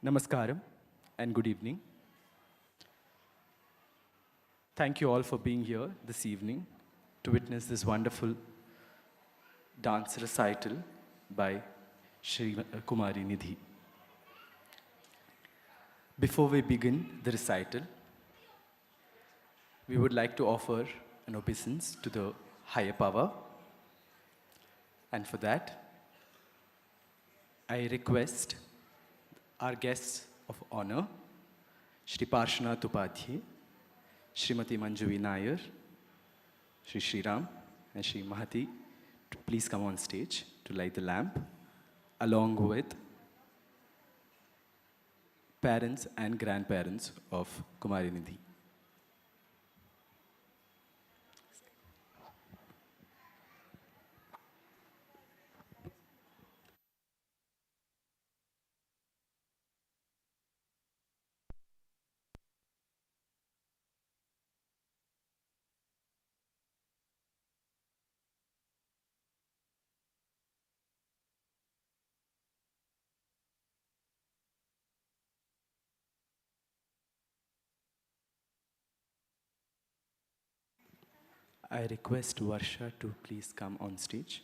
Namaskaram and good evening. Thank you all for being here this evening to witness this wonderful dance recital by Shri Kumari Nidhi. Before we begin the recital, we would like to offer an obeisance to the higher power. And for that, I request our guests of honor, Shri Parshanath Upadhyay, Srimati Manjuvi Nair, Shri Ram, and Shri Mahati, to please come on stage to light the lamp, along with parents and grandparents of Kumari Nidhi. I request Varsha to please come on stage.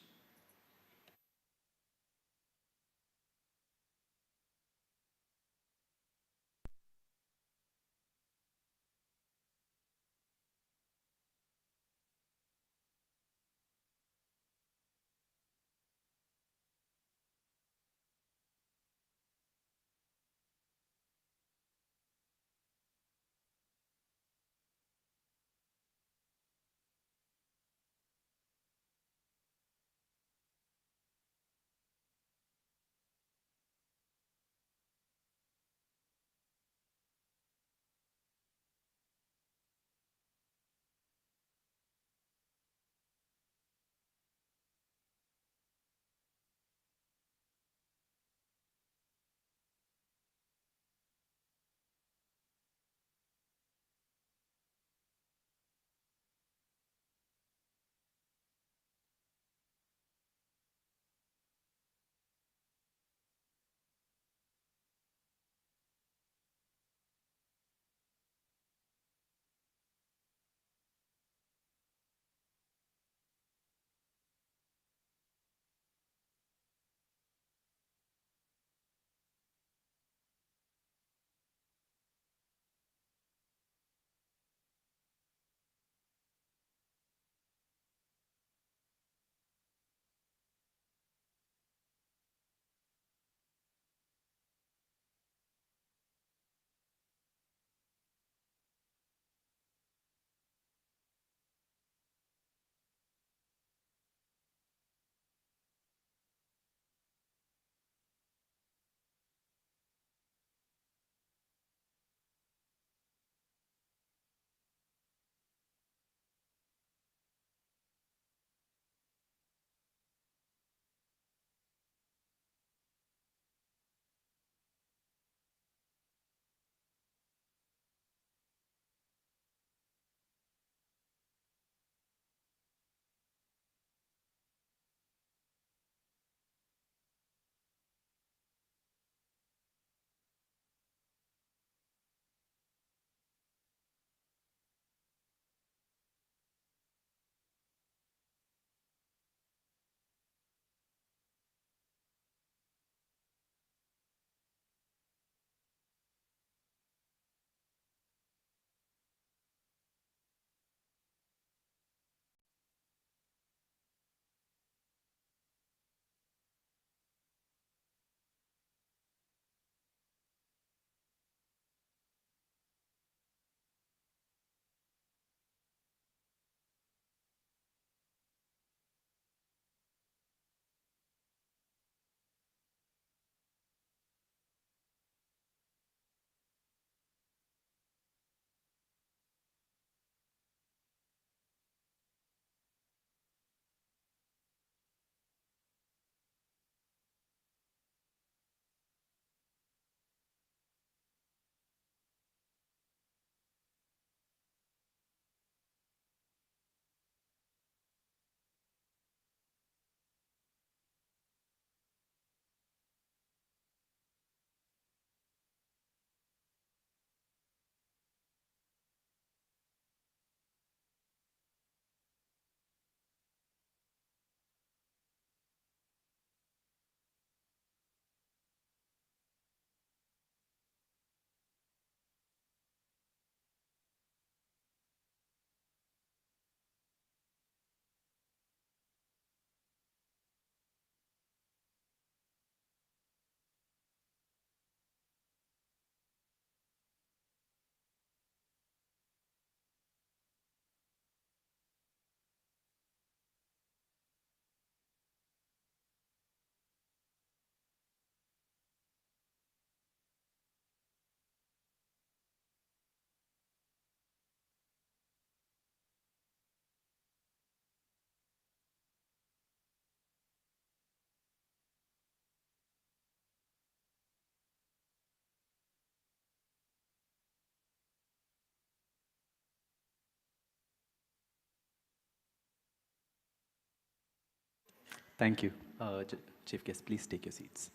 Thank you. Chief guest, please take your seats.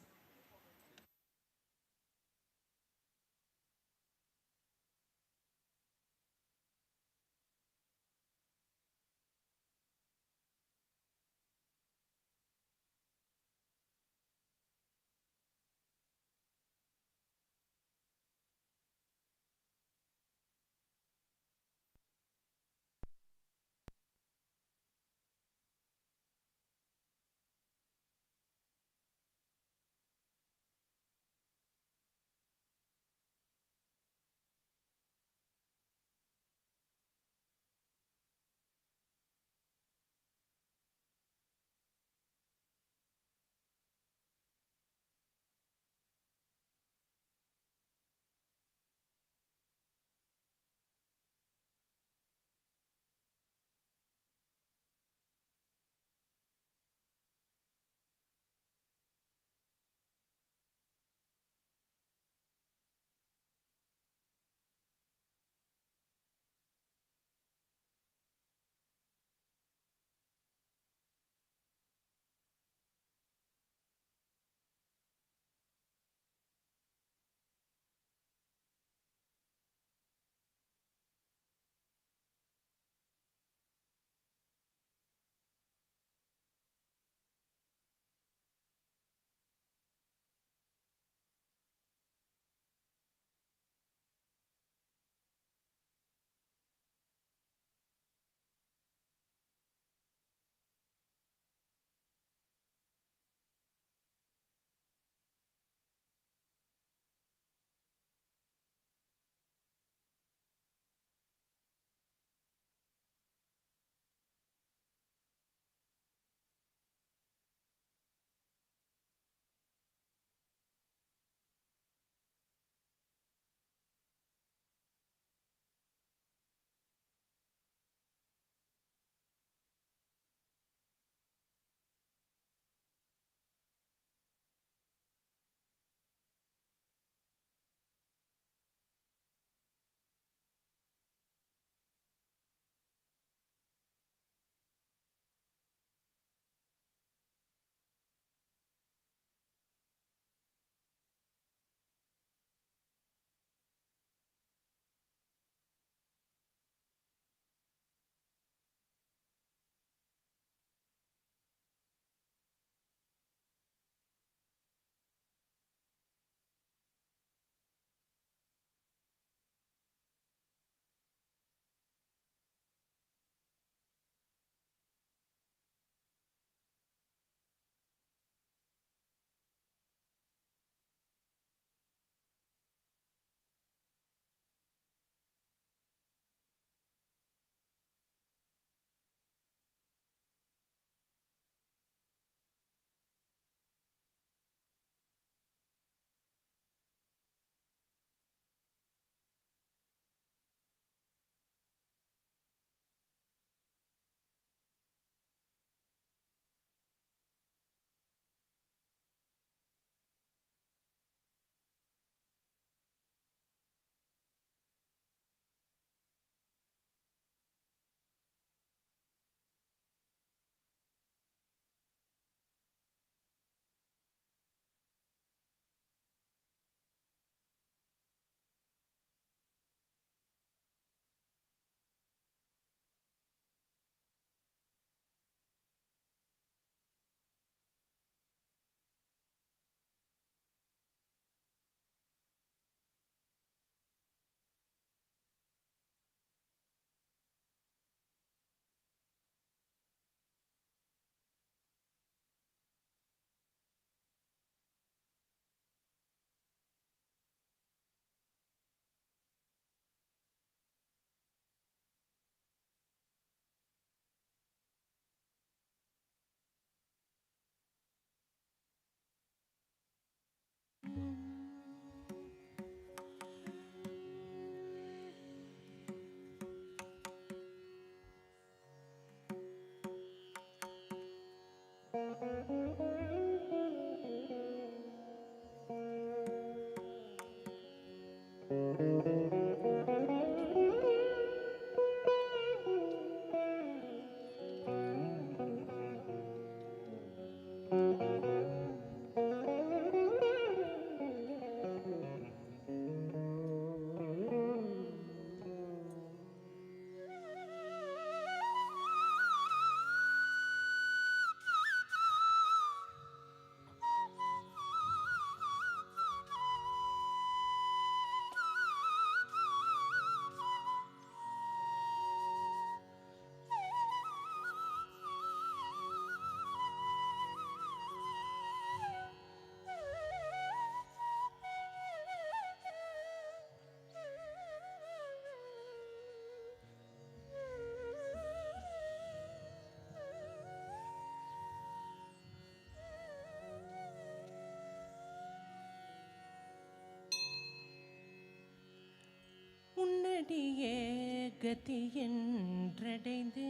கதி என்றடைந்து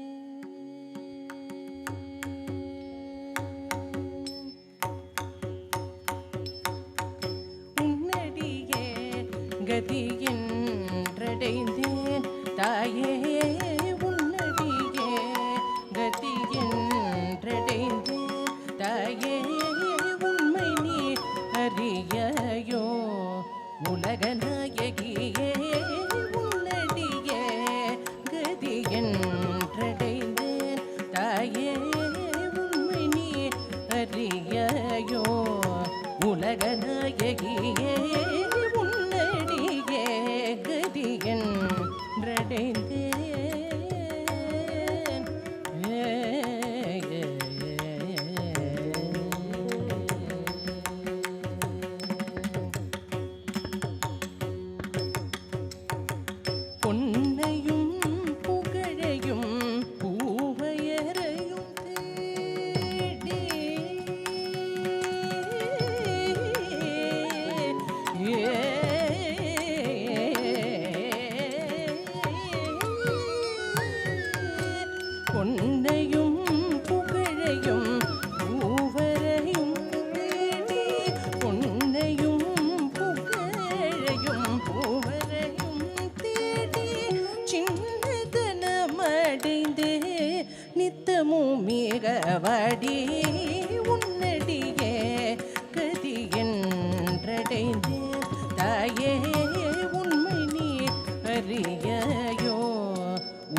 உன்னடியே கதி என்றடைந்தேன் தாயே உன்னடியே கதி என்றடைந்தேன் தாயே உண்மை நீ அறியாயோ உலகநாயகியே உன்னடியே கதி என்றடைந்தேன் தாயே உண்மை நீ அறியாயோ உலகநாயகியே உன்னடியே கதி என்றடைந்தேன் பொன்னையும் புகழையும் பூவையரையும் தேடி பொன்னையும் புகழையும் பூவரையும் தேடி பொன்னையும் புகழையும் பூவரையும் தேடி சின்னதனமடைந்து நித்தமும் மிகவாடி உன்னடியே கதி என்றடைந்து தாயே உண்மை நீ அறியாயோ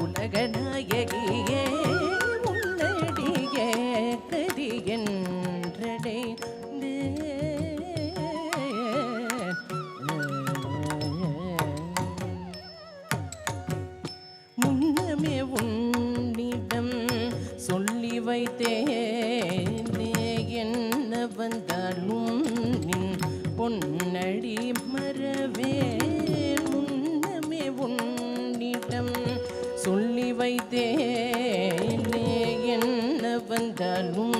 உலகநாயகியே உன்னடியே கதி என்றடைந்து முன்னமே உன்னிடம் சொல்லி வைத்தேனே என்ன வந்தாலும் நின் பொன்னடி மறவேன் முன்னமே உன்னிடம் சொல்லி வைத்தேனே என்ன வந்தாலும்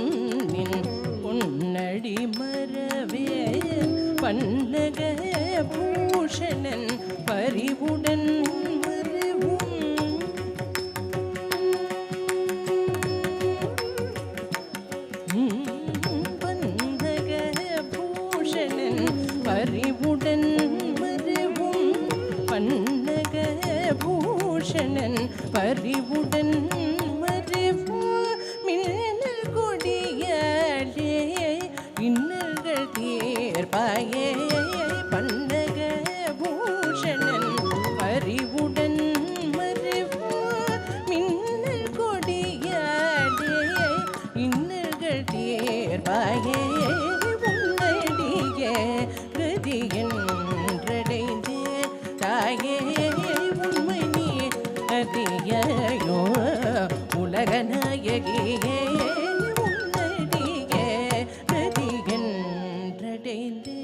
நின் பொன்னடி மறவேன் பன்னக பூஷணன் பரிவுடன் மறவும் பன்னக பூஷணன் பரிவுடன் மறவும் பன்னக பூஷணன் பரிவுடன் மறவும் மின்னல் கொடியாலே இன்னல்கள் தீர்ப்பாயே பன்னக பூஷணன் பரிவுடன் மறவும் மின்னல் கொடியாலே இன்னல்கள் தீர்ப்பாயே உன்னடியே கதி என்றடைந்து தாயே உண்மை நீ அறியாயோ உலகநாயகியே உன்னடியே கதி என்றடைந்து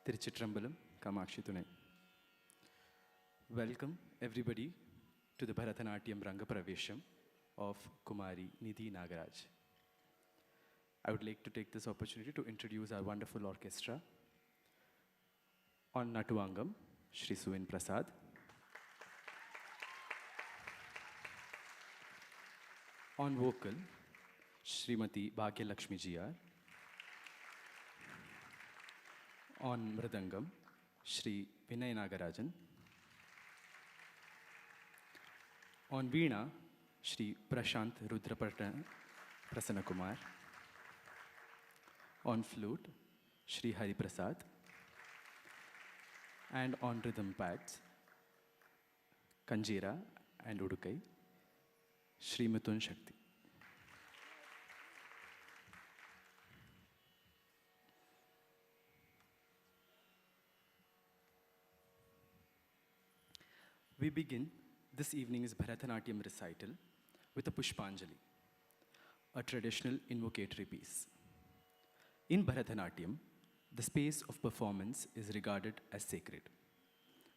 Tiruchitrambalam, Kamakshi Thunai. Welcome everybody to the Bharatanatyam Rangapravesha of Kumari Nidhi Nagaraj. I would like to take this opportunity to introduce our wonderful orchestra. On Natuangam, Shri Prasad. On vocal, Srimati Bhagya Lakshmi Jr. On Mridangam, Shri Vinay Nagarajan. On Veena, Shri Prashant Prasanna Kumar. On flute, Shri Hari Prasad. And on rhythm pads, Kanjira and Udukai, Shri Mithun Shakti. we begin this evening's Bharatanatyam recital with a Pushpanjali, a traditional invocatory piece. In Bharatanatyam, the space of performance is regarded as sacred.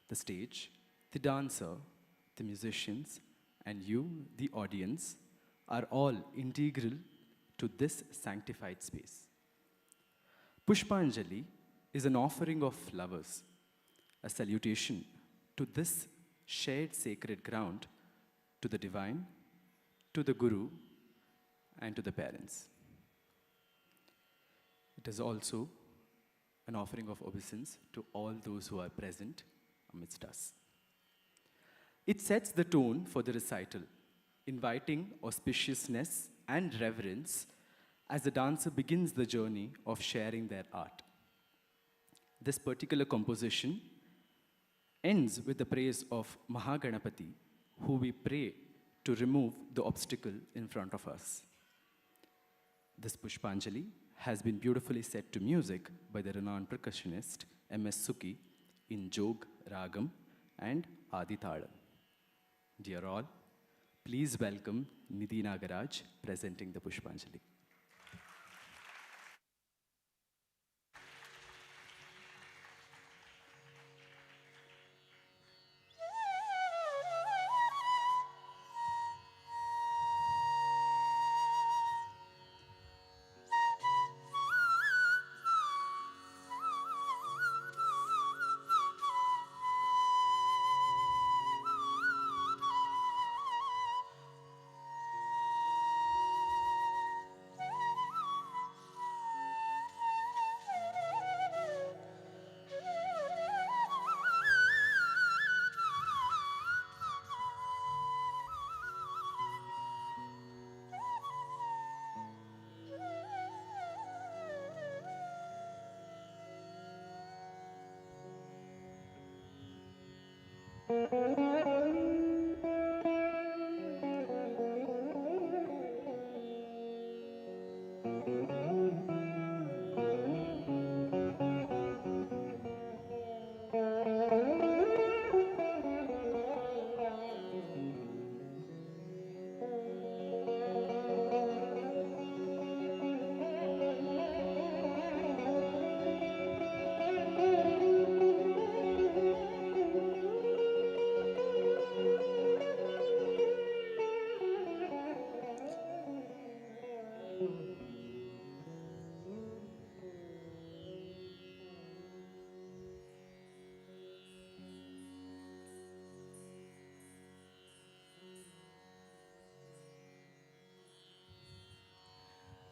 The stage, the dancer, the musicians, and you, the audience, are all integral to this sanctified space. Pushpanjali is an offering of flowers, a salutation to this shared sacred ground, to the divine, to the guru, and to the parents. It is also an offering of obeisance to all those who are present amidst us. It sets the tone for the recital, inviting auspiciousness and reverence as the dancer begins the journey of sharing their art. This particular composition ends with the praise of Mahaganapati, who we pray to remove the obstacle in front of us. This Pushpanjali has been beautifully set to music by the renowned percussionist M.S. Suki in Jog, Ragam and Adi Talam. Dear all, please welcome Nidhi Nagaraj presenting the Pushpanjali.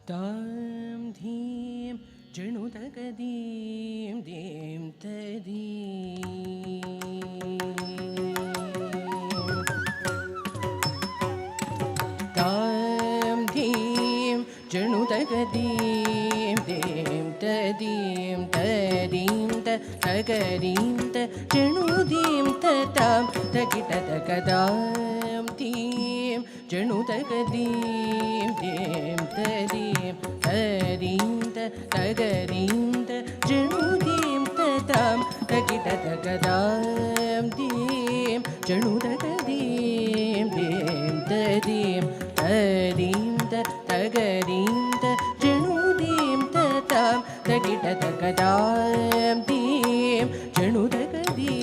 Tam dhim janutakadim dim tadim. Tam dhim janutakadim dim tadim tadim tagadim janudim tatam takita takadam dim janutakadim dim tadim tadim tagadim janudim tatam takita takadam dim janutakadim dim tadim tadim tagadim janudim tatam takita takadam dim janutakadim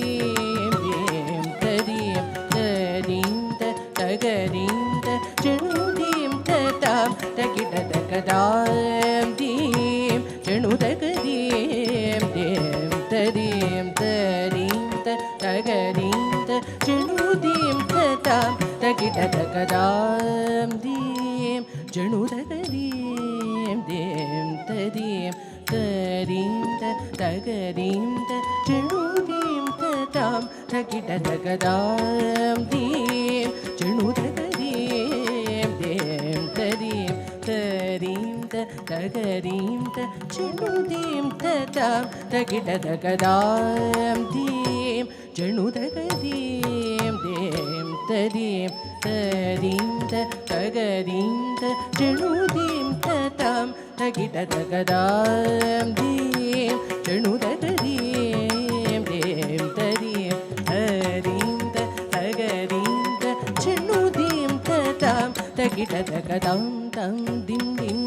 dim tadim tadim tagadim janudim tatam takita takadam dim janutakadim dim tadim tadim tagadim janudim tatam takita takadam dim janutakadim dim tadim tadim tagadim janudim tatam takita takadam dim janutakadim dim tadim tadim tagadim janudim tatam takita takadam dim janutakadim dim tadim tadim tagadim janudim tatam takita takadam dim janutakadim dim tadim tadim ತಗಿಡ ತಗದಾಂ ತಂ ದಿಂ ದಿಂ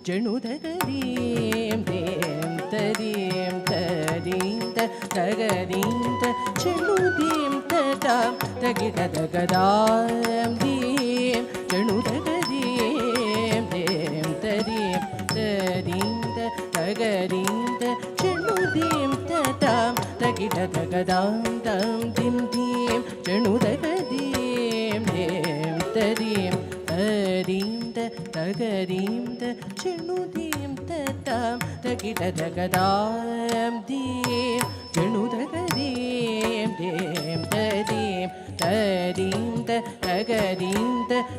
ಜಣು ತಗದೀಂ ದೇಂ ತದೀಂ ತದೀಂ ತಗದೀಂ ಜಣು ದೀಂ ತದಾಂ ತಗಿಡ ತಗದಾಂ ದೀಂ ಜಣು ತಗದೀಂ ದೇಂ ತದೀಂ ತದೀಂ ತಗದೀಂ ಜಣು ದೀಂ ತದಾಂ ತಗಿಡ ತಗದಾಂ ತಂ ದಿಂ ದೀಂ ಜಣು ತಗದೀಂ ದೇಂ ತದೀಂ ತದೀಂ ತಗದೀಂ ಜಣು ದೀಂ ತದಾಂ ತಗಿಡ ತಗದಾಂ ದೀಂ ಜಣು ತಗದೀಂ ದೇಂ ತದೀಂ ತದೀಂ ತಗದೀಂ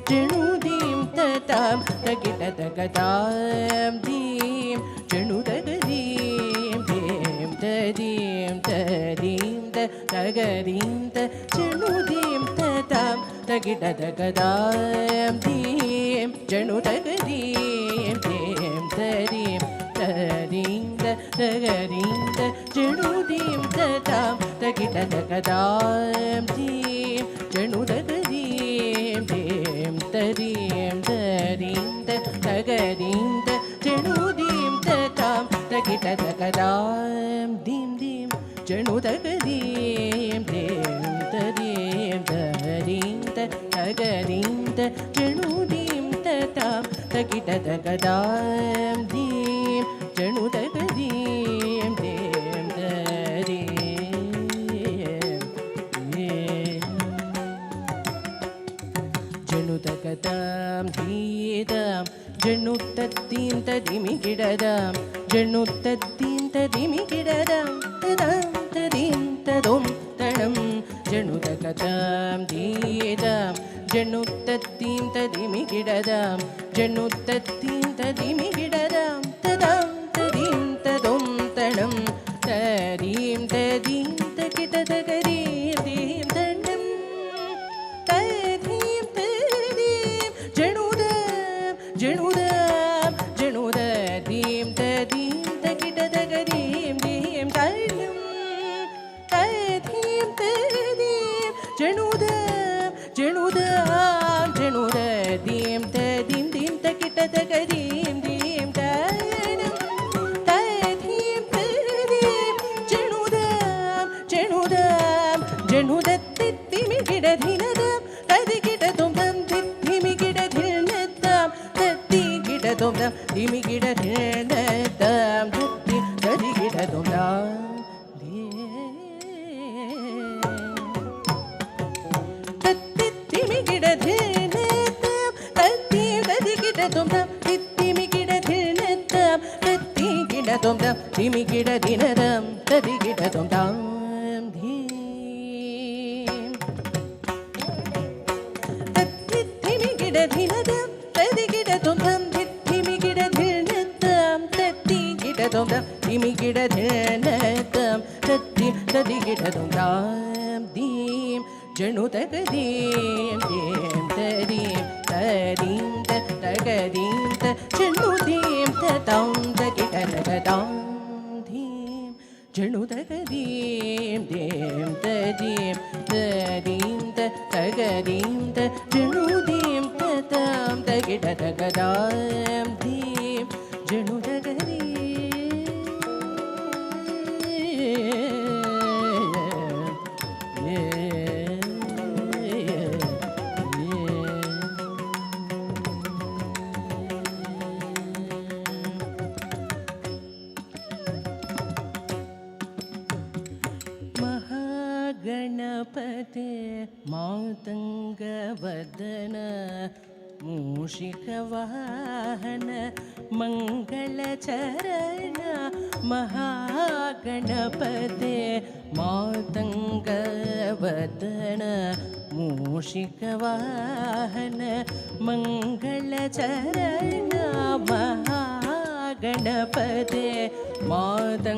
ಜಣು ದೀಂ ತದಾಂ ತಗಿಡ ತಗದಾಂ ದೀಂ ಜಣು ತಗದೀಂ ದೇಂ ತದೀಂ ತದೀಂ ತಗದೀಂ ಜಣು ದೀಂ ತದಾಂ ತಗಿಡ ತಗದಾಂ ದೀಂ ಜಣು ತಗದೀಂ ದೇಂ ತದೀಂ ತದೀಂ ತಗದೀಂ ಜಣು ದೀಂ ತದಾಂ ತಗಿಡ ತಗದಾಂ ದೀಂ ಜಣು ತಗದೀಂ ದೇಂ ತದೀಂ ತದೀಂ ತಗದೀಂ ಜಣು ದೀಂ ತದಾಂ ತಗಿಡ ತಗದಾಂ ದೀಂ ದೀಂ ಜಣು ತಗದೀಂ ದೇಂ ತದೀಂ ತದೀಂ ತಗದೀಂ ಜಣು ದೀಂ ತದಾಂ ತಗಿಡ ತಗದಾಂ ದೀಂ ಜಣು ತಗದೀಂ ದೇಂ ತದೀಂ ಜಣು ತಗದಾಂ ದೀದಾಂ ಜಣು ತದ್ದೀಂ ತದಿಮಿ ಗಿಡದಾಂ ಜಣು ತದ್ದೀಂ ತದಿಮಿ ಗಿಡದಾಂ ತದಾಂ ತದೀಂ ತದೋಂ ತಣಂ ಜಣು ತಗದಾಂ ದೀದಾಂ ಜಣು ತದ್ದೀಂ ತದಿಮಿ ಗಿಡದಾಂ ಜಣು ತದ್ದೀಂ ತದಿಮಿ ಗಿಡದಾಂ ತದಾಂ ತದೀಂ ತದೋಂ ತಣಂ ತದೀಂ ತದೀಂ ತಗಿಡ ತಗದೀಂ ದೀಂ ತಣಂ ತದೀಂ ತದೀಂ ಜಣುದಾಂ ಜಣುದಾಂ ಜಣುದೀಂ ತದೀಂ ತಗಿಡ ತಗದೀಂ ದೀಂ ತಣಂ ತದೀಂ ತದೀಂ ಜಣುದಾಂ ಜಣುದಾಂ ಜಣುದೀಂ ತದೀಂ ದೀಂ ತಗಿಡ ತಗದೀಂ ದೀಂ ತಣಂ ತದೀಂ ತದೀಂ ಜಣುದಾಂ ಜಣುದಾಂ ಜಣುದತ್ತಿಮಿ ಗಿಡ ಧಿನದಾಂ ತದಿ ಗಿಡ ತೊಂದಂ ದಿಮಿ ಗಿಡ ಧಿನದಾಂ ತತ್ತಿ ಗಿಡ ತೊಂದಂ ದಿಮಿ ಗಿಡ ಧಿನದಾಂ ತತ್ತಿ ತದಿ ಗಿಡ ತೊಂದಂ ತತ್ತಿ ದಿಮಿ ಗಿಡ ಧಿನದಾಂ ತತ್ತಿ ತದಿ ಗಿಡ ತೊಂದಂ ದಿಮಿ ಗಿಡ ಧಿನದಾಂ ತತ್ತಿ ಗಿಡ ತೊಂದಂ ದಿಮಿ ಗಿಡ ಧಿನದಾಂ ತದಿ ಗಿಡ ತೊಂದಂ ಧೀಂ ತತ್ತಿ ದಿಮಿ ಗಿಡ ಧಿನದಾಂ ತದಿ ಗಿಡ ತೊಂದಂ ದಿಮಿ ಗಿಡ ಧಿನದಾಂ ತತ್ತಿ ಗಿಡ ತೊಂದಂ ದಿಮಿ ಗಿಡ ಧಿನದಾಂ ತತ್ತಿ ತದಿ ಗಿಡ ತೊಂದಂ ದೀಂ ಜಣು ತಗದೀಂ ದೇಂ ತದೀಂ ತದೀಂ ತಗದೀಂ ಜಣು ದೀಂ ತದಾಂ ತಗಿಡ ತಗದಾಂ ದೀಂ ಜಣು ತಗದೀಂ ದೇಂ ತದೀಂ ತದೀಂ ತಗದೀಂ ಜಣು ದೀಂ ತದಾಂ ತಗಿಡ ತಗದಾಂ ದೀಂ ಜಣು ತಗದೀಂ ಗಣಪತೆ ಮಾತಂಗವದನ ಮೂಷಿಕವಾಹನ ಮಂಗಳಚರಣ ಮಹಾಗಣಪತೆ ಮಾತಂಗವದನ ಮೂಷಿಕವಾಹನ ಮಂಗಳಚರಣ ಮಹಾಗಣಪತೆ ಮಾತಂಗವದನ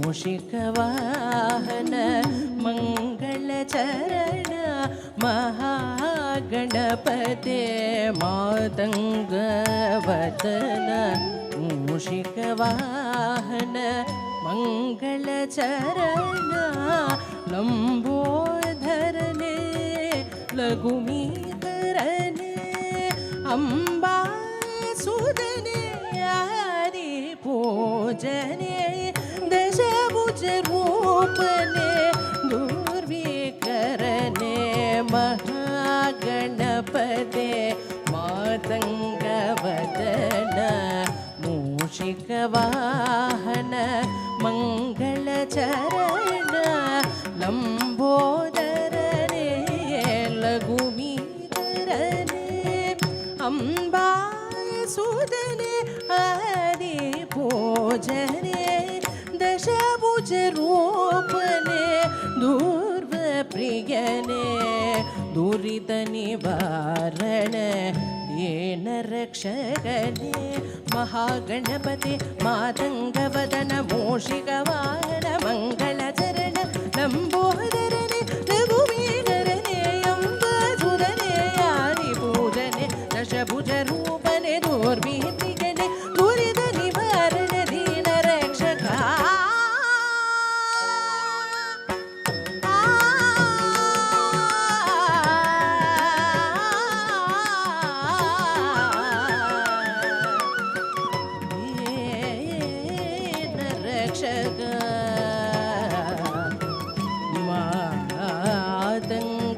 ಮೂಷಿಕವಾಹನ ಮಂಗಳಚರಣ ಮಹಾಗಣಪತೆ ಮಾತಂಗವದನ ಮೂಷಿಕವಾಹನ ಮಂಗಳಚರಣ ಲಂಬೋಧರನೆ लघुमीकरने अम्बा सुदने आदि पूजने दशभुज रूपने दुर्विकरने महागणपते मातङ्गवदन मूषिकवाहन मङ्गलचरण लम्बोदरने लघुमीकरने अम्बा सुदने आदि पूजने दशभुज रूपने दूर्वप्रियने दुरित निवारण दीन रक्षकने महागणपते मातङ्गवदन मूषिकवाहन मङ्गलचरण लम्बोदरने लघुमीकरने अम्बसुदने आदिपूजने दशभुज रूपने दुर्विधिगणे दुरित निवारण दीन Rakshaka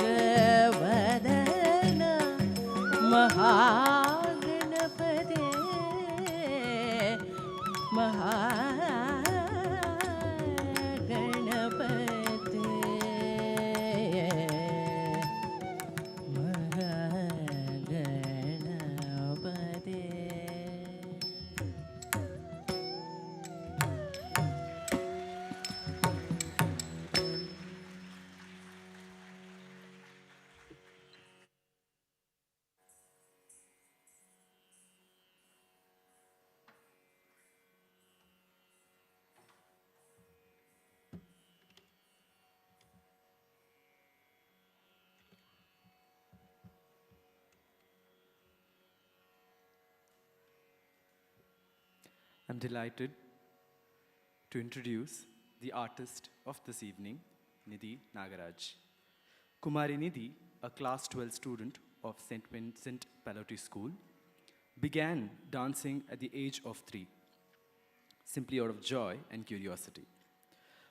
मातङ्गवदन महागणपते I'm delighted to introduce the artist of this evening, Nidhi Nagaraj. Kumari Nidhi, a class 12 student of St. Vincent Pallotti School, began dancing at the age of 3, simply out of joy and curiosity.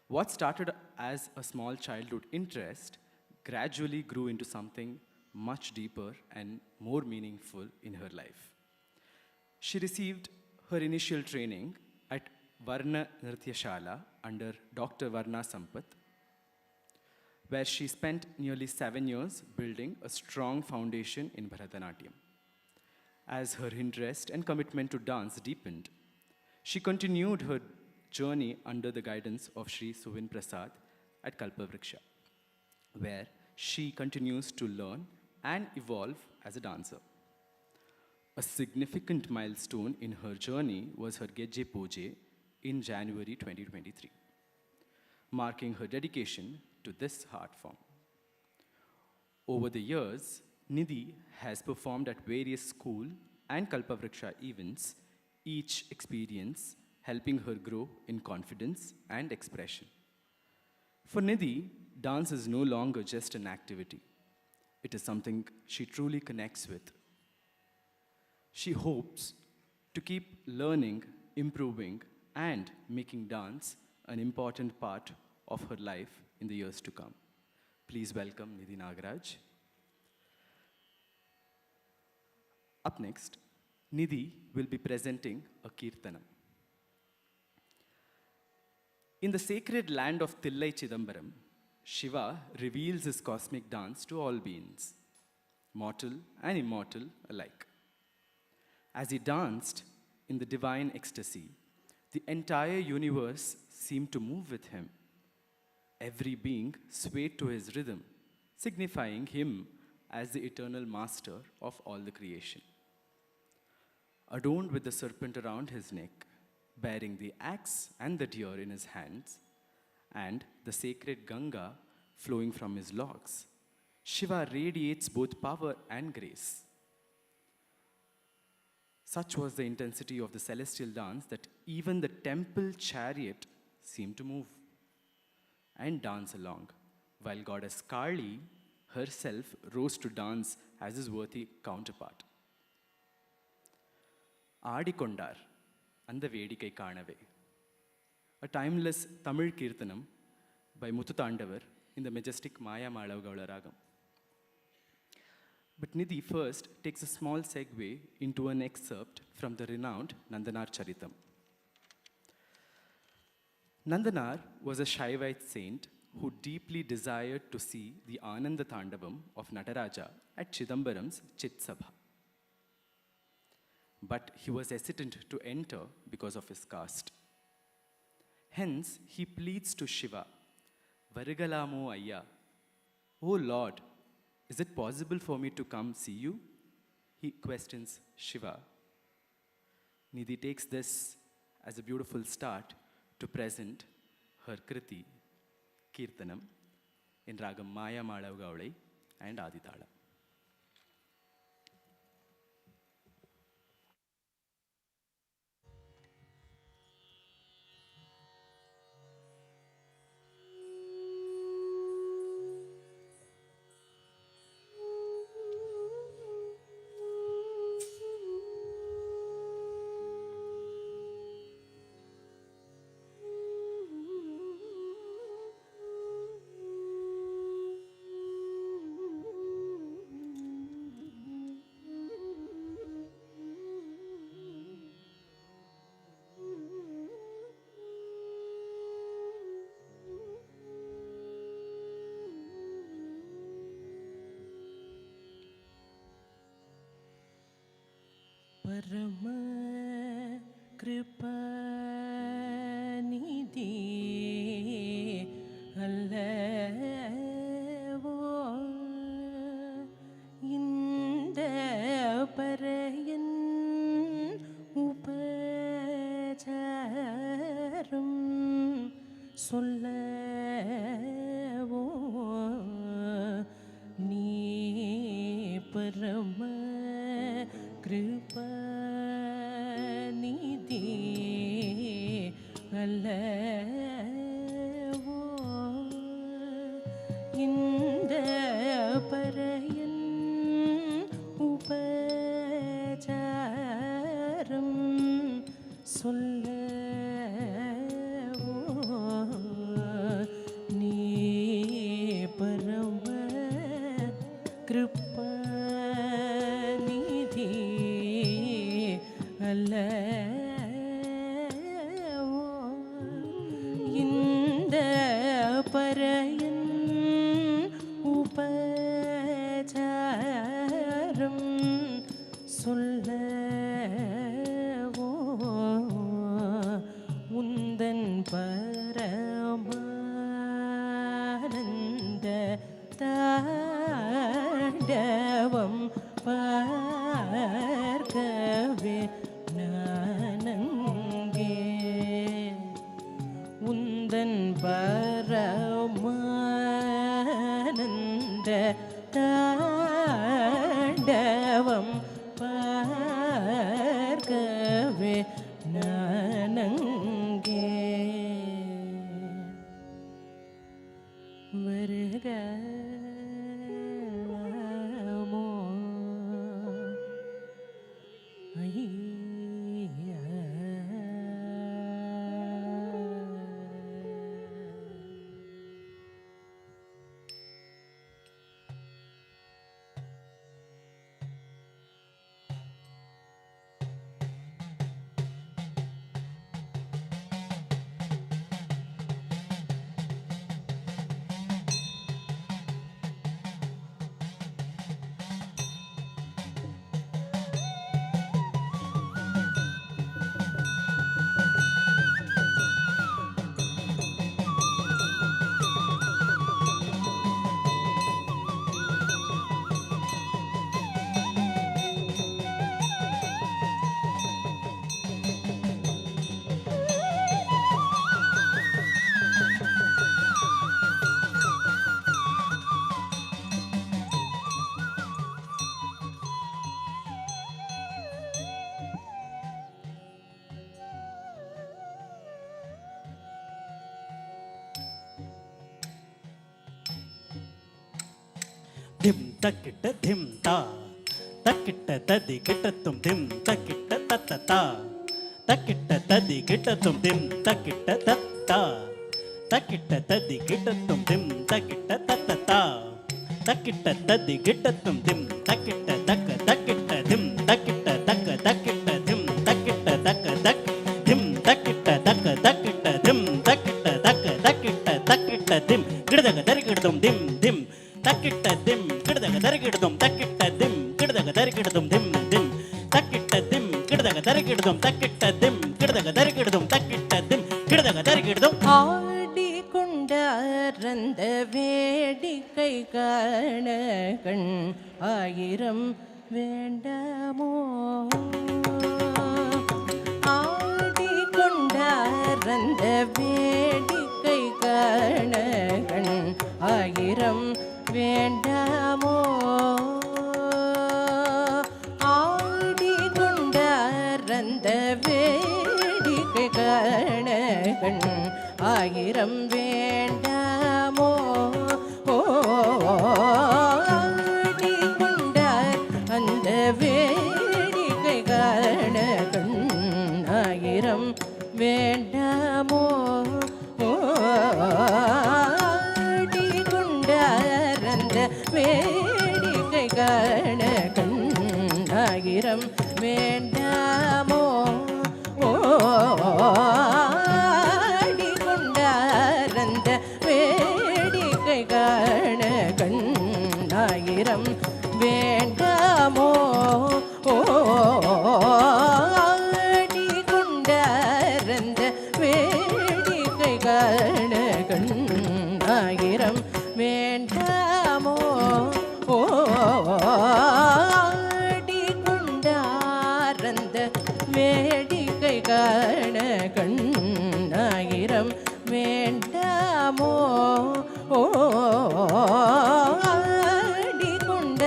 What started as a small childhood interest gradually grew into something much deeper and more meaningful in her life. She received her initial training at Varna Nrityashala under Dr. Varna Sampath, where she spent nearly 7 years building a strong foundation in Bharatanatyam. As her interest and commitment to dance deepened, she continued her journey under the guidance of Shri Suvin Prasad at KALPAVRIKSHA, where she continues to learn and evolve as a dancer. A significant milestone in her journey was her Gejje Puje in January 2023, marking her dedication to this art form. Over the years, Nidhi has performed at various school and Kalpavriksha events, each experience helping her grow in confidence and expression. For Nidhi, dance is no longer just an activity. It is something she truly connects with. She hopes to keep learning, improving, and making dance an important part of her life in the years to come. Please welcome Nidhi Nagaraj. Up next, Nidhi will be presenting a Kirtanam. In the sacred land of Tillai Chidambaram, Shiva reveals his cosmic dance to all beings, mortal and immortal alike. As he danced in the divine ecstasy, the entire universe seemed to move with him. Every being swayed to his rhythm, signifying him as the eternal master of all the creation. Adorned with the serpent around his neck, bearing the axe and the deer in his hands, and the sacred Ganga flowing from his locks, Shiva radiates both power and grace. Such was the intensity of the celestial dance that even the temple chariot seemed to move and dance along, while goddess Kali, herself rose to dance as his worthy counterpart. ஆடிக்கொண்டார் அந்த வேடிக்கை காணவே. A timeless Tamil Kirtanam by Muthutandavar in the majestic Maya Malavgavla Ragam. But Nidhi first takes a small segue into an excerpt from the renowned Nandanar Charitam. Nandanar was a Shaivite saint who deeply desired to see the Ananda Tandavam of Nataraja at Chidambaram's Chitsabha. But he was hesitant to enter because of his caste. Hence, he pleads to Shiva, Varigalamo Ayya, "O Lord, is it possible for me to come see you?" He questions Shiva. Nidhi takes this as a beautiful start to present her Kriti, Kirtanam, in Ragam Maya Malavgavlai and Aditala. परम कृपा निधि அல்லவோ இந்த பறையன் உபசாரம் சொல்லவோ நீ பரம கிருபநிதி அல்லவோ இந்த பறையன் உபசாரம் சொல்லவோ நீ பரம கிருபநிதி அல்லவோ இந்த பறையன் உபசாரம் சொல்லவோ உந்தன் பரமானந்த தாண்டவம் பார்க்கவே நானங்கே உந்தன் பரமானந்த தாண்டவம் பார்க்கவே நானங்கே வருகமோ ஐயா தக்கிட்ட திம் தா தக்கிட்ட ததி கிட்டத்தும் திம் தக்கிட்ட தத்தா தக்கிட்ட ததி கிட்டத்தும் திம் தக்கிட்ட தத்தா தக்கிட்ட ததி கிட்டத்தும் திம் தக்கிட்ட தத்தா தக்கிட்ட ததி கிட்டத்தும் திம் தக்கிட்ட தக்க தக்கிட்ட திம் தக்கிட்ட தக்க தக்கிட்ட திம் தக்கிட்ட தக்க தக் திம் தக்கிட்ட தக்க தக்கிட்ட திம் தக்கிட்ட தக்க தக்கிட்ட தக்கிட்ட திம் கிடதக தரிக்கிடுதும் திம் திம் தக்கிட்ட திம் கிடதக தரிக்கிடுதும் தக்கிட்ட திம் கிடதக தரிக்கிடுதும் திம் திம் தக்கிட்ட திம் கிடதக தரிக்கிடுதும் தக்கிட்ட திம் கிடதக தரிக்கிடுதும் தக்கிட்ட திம் கிடதக தரிக்கிடுதும் ஆடிக்கொண்டாரந்த வேடிக்கை காண கண் ஆயிரம் வேண்டாமோ ஆடிக்கொண்டாரந்த வேடிக்கை காண கண் ஆயிரம் வேண்டாமோ ஆடிக்கொண்டாரந்த வேடிக்கை காண கண் ஆயிரம் வேண்டாமோ ஆடிக்கொண்டார் அந்த வேடிக்கை காண கண் ஆயிரம் வேண்டாமோ ஆடிக்கொண்டார் அந்த வேடிக்கை காண கண் ஆயிரம் வேண்டாமோ ஆடிக்கொண்டாரந்த வேடிக்கை காண கண் ஆயிரம் வேண்டாமோ ஆடிக்கொண்டாரந்த வேடிக்கை காண கண் ஆயிரம் வேண்டாமோ ஆடிக்கொண்டாரந்த வேடிக்கை காண கண் ஆயிரம் வேண்டாமோ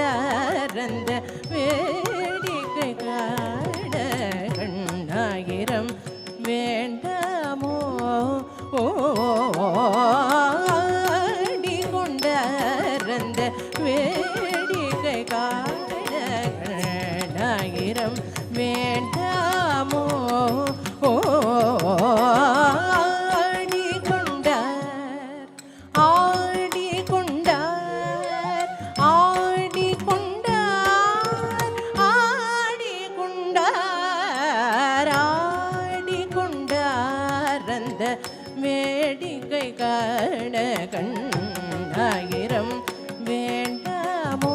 ஆடிக்கொண்டாரந்த வேடிக்கை காண கண் ஆயிரம் வேண்டாமோ ஆடிக்கொண்டாரந்த வேடிக்கை காண கண் ஆயிரம் வேண்டாமோ ஆடிக்கொண்டார் ஆடிக்கொண்டார் ஆடிக்கொண்டார் ஆடிக்கொண்டார் ஆடிக்கொண்டார் அந்த வேடிக்கை காண கண் ஆயிரம் வேண்டாமோ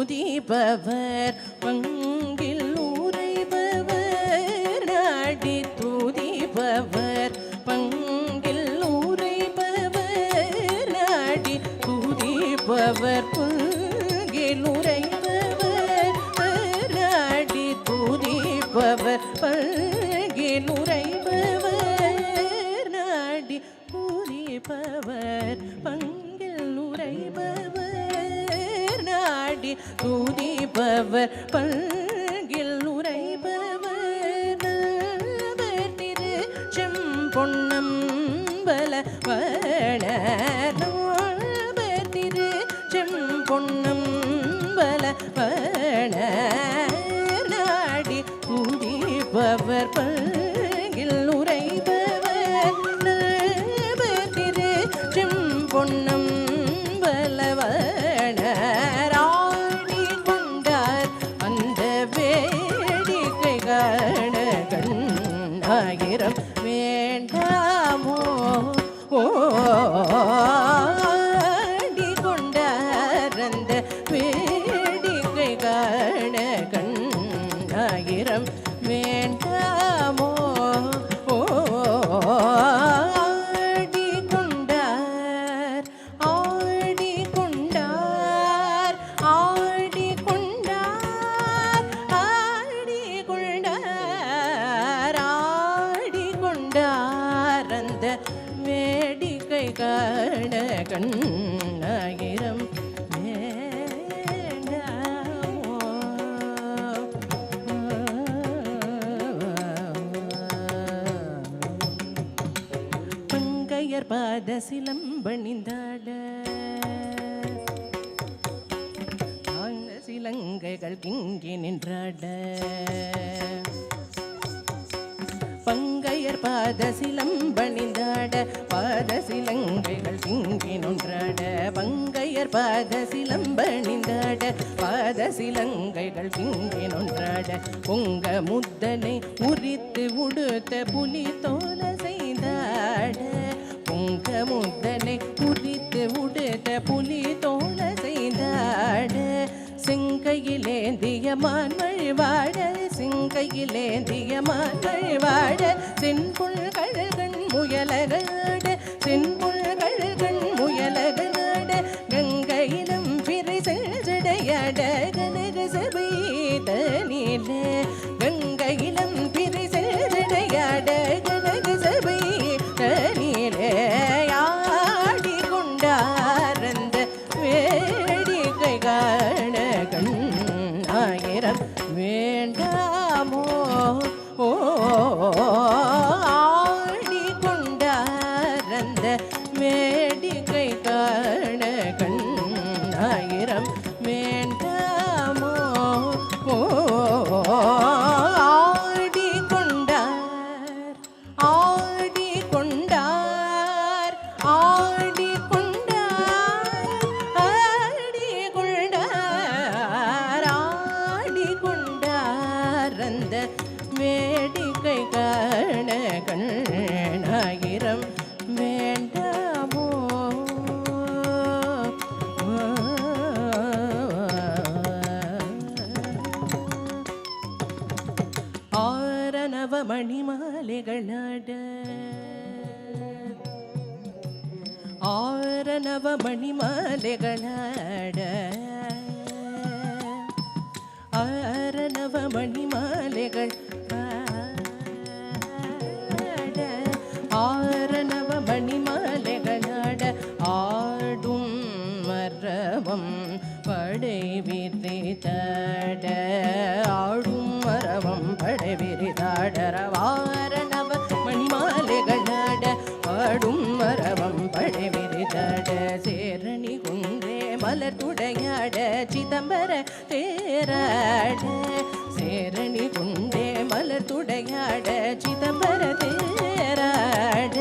துதிப்பவர் பங்கில் உரைபவர் நாடி துதிப்பவர் பங்கில் உரைபவர் நாடி துதிப்பவர் பங்கில் உரைபவர் நாடி துதிப்பவர் பங்கில் உரைபவர் நாடி துதிப்பவர் பங்கில் உரைபவர் நாடி துதிப்பவர் பங்கில் உரைபவர் திரு செம்பொன்னம் பலவணர் திரு செம்பொன்னம் பலவணர் நாடி துதிப்பவர் பங்கில் உரைபவர் திரு செம்பொன்னம் பலவணர் ஆடிக்கொண்டார் அந்த வேடிக்கை காண கண் ஆயிரம் வேண்டாமோ ஆடிக்கொண்டார் அந்த வேடிக்கை காண கண் ஆயிரம் வேண்டாமோ ஆடிக்கொண்டார் ஆடிக்கொண்டார் ஆடிக்கொண்டார் ஆடிக்கொண்டார் ஆடிக்கொண்டார் அந்த வேடிக்கை காண கண் ஆயிரம் வேண்டாமோ பங்கையர் பாத சிலம்பணிந்தாட சிலங்கைகள் கிங்கி நின்றாட பங்கையர் பாத சிலம்பணிந்தாட பாத சிலங்கைகள் கிங்கி நொன்றாட பங்கையர் பாத சிலம்பணிந்தாட பாத சிலங்கைகள் கிங்கி நொன்றாட பொங்க முத்தனை உரித்து உடுத்த புலி தோல செய்தாட பொங்க முத்தனை உரித்து உடுத்த புலி தோல செய்தாட செங்கையிலேந்திய மான்மழி வாட செங்கையிலேந்திய மான்மழி வாட சென்புள் கழகன் முயலகாட சென்புள் கழகன் முயலகாட கங்கையிலும் பிறை செஞ்சடையாட கனக சபை தனிலே கங்கையிலும் பிறை செஞ்சடையாட கனக சபை தனிலே ஆடி கொண்டாரந்த வேடிக்கை காண கண்ணாயிரம் வேண்டாமோ ஆடி கொண்டாரந்த வேடிக்கை காண கண்ணாயிரம் வேண்டாமோ ஆடி கொண்டார் ஆடி கொண்டார் ஆடி கொண்டார் ஆடி கொண்டார் ஆடி கொண்டார் அந்த வேடிக்கை காண கண்ணாயிரம் வேண்டாமோ ஆரணவ மணிமாலைகளாட ஆரணவ மணிமாலைகளாட ஆரணவ மணிமாலைகள் ஆரணவ மணிமாலைகளாட ஆடும் மரவம் படை விரிதாட ஆடும் மரவம் படை விரிதாட ஆரணவ மணிமாலைகளாட ஆடும் மரவம் படை விரிதாட சேரணி குன்றே மலர் துடையாட சிதம்பர தேராட சேரணி குன்றே மலர் துடையாட சிதம்பர தேராட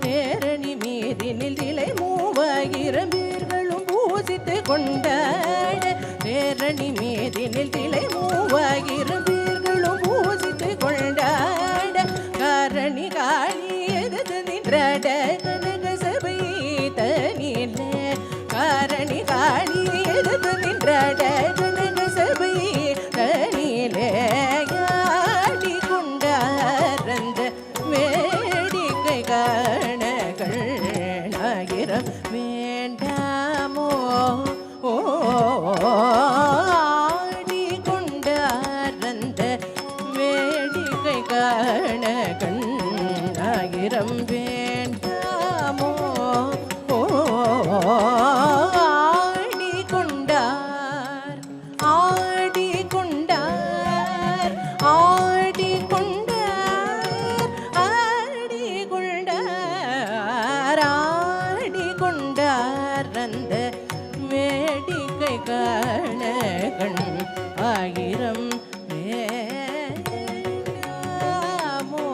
தேரணி மீதினில் இலை 3000 பேர்களும் பூசித்து கொண்டாட தேரணி மீதினில் இலை 3000 பேர்களும் பூசித்து கொண்டாட காரணி காளி எதிர்த்து நின்றாட கனக சபை தனிலே காரணி காளி எதிர்த்து நின்றாட கனக சபை தனிலே ஆடி கொண்டாரந்த வேடிக்கை காண கண்ணாயிரம் வேண்டாமோ ஆடி கொண்டாரந்த வேடிக்கை காண கண்ணாயிரம் வேண்டாமோ ஆடி கொண்டார் ஆடி கொண்டார் ஆடி கொண்டார் ஆடி கொண்டார் ஆடி கொண்டார் அந்த வேடிக்கை காண கண் ஆயிரம் வேண்டாமோ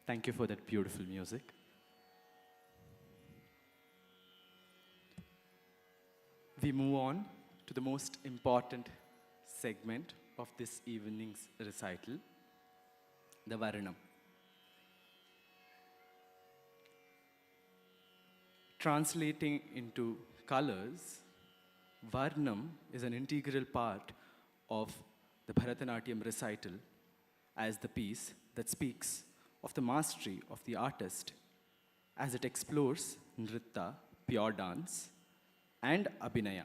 Thank you for that beautiful music. We move on to the most important segment of this evening's recital, the Varnam. Translating into colors, Varnam is an integral part of the Bharatanatyam recital as the piece that speaks of the mastery of the artist as it explores nritta, pure dance, and abhinaya,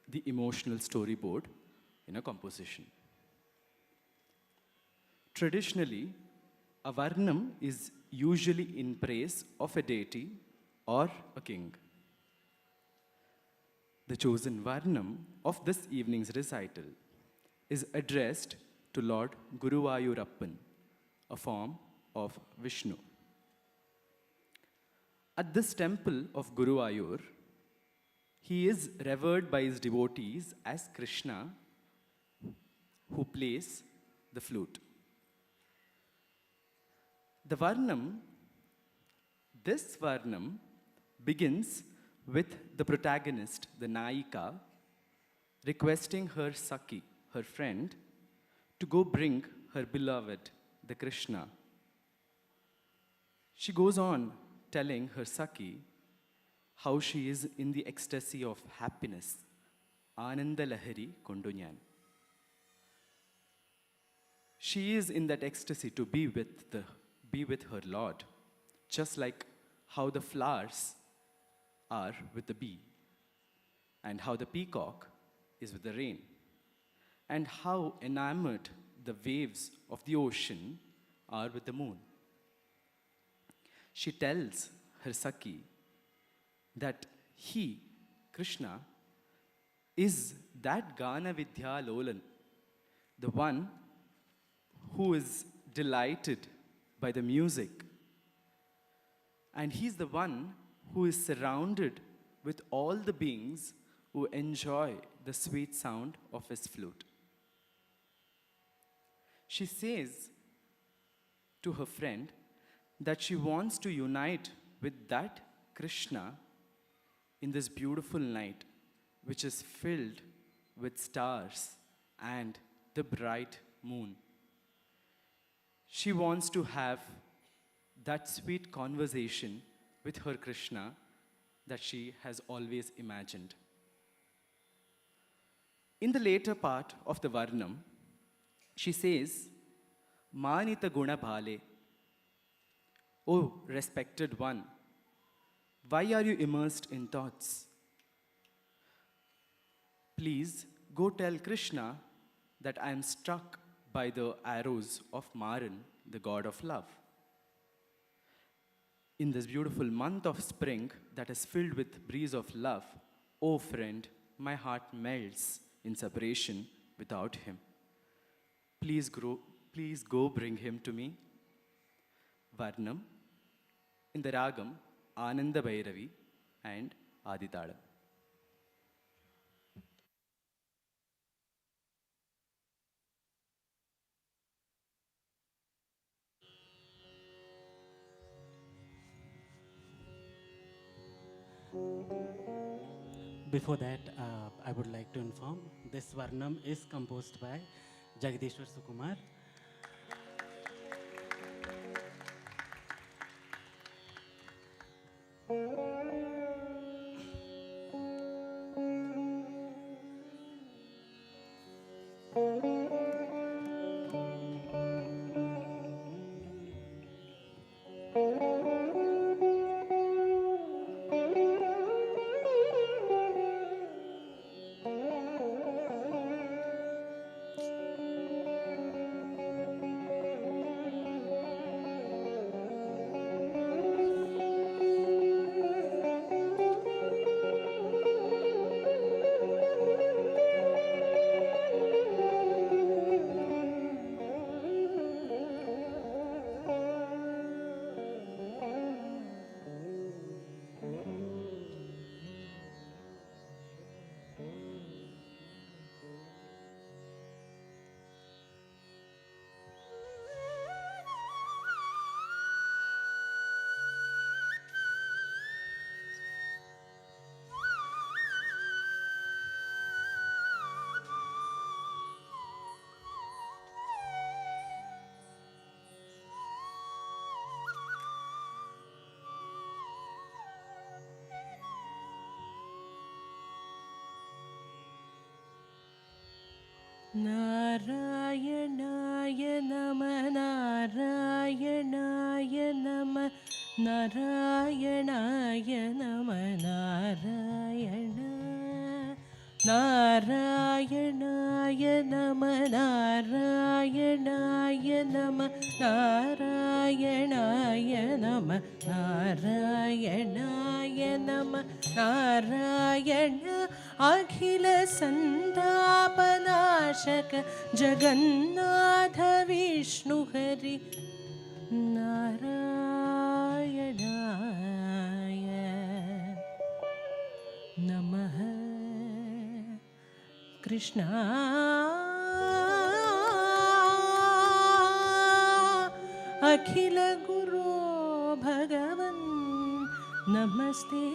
the emotional storyboard in a composition. Traditionally, a Varnam is usually in praise of a deity or a king. The chosen Varnam of this evening's recital is addressed to Lord Guruvayurappan, a form of Vishnu. At this temple of Guruvayur, he is revered by his devotees as Krishna, who plays the flute. This Varnam begins with the protagonist, the Nayika, requesting her Sakhi, her friend, to go bring her beloved, the Krishna. She goes on telling her Sakhi how she is in the ecstasy of happiness, Ananda Lahari Kondunyan. She is in that ecstasy to be with her Lord, just like how the flowers are with the bee, and how the peacock is with the rain, and how enamored the waves of the ocean are with the moon. She tells her Sakhi that he, Krishna, is that Gana Vidya Lolan, the one who is delighted by the music. And he's the one who is surrounded with all the beings who enjoy the sweet sound of his flute. She says to her friend that she wants to unite with that Krishna in this beautiful night, which is filled with stars and the bright moon. She wants to have that sweet conversation with her Krishna that she has always imagined. In the later part of the Varnam, she says, Manita Guna Bhale, O respected one, why are you immersed in thoughts? Please go tell Krishna that I am struck by the arrows of Maran, the god of love. In this beautiful month of spring that is filled with breeze of love, oh friend, my heart melts in separation without him. Please go bring him to me. Varnam in the Ragam, Ananda Bhairavi and Aditalam. Before that, I would like to inform this Varnam is composed by Jagadishwar Sukumar. नारायणाय नमः नारायणाय नमः नारायणाय नमः नारायणाय नमः नारायणाय नमः नारायणाय नमः नारायणाय नमः नारायण अखिल संतापनाशक जगन्नाथ विष्णु हरि नारायणाय नमः कृष्णा अखिल गुरो भगवन् नमस्ते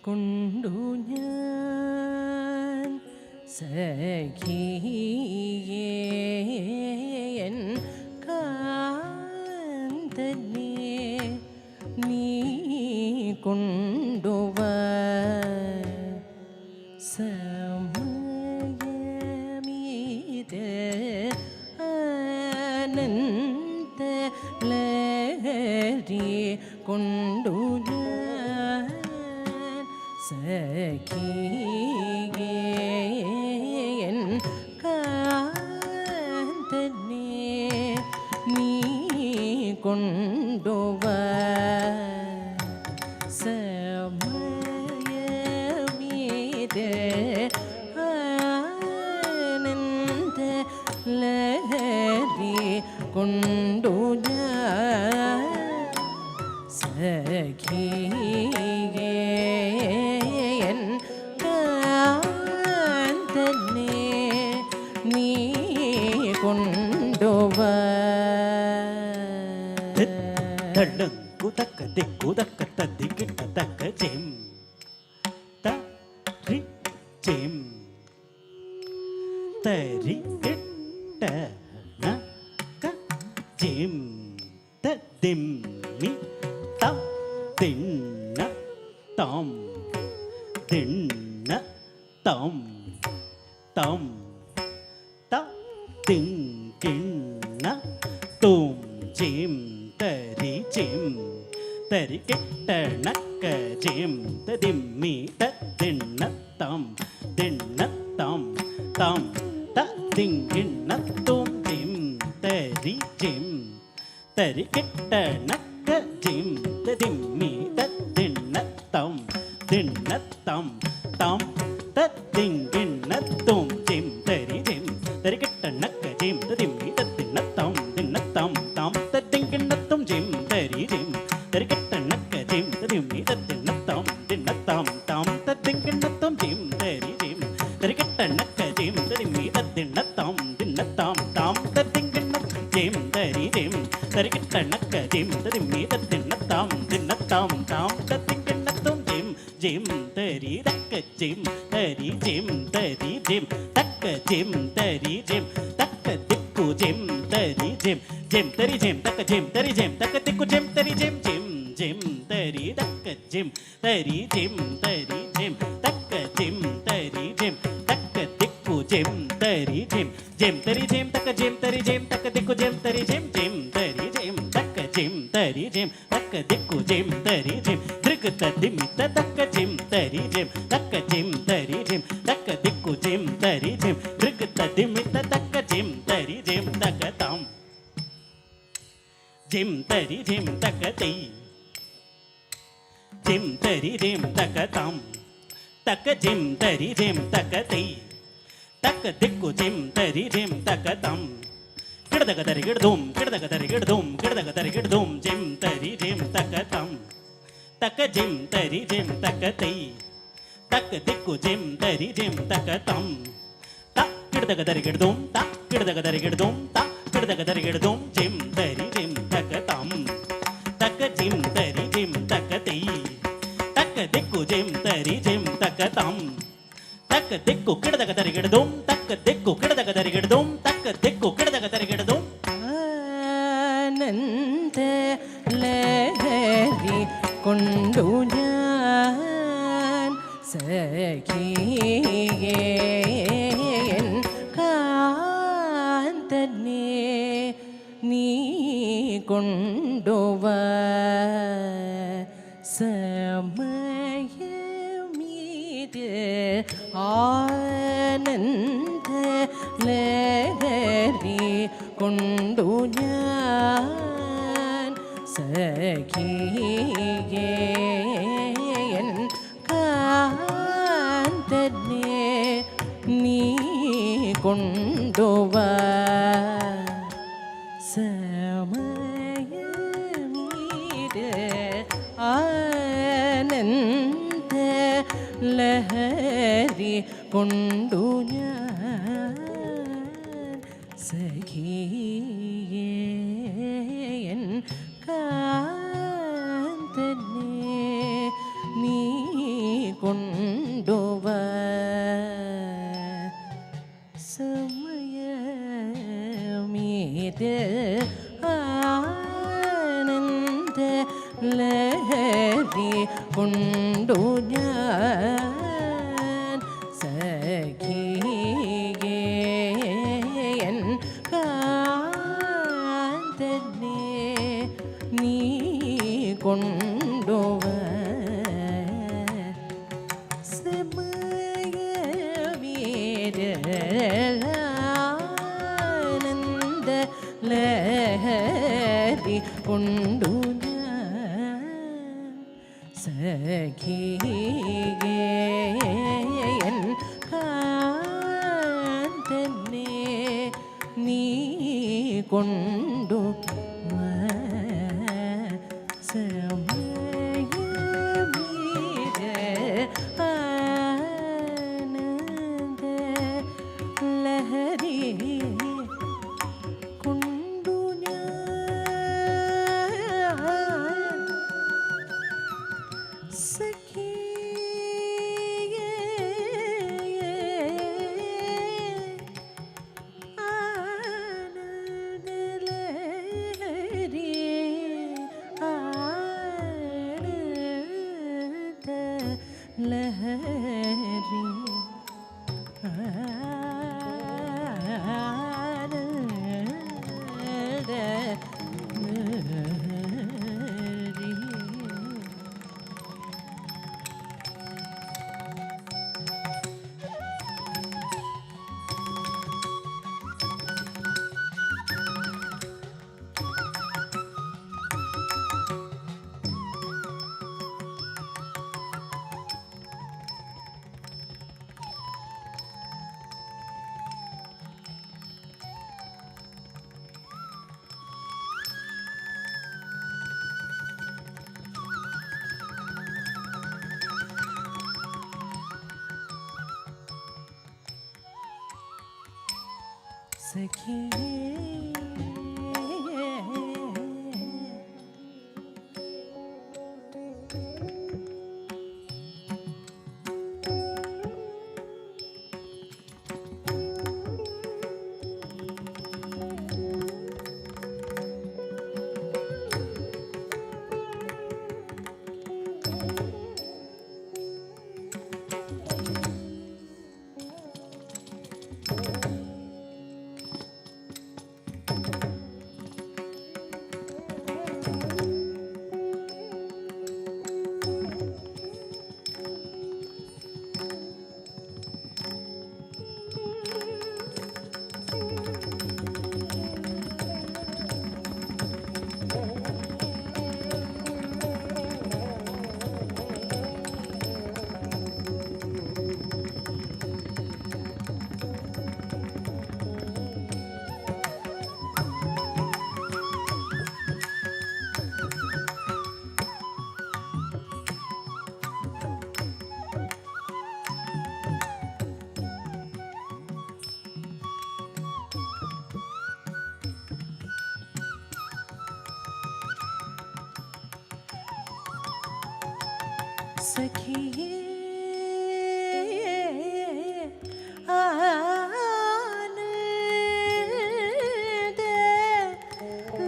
കൊണ്ടു ഞാൻ സഖിയേൻ കാന്തനെ നീ കൊണ്ടുവ സമയമീത് അനന്ത ലഹരി കൊണ്ടു സഖിയേൻ കാന്തനെ നീ കൊണ്ടുവ സമയമീത് ആനന്ദ ലഹരി കൊണ്ടു ഞാൻ സഖിയേൻ കാന്തനെ നീ കൊണ്ടുവ കുതക്ക ദിക്കുതക്ക തദ്ദിക്കിട്ട തക്ക ജിം തരി ജിം തരി കിട്ട നക്ക ജിം തദ്ദിമ്മി തം തിണ്ണ തം തിണ്ണ തം തം ത തിങ്കിണ്ണ തും ജിം തരി ജിം തരി കിട്ട നക്ക ജിം തദിമ്മി തദ്ദിണ്ണ തം ദിണ്ണ തം തം ത തിങ്കിണ്ണ തും ജിം തരി ജിം തരി കിട്ട നക്ക ജിം തദിമ്മി തദ്ദിണ്ണ തം ദിണ്ണ തം തം തദ്ദിങ്കിണ്ണ തും ജിം തരി ജിം തരി കിട്ട നക്ക ജിം തദിമ്മി തദ്ദിണ്ണ തം ദിണ്ണ തം തം തദ്ദിങ്കിണ്ണ തും ജിം തരി ജിം തരി കിട്ട നക്ക ജിം തദിമ്മി തദ്ദിണ്ണ തം ദിണ്ണ തം തം തദ്ദിങ്കിണ്ണ തും ജിം തരി ജിം തരി കിട്ട നക്ക ജിം തദിമ്മി തദ്ദിണ്ണ തം ദിണ്ണ തം തം തദ്ദിങ്കിണ്ണ ജിം തരി ജിം തരി കിട്ട നക്ക ജിം തദിമ്മി തദ്ദിണ്ണ തം ദിണ്ണ തം തം തദ്ദിങ്കിണ്ണ തും ജിം ജിം തരി തക്ക ജിം തരി ജിം തരി ജിം തക്ക ജിം തരി ജിം തക്ക ദിക്കു ജിം തരി ജിം ജിം തരി ജിം തക്ക ജിം തരി ജിം തക്ക ദിക്കു ജിം തരി ജിം ജിം ജിം തരി തക്ക ജിം തരി ജിം തരി ജിം തക്ക ജിം തരി ജിം തക്ക ദിക്കു ജിം തരി ജിം ജിം തരി ജിം തക്ക ജിം തരി ജിം തക്ക ദിക്കു ജിം തരി ജിം ജിം തരി ജിം തക്ക ജിം തരി ജിം തക്ക ദിക്കു ജിം തരി ജിം ദൃഗത ദിമിത തക്ക ജിം തരി ജിം തക്ക ജിം തരി ജിം തക്ക ദിക്കു ജിം തരി ജിം ദൃഗത ദിമിത തക്ക ജിം തരി ജിം തക്ക തം ജിം തരി ജിം തക്ക തൈ ജിം തരി ജിം തക്ക തം തക്ക ജിം തരി ജിം തക്ക തൈ തക്ക ദിക്കു ജിം തരി ജിം തക്ക തം കിടതക തരി കിടതും കിടതക തരി കിടതും കിടതക തരി കിടതും ജിം തരി ജിം തക്ക തം തക്ക ജിം തരി ജിം തക്ക തൈ തക്ക ദിക്കു ജിം തരി ജിം തക്ക തം ത കിടതക തരി കിടതും ത കിടതക തരി കിടതും ത കിടതക തരി കിടതും ജിം തരി ജിം തക്ക തം തക്ക ജിം തരി ജിം തക്ക തൈ തക്ക ദിക്കു ജിം തരി ജിം തക്ക തം തക്ക ദിക്കു കിടതക തരി കിടതും തക്ക ദിക്കു കിടതക തരി കിടതും തക്ക ദിക്കു കിടതക തരി കിടതും ആനന്ദ ലഹരി കൊണ്ടു ഞാൻ സഖിയൻ കാന്തനെ നീ കൊണ്ടുവ സമയമീത് ആനന്ദ ലഹരി കൊണ്ടു ഞാൻ സഖിയൻ കാന്തനെ നീ കൊണ്ടുവ സമയമീത് ആനന്ദ ലഹരി കൊണ്ടു ഞാൻ സഖിയൻ കാന്തനെ നീ കൊണ്ടുവ സമയമീത് ആനന്ദ ലഹരി കൊണ്ടു ഞാൻ സഖിയൻ കാന്തനെ നീ കൊണ്ടുവ സമയമീത് ആനന്ദ ലഹരി കൊണ്ടു ഞാൻ സഖിയൻ കാന്തനെ നീ കൊണ്ടു സമയമീത് ആനന്ദ ലഹരി കൊണ്ടു ഞാൻ ലഹരി സഖിയേ ആനന്ദ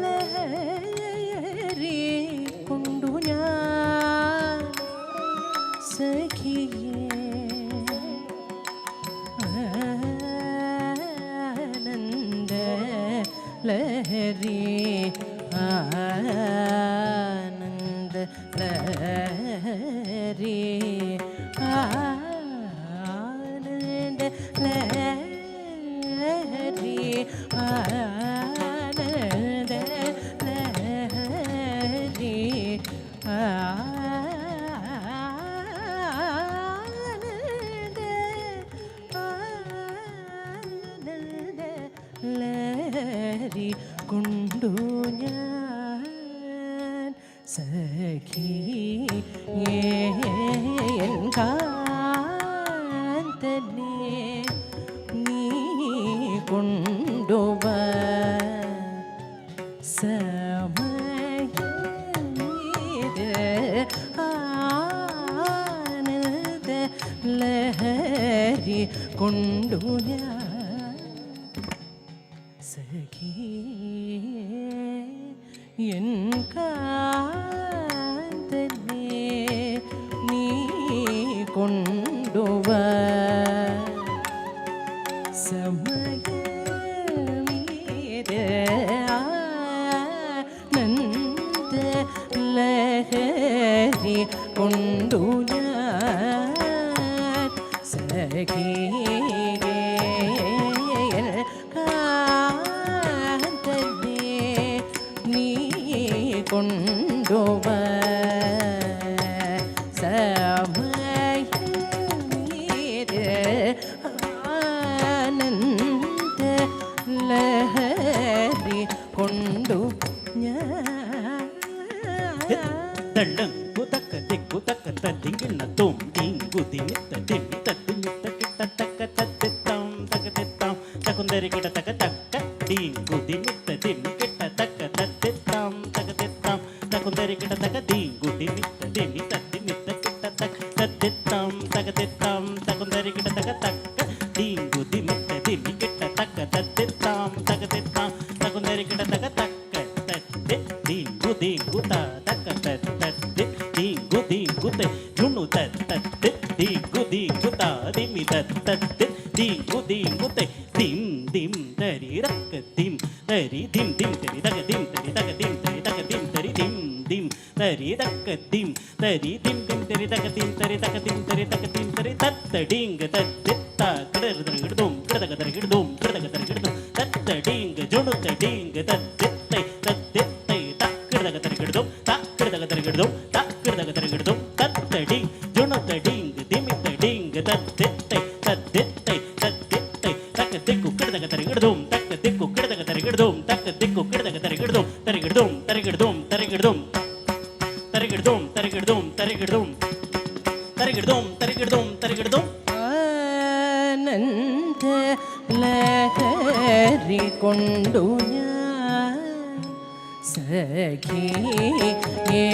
ലഹരി കൊണ്ടു ഞാൻ സഖിയേ ആനന്ദ ലഹരി ആനന്ദ ലഹരി ആനന്ദ ലഹരി ആനന്ദ ലഹരി ആനന്ദ ആനന്ദ ലഹരി കൊണ്ടു ഞാൻ സഖിയേ കാന്തനെ നീ കൊണ്ടുവ സമയത് ആനന്ദ ലഹരി കൊണ്ടു ഞാൻ സഖിയേ എൻ കാന്തനെ നീ കൊണ്ടുവ സമയമീത് ആനന്ദ ലഹരി കൊണ്ടു ഞാൻ സഖിയേ കാന്തനെ നീ കൊണ്ടുവ സമയമീത് ആനന്ദ ലഹരി കൊണ്ടു ഞാൻ ദണ്ഡം കുതക്ക ദിക്കുതക്ക തദ്ദിങ്കിണ്ണ തും ദിങ്കുതി മിത്ത ദിമ്മി തദ്ദിമിത്ത കിട്ട തക്ക തദ്ദിത്താം തക തിത്താം തകുന്തരി കിട തക തക്ക ദിങ്കുതി മിത്ത ദിമ്മി കിട്ട തക്ക തദ്ദിത്താം തക തിത്താം തകുന്തരി കിട തക ദിങ്കുതി മിത്ത ദിമ്മി തദ്ദിമിത്ത കിട്ട തക്ക തദ്ദിത്താം തക തിത്താം തകുന്തരി കിട തക തക്ക ദിങ്കുതി മിത്ത ദിമ്മി കിട്ട തക്ക തദ്ദിത്താം തക തിത്താം തകുന്തരി കിട തക തക്ക തദ്ദി ദിങ്കുതി കുത തക്ക തദ്ദി ദിങ്കുതി കുത ജുണു തദ്ദി ദിങ്കുതി കുത ദിമി തദ്ദി ദിങ്കുതി കുത ദിം ദിം തരി രക്ക ദിം തരി ദിം ദിം തരി തക ദിം തരി തക ദിം തരി തക ദിം തരി ദിം ദിം തരി തക ദിം തരി ദിം ദിം തരി തക ദിം തരി തക ദിം തരി തക ദിം തരി തത്തടിംഗ തദ്ദിത്ത കിടർദും കിടതക തരകിടും കിടതക തരകിടും തത്തടിംഗ ജുണു തടിംഗ തദ്ദിത്തൈ തദ്ദിത്തൈ തക്കിടതക തരകിടും തക്കിടതക തരകിടും തക്കിടതക തരകിടും തത്തടി ജുണു തടിംഗ ദിമി തടിംഗ തദ്ദിത്തൈ തദ്ദിത്തൈ തദ്ദിത്തൈ തക ദിക്കു കിടതക തരകിടും തക ദിക്കു കിടതക തരകിടും തക ദിക്കു കിടതക തരകിടും തരകിടും തരകിടും തരകിടും തരകിടും തരകിടും തരകിടും തരകിടും തരകിടും തരകിടും ആനന്ദ ലഹരി കൊണ്ടു ഞാൻ സഖിയേ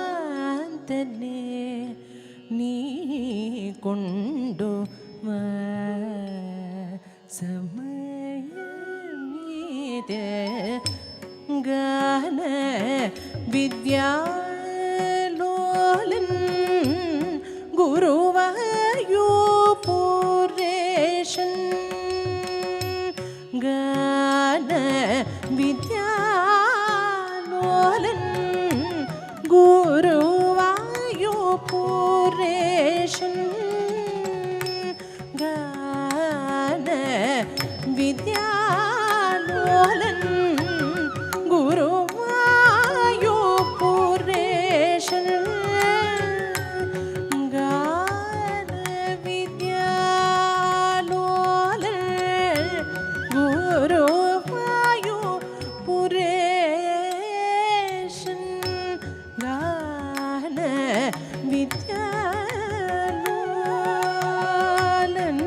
കാന്തനെ നീ കൊണ്ടു സമയമീത് ഗാന വിദ്യാലോലൻ ഗുരുവായൂപുരേശൻ വിദ്യാലോലൻ ഗുരുവായൂരേശൻ ഗാന വിദ്യാലോലൻ ഗുരുവായൂരേശൻ ഗാന വിദ്യാലോലൻ ഗുരുവായൂരേശൻ ഗാന വിദ്യാലോലൻ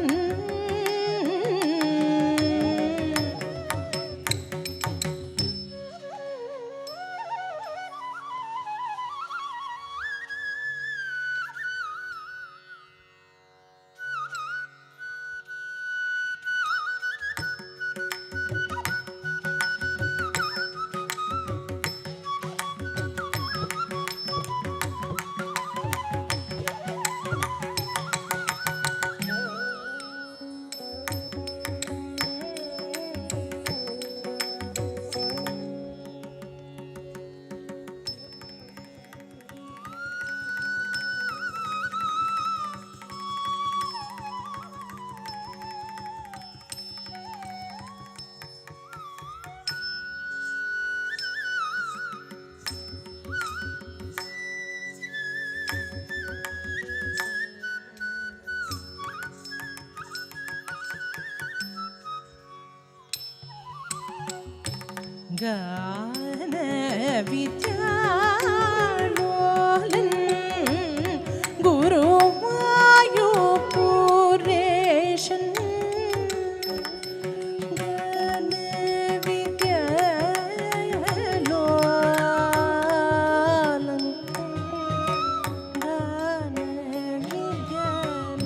ഗാന വിദ്യാലോലൻ ഗുരുവായൂരേശൻ ഗാന വിദ്യാലോലൻ ഗാന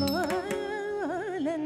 വിദ്യാലോലൻ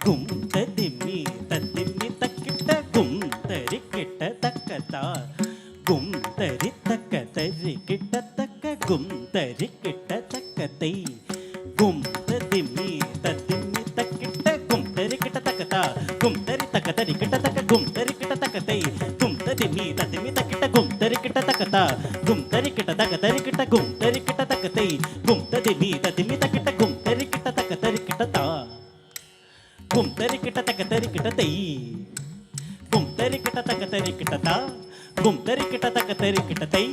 ഗും തതിമി തതിമി തക്കിട്ട ഗും തരിക്കിട്ട തക്കത്ത ഗും തരി തക്ക തരിക്കിട്ട തക്ക ഗും തരിക്കിട്ട തക്കത്തൈ ഗും തതിമി തതിമി തക്കിട്ട ഗും തരിക്കിട്ട തക്കത്ത ഗും തരി തക്ക തരിക്കിട്ട തക്ക ഗും തരിക്കിട്ട തക്കത്തൈ ഗും തതിമി തതിമി തക്കിട്ട ഗും തരിക്കിട്ട തക്കത്ത ഗും തരിക്കിട്ട തക്ക തരിക്കിട്ട ഗും തരിക്കിട്ട തക്കത്തൈ ഗും തതിമി തതിമി തക്കിട്ട ഗും തരിക്കിട്ട തക്ക തരിക്കിട്ട താ ഗും തരിക്കിട്ട തക്ക തരിക്കിട്ട തൈ ഗും തരിക്കിട്ട തക്ക തരിക്കിട്ട താ ഗും തരിക്കിട്ട തക്ക തരിക്കിട്ട തൈ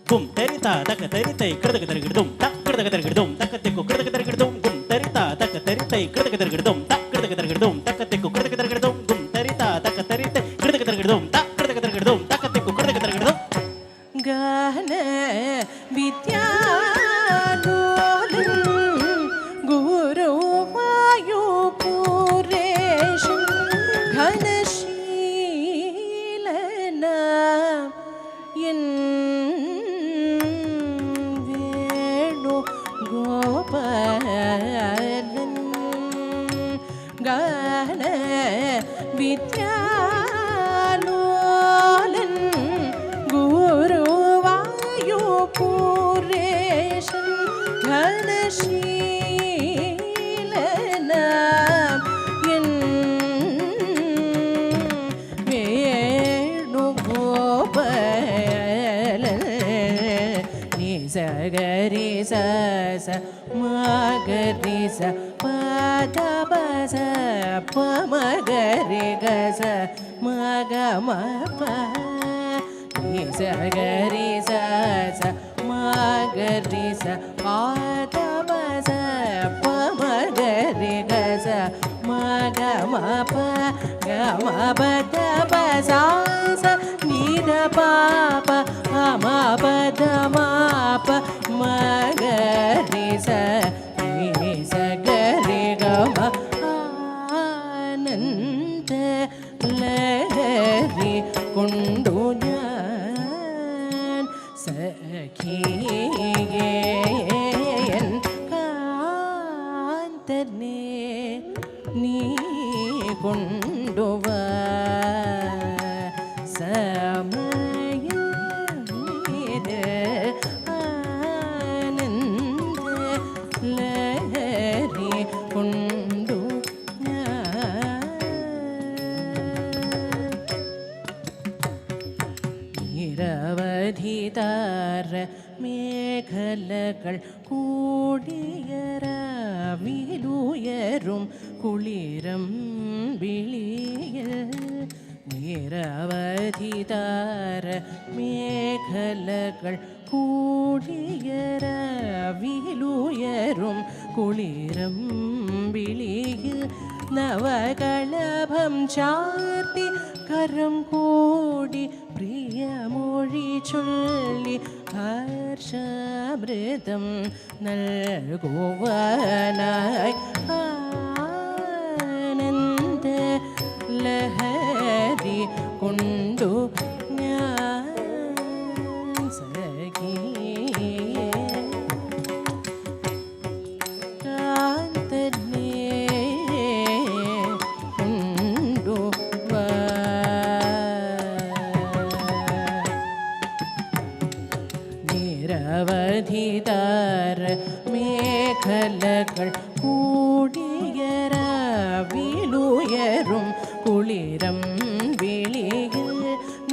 ഗും തരിത തക്ക തരിതൈ കൃതക തരികിടും തക്ക കൃതക തരികിടും തക്കത്തെക്കു കൃതക തരികിടും ഗും തരിത തക്ക തരിതൈ കൃതക തരികിടും തക്ക കൃതക തരികിടും തക്കത്തെക്കു കൃതക തരികിടും ഗും തരിത തക്ക തരിതൈ കൃതക തരികിടും തക്ക കൃതക തരികിടും തക്കത്തെക്കു കൃതക തരികിടും ഗാന വിദ്യാലോലൻ ഗുരുവായൂപുരേശൻ ഘനശീലന എൻ വേണു ഗോപാലൻ ഗാന വിദ്യാലോലൻ ഗുരുവായൂപുരേശൻ ഘനശീലന എൻ വേണുഗോപാലൻ നിസഗരി സസ മഗരി സ പദ പസ പമഗരി ഗസ മഗ മപ നിസഗരി സസ മഗരി സ പദ പസ പമഗരി ഗസ മഗ മപ ഗമ പദ പസ നിധ പാപ മ പദ മാപ മഗരി സ നി സ ഗരി ഗമ ആനന്ദ ലഹരി കൊണ്ടു ഞാൻ സഖിയേൻ കാന്തനെ നീ കൊണ്ടുവാ സമയമേത് ആനന്ദ ലഹരി കൊണ്ടു ഞാൻ നിരവധി താര മേഖലകൾ കൂടിയരാവിലുയരും കുളിരം വിളിയൽ നിരവധി താര മേഖലകൾ കൂടിയരാവിലുയരും കുളിരം വിളിയൽ നവകളഭം ചാർത്തി കരം കൂടി പ്രിയമൊഴി ചൊല്ലി ഹർഷാമൃതം നൽകുവാനായി ആനന്ദ ലഹരി കൊണ്ടു ഞാൻ സഖിയേ കാന്തനെ കൊണ്ടുവാ നിരവധി താര മേഖലകൾ കൂടിയരാവിലുയരും കുളിരം വിളിയിൽ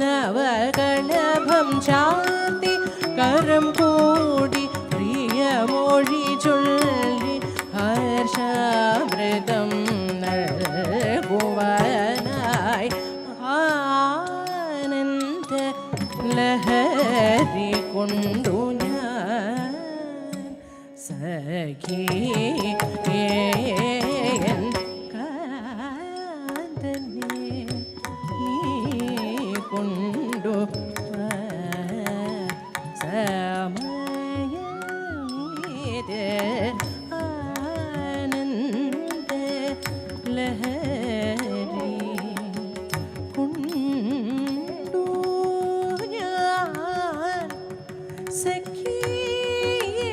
നവകളഭം ചാർത്തി കരം കൂടി പ്രിയമൊഴി ചൊല്ലി ഹർഷാമൃതം നൽകുവാനായി ആനന്ദ ലഹരി കൊണ്ടു ഞാൻ സഖിയേൻ കാന്തനെ നീ കൊണ്ടു സമയമേത് ആനന്ദ ലഹരി കൊണ്ടു ഞാൻ സഖിയേ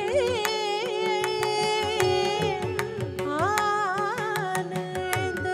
ആനന്ദ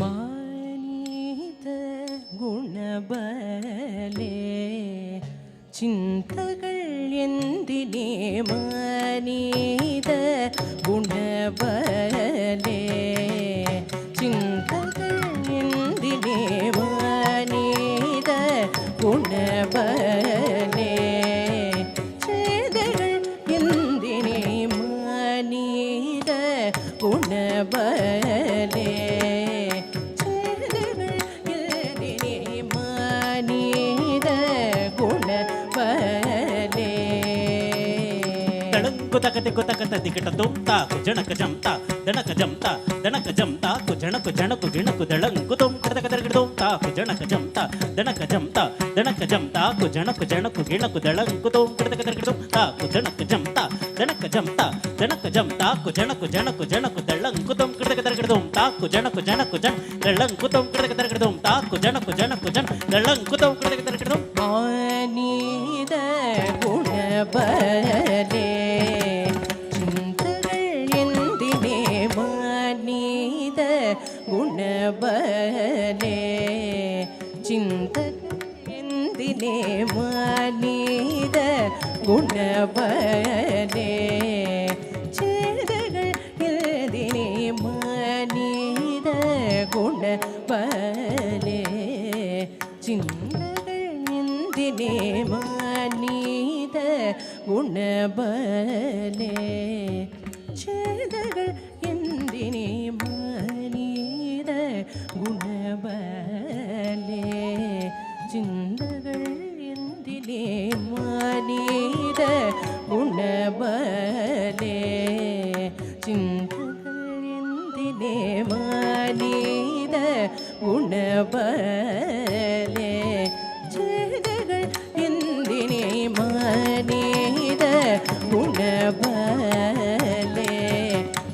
மானித குணபலே சிந்தகள் எந்தினே மானித குணபலே சிந்தகள் எந்தினே மானித குணபலே சேதகள் எந்தினே மானித குணபலே ಕುತಕತೆ ಕುತಕತ ದಿಗಟತುಂ ತಾಕು ಜನಕ ಜಂತಾ ದಣಕ ಜಂತಾ ದಣಕ ಜಂತಾ ಕು ಜನಕು ಜನಕು ಗಿಣಕು ದಳಂಕು ತುಂ ಕಡಕದರಗಡತುಂ ತಾಕು ಜನಕ ಜಂತಾ ದಣಕ ಜಂತಾ ದಣಕ ಜಂತಾ ಕು ಜನಕು ಜನಕು ಗಿಣಕು ದಳಂಕು ತುಂ ಕಡಕದರಗಡತುಂ ತಾಕು ಜನಕ ಜಂತಾ ದಣಕ ಜಂತಾ ದಣಕ ಜಂತಾ ಕು ಜನಕು ಜನಕು ಜನಕು ದಳಂಕು ತುಂ ಕಡಕದರಗಡತುಂ ತಾಕು ಜನಕು ಜನಕು ಜನ ದಳಂಕು ತುಂ ಕಡಕದರಗಡತುಂ ತಾಕು ಜನಕು ಜನಕು ಜನ ದಳಂಕು ತುಂ ಕಡಕದರಗಡತುಂ மானித குணபலே குணபலே சிந்தகள் எந்தினே மானித குணபலே சேதகள் எந்தினே மானித குணபலே சிந்தகள் எந்தினே மானித குணபலே சேதகள் எந்தினே குணபலே சிந்தகள் எந்தினே மானித குணபலே சிந்தகள் எந்தினே மானித குணபலே சேதகள் எந்தினே மானித குணபலே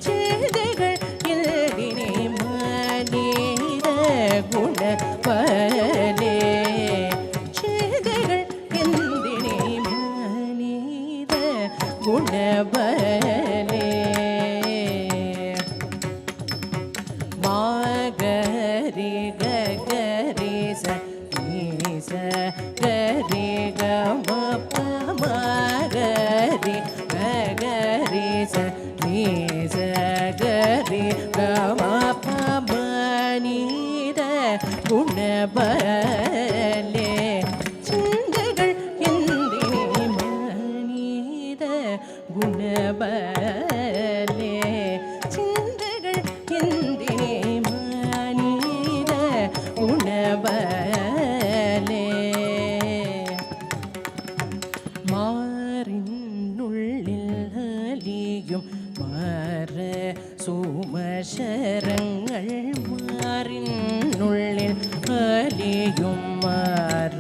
சேதகள் எந்தினே மானித குணபலே சேதகள் எந்தினே மானித குணபலே மாகரி கரி ச கரி கம மாகரி கரி ச கரி கம மானித குணபலே சிந்தகள் எந்தினே மானித குணபலே சிந்தகள் எந்தினே மானித குணபலே மாறினுள்ளில் அலியும் மாற சுமசரங்கள் மாறினுள்ளில் அலியும் மாற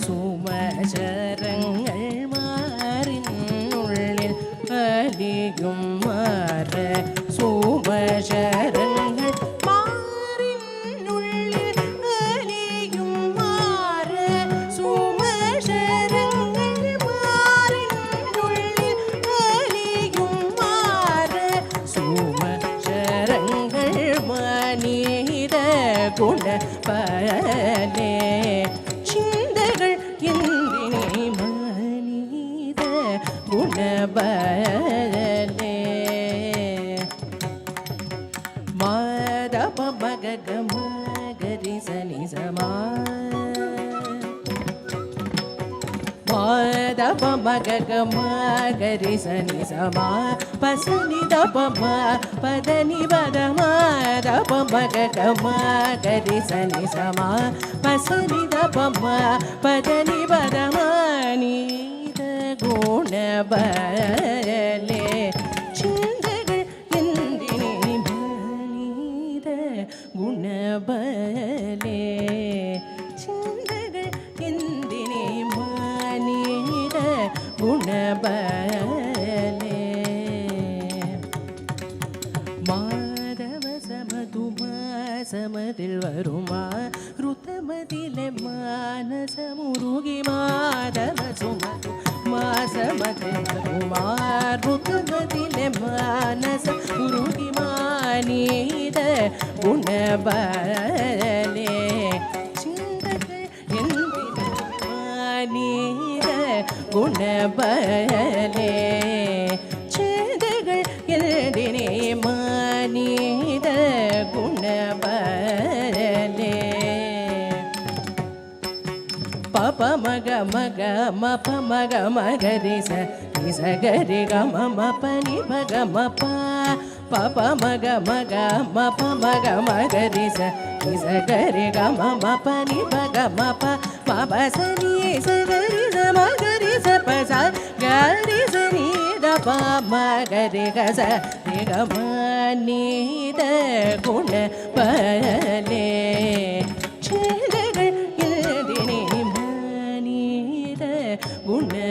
சுமசரங்கள் மாறினுள்ளில் அலியும் மாற சுமசரங்கள் மாறினுள்ளில் அலியும் மாற சுமசரங்கள் மாறினுள்ளில் அலியும் மாற சுமசரங்கள் மானித குணபலே சிந்தகள் எந்தினே மானித குணபலே மாதப மகக மகரி சனி சமா மாதப மகக மகரி சனி சமா பசனி தப ம பதனி பத மாதப மகக மகரி சனி சமா பசனி தப ம பதனி பத மானித குணபலே சிந்தகள் எந்தினே மானித குணபலே சிந்தகள் எந்தினே மானித குணபலே மாதவ சமது மாசமதில் வருமா ருத்தமதிலே மானசமுருகி மாதவ சுமது ಮಾಸಮತೆ ಮಾರುತಮತಿಲೆ ಮಾನಸ ಉರುಗಿ ಮಾನೀದ ಗುಣಬಲೆ ಚಿಂತಕ ಎಂದಿನ ಮಾನೀದ ಗುಣಬಲೆ ಚಿಂತಗಳು ಎಂದಿನೇ ಮಾನೀದ ಗುಣಬಲೆ ಪಪ ಮಗ ಮಗ ಮಪ ಮಗ ಮಗರಿ ಸ ನಿಸ ಗರಿ ಗ ಮ ಪ ನಿ ಭಗ ಮ ಪ ಪಪ ಮಗ ಮಗ ಮಪ ಮಗ ಮಗರಿ ಸ ನಿಸ ಗರಿ ಗ ಮ ಪ ನಿ ಭಗ ಮ ಪ ಮ ಪ ಸ ನಿ ಸ ಗರಿ ಸ ಮ ಗರಿ ಸ ಪ ಸ ಗರಿ ಸ ನಿ ದ ಪ ಮ ಗರಿ ಗ ಸ ರಿ ಗ ಮ ನಿ ದ ಗುಣ ಬಲೆ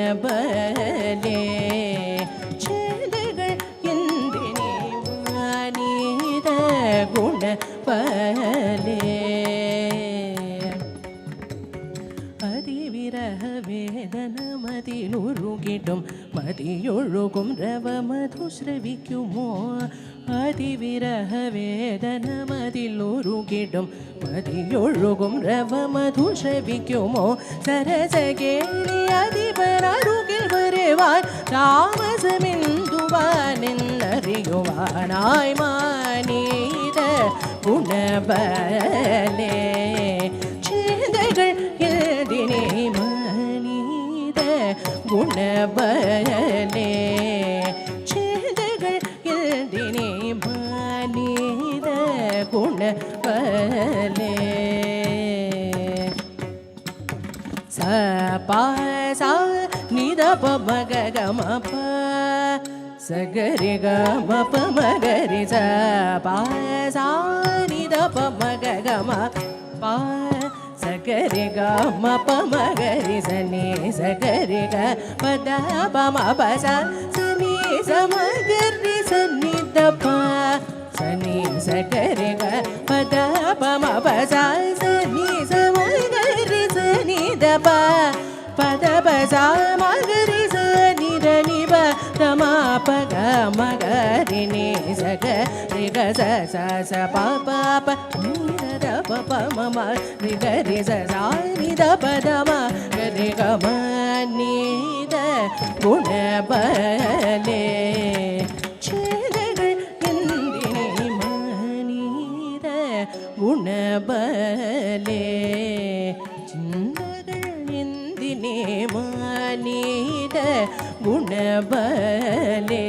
ಗುಣಬಲೆ ಛೇದಗಳು ಎಂದಿನೇ ಮಾನಿದ ಗುಣಬಲೆ அதிவிரக வேதன மதிலுருகிடும் மதியொழுகும் ரவ மது ஸ்ரவிக்குமோ அதிவிரக வேதன மதிலுருகிடும் மதியொழுகும் ரவ மது ஸ்ரவிக்குமோ சரசகேளி அதிபரருகில் வருவாய் தாமசமிந்துவானென்னறியுவானாய் மானீத குணபலே சேதகள் எதினே மனித குணபலே சேதகள் எதினே மனித குணபலே ச ப ச நித ப மக க ம ப ச கரி க ம ப ம கரி ச ப ச நித ப மக க ம ப ச கரி க ம ப ம கரி ச நி ச கரி க ப த ப ம ப ச ச நி ச ம கரி ச நி த ப ச நி ச கரி க ப த ப ம ப ச ச நி ச ம கரி ச நி த ப ப த ப ச ம கரி ச நி த நி ப த ம ப க ம க ரி நி ச க ரி க ச ச ச ப ப ப நி த ப ப ம ம ரி க ரி ச ச நி த ப த ம க ரி க ம நி த குணபலே சேதகள் எந்தினே மனித குணபலே சிந்தகள் எந்தினே மனித குணபலே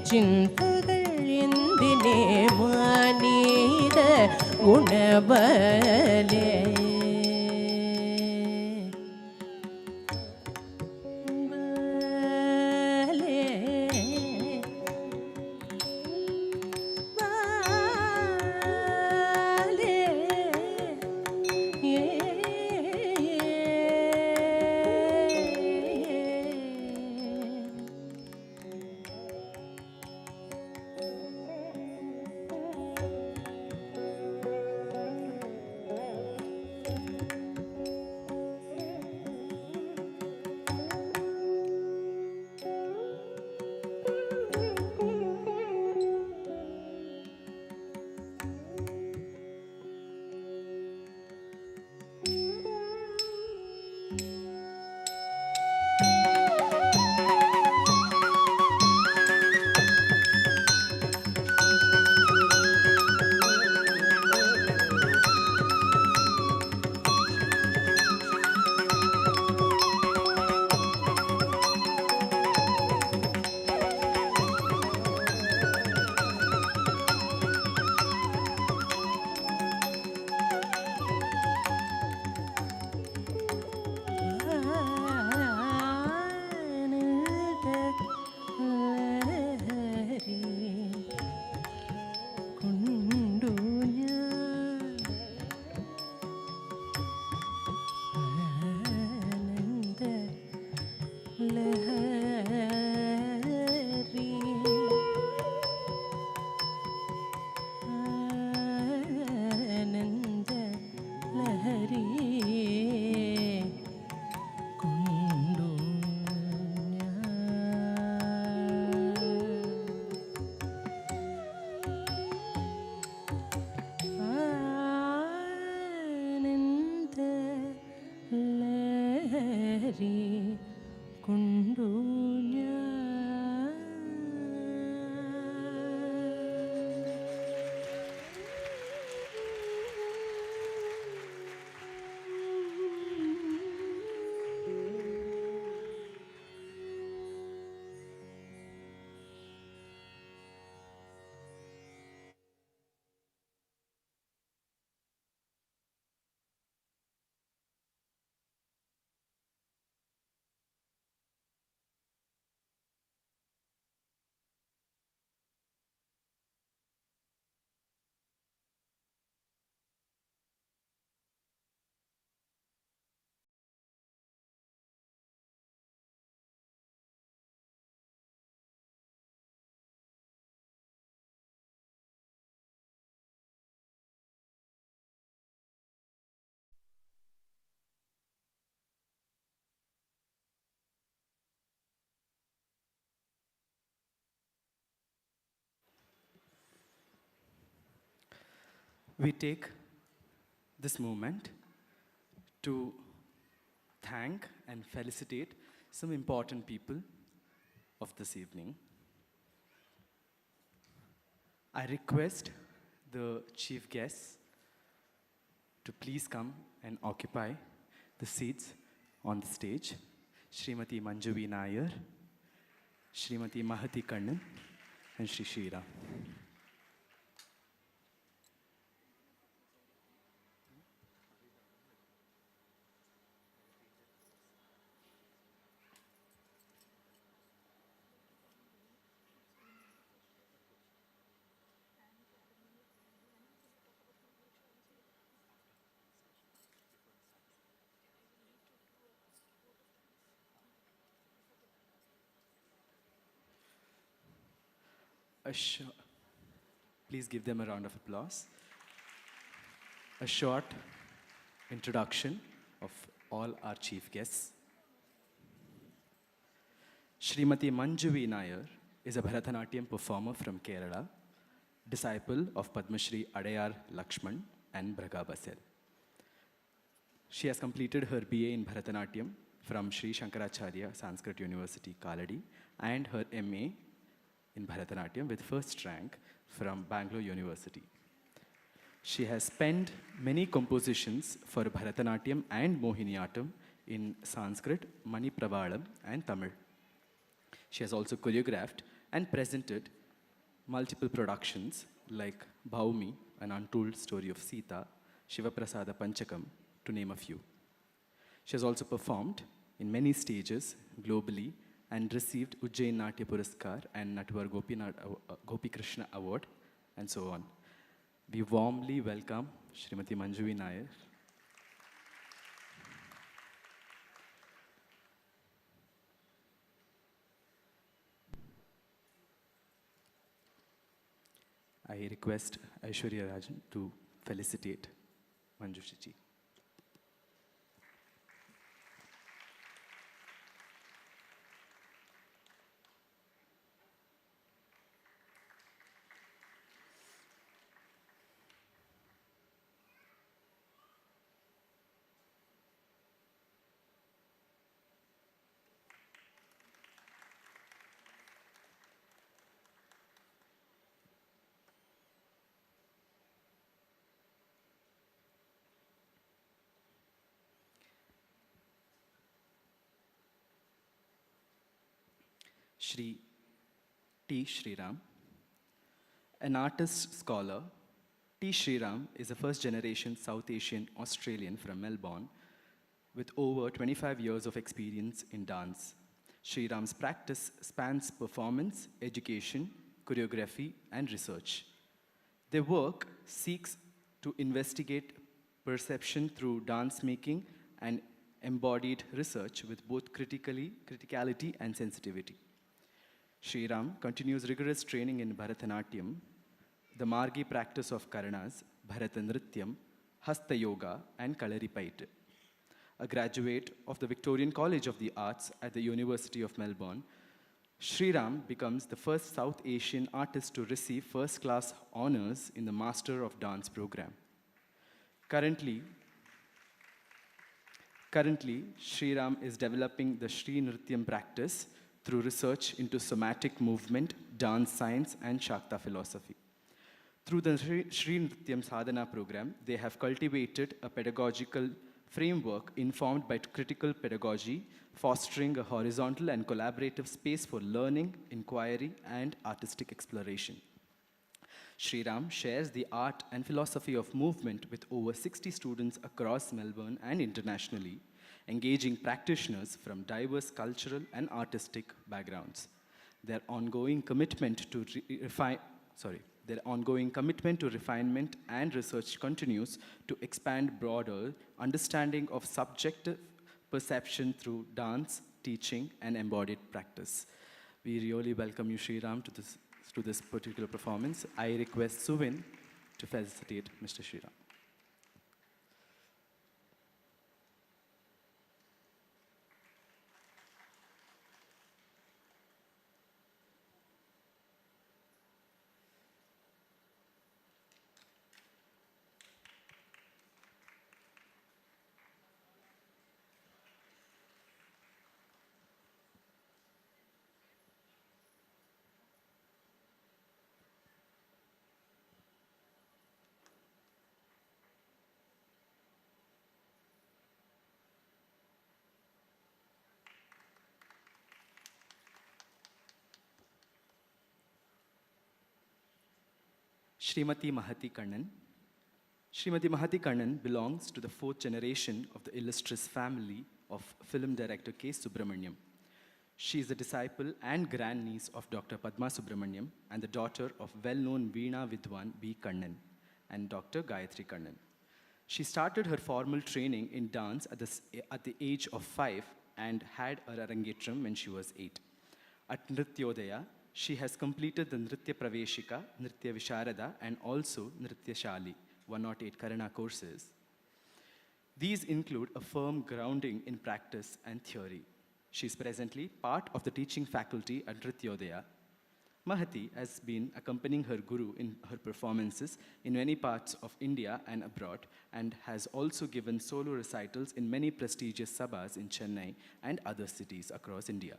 சிந்தகள் எந்தினே மனித குணபலே കരേ കൊണ്ടു ഞാൻ. We take this moment to thank and felicitate some important people of this evening. I request the chief guests to please come and occupy the seats on the stage. Srimati Manjuvi Nair, Srimati Mahati Kannan, and Shri Shriram. Please give them a round of applause. A short introduction of all our chief guests. Srimati Manjuvi Nair is a Bharatanatyam performer from Kerala, disciple of Padma Shri Adayar Lakshman and Braga Basel. She has completed her BA in Bharatanatyam from Shri Shankaracharya Sanskrit University, Kaladi, and her MA in Bharatanatyam with first rank from Bangalore University. She has penned many compositions for Bharatanatyam and Mohiniyattam in Sanskrit, Manipravalam, and Tamil. She has also choreographed and presented multiple productions like Bhaumi, An Untold Story of Sita, Shivaprasada Panchakam, to name a few. She has also performed in many stages globally and received Ujjain Natya Puraskar and Natwar Gopi Krishna Award, and so on. We warmly welcome Srimati Manjuvi Nair. I request Aishwarya Rajan to felicitate Manjushri ji. Shri T. Shriram. An artist scholar, T. Shriram is a first-generation South Asian Australian from Melbourne with over 25 years of experience in dance. Shriram's practice spans performance, education, choreography, and research. Their work seeks to investigate perception through dance making and embodied research with both criticality and sensitivity. Shriram continues rigorous training in Bharatanatyam, the Margi practice of Karanas, Bharatanatyam, Hasta Yoga, and Kalaripayattu. A graduate of the Victorian College of the Arts at the University of Melbourne, Shriram becomes the first South Asian artist to receive first-class honors in the Master of Dance program. Currently, Currently, Shri is developing the Shri Nrityam practice through research into somatic movement, dance science, and Shakta philosophy. Through the Shri Nrityam Sadhana program, they have cultivated a pedagogical framework informed by critical pedagogy, fostering a horizontal and collaborative space for learning, inquiry, and artistic exploration. Shri shares the art and philosophy of movement with over 60 students across Melbourne and internationally, engaging practitioners from diverse cultural and artistic backgrounds. Their ongoing commitment to refinement and research continues to expand broader understanding of subjective perception through dance, teaching, and embodied practice. We really welcome you, Shri to this particular performance. I request Suvin to facilitate Mr. Shri Srimati Mahati Kannan. Srimati Mahati Kannan belongs to the fourth generation of the illustrious family of film director K. Subramaniam. She is the disciple and grandniece of Dr. Padma Subramaniam and the daughter of well-known Veena Vidwan B. Kannan and Dr. Gayatri Kannan. She started her formal training in dance at the age of 5 and had a Rangapravesha when she was 8. At Nrityodaya, she has completed the Nrityapraveshika, Nritya Visharada, and also Nritya Shali, 108 Karana courses. These include a firm grounding in practice and theory. She is presently part of the teaching faculty at Nrityodaya. Mahati has been accompanying her guru in her performances in many parts of India and abroad, and has also given solo recitals in many prestigious sabhas in Chennai and other cities across India.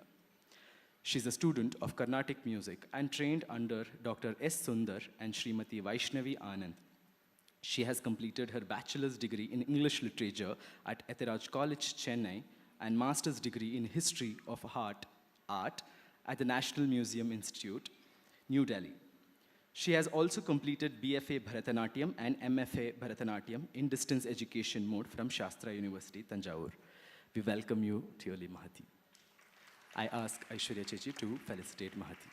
She's a student of Carnatic music and trained under Dr. S. Sundar and Srimati Vaishnavi Anand. She has completed her bachelor's degree in English literature at Ethiraj College, Chennai, and master's degree in history of art at the National Museum Institute, New Delhi. She has also completed BFA Bharatanatyam and MFA Bharatanatyam in distance education mode from Shastra University, Tanjavur. We welcome you dearly, Mahati. I ask Aishwarya Chechi to felicitate Mahati.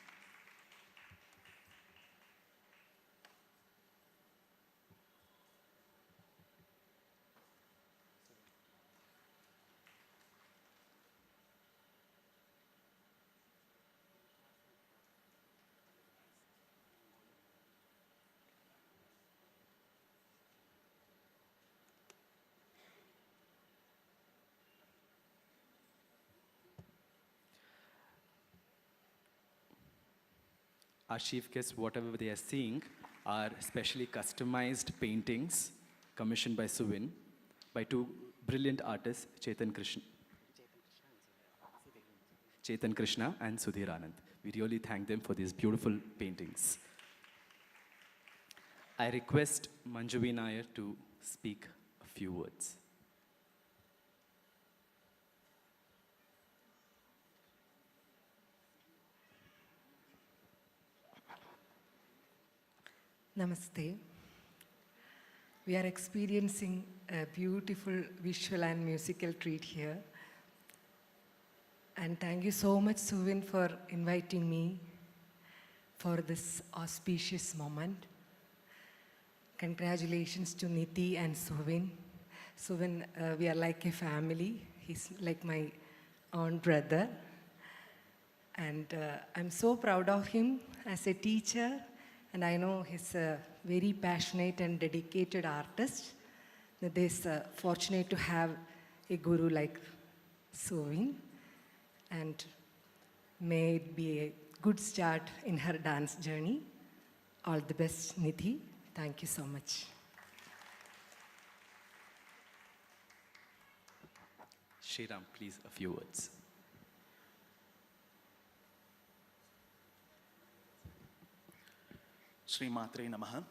Our chief guests, whatever they are seeing, are specially customized paintings commissioned by Suvin by two brilliant artists, Chetan Krishna and Sudhir Anand. We really thank them for these beautiful paintings. I request Manjuvi Nair to speak a few words. Namaste. We are experiencing a beautiful visual and musical treat here. And thank you so much, Suvin, for inviting me for this auspicious moment. Congratulations to Nidhi and Suvin. Suvin, we are like a family. He's like my own brother. And I'm so proud of him as a teacher. And I know he's a very passionate and dedicated artist. Nidhi is fortunate to have a guru like Suvin. And may it be a good start in her dance journey. All the best, Nidhi. Thank you so much. Shriram, please, a few words. Shri Matre Namaha,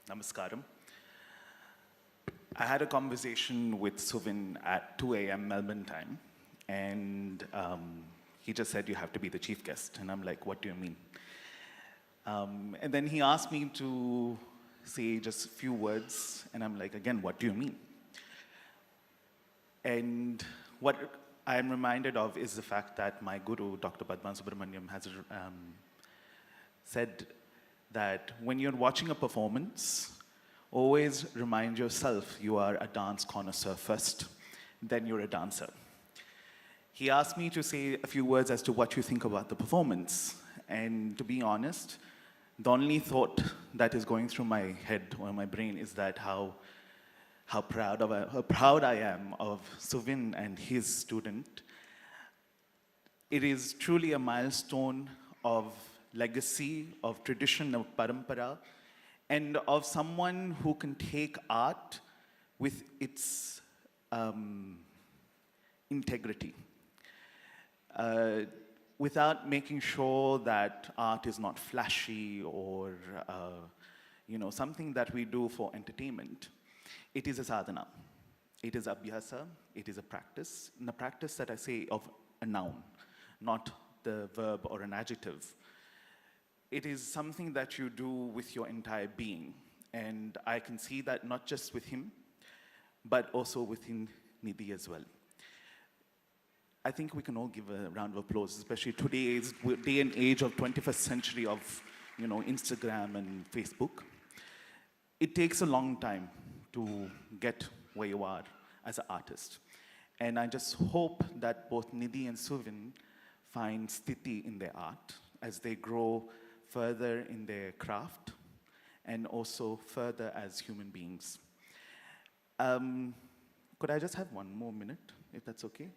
Namaskaram. I had a conversation with Suvin at 2 a.m. Melbourne time, and he just said, you have to be the chief guest. And I'm like, what do you mean? And then he asked me to say just a few words, and I'm like, again, what do you mean? And what I'm reminded of is the fact that my guru, Dr. Padman Subramaniam, has said that when you're watching a performance, always remind yourself you are a dance connoisseur first, then you're a dancer. He asked me to say a few words as to what you think about the performance. And to be honest, the only thought that is going through my head or my brain is that how proud I am of Suvin and his student. It is truly a milestone of legacy, of tradition, of parampara, and of someone who can take art with its integrity, without making sure that art is not flashy or something that we do for entertainment. It is a sadhana. It is abhyasa. It is a practice. And a practice that I say of a noun, not the verb or an adjective. It is something that you do with your entire being. And I can see that not just with him, but also within Nidhi as well. I think we can all give a round of applause, especially today's day and age of 21st century of Instagram and Facebook. It takes a long time to get where you are as an artist. And I just hope that both Nidhi and Suvin find sthiti in their art as they grow further in their craft and also further as human beings. Could I just have one more minute, if that's okay?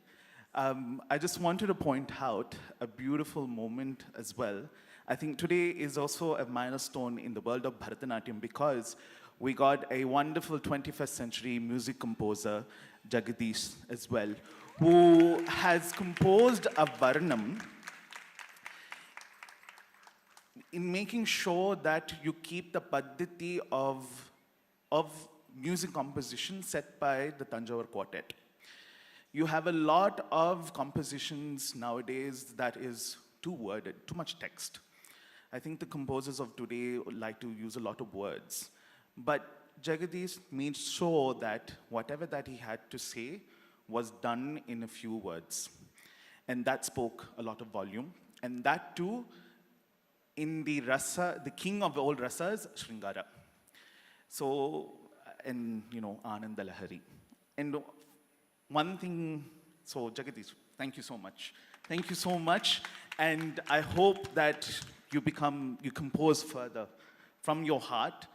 I just wanted to point out a beautiful moment as well. I think today is also a milestone in the world of Bharatanatyam because we got a wonderful 21st century music composer, Jagadish, as well, who has composed a Varnam in making sure that you keep the paddhati of music composition set by the Tanjore Quartet. You have a lot of compositions nowadays that is too worded, too much text. I think the composers of today like to use a lot of words. But Jagadish made sure that whatever that he had to say was done in a few words. And that spoke a lot of volume. And that too, in the rasa, the king of all rasas, Sringara. So, and Ananda Lahari. And one thing, so Jagadish, thank you so much. Thank you so much. And I hope that you compose further from your heart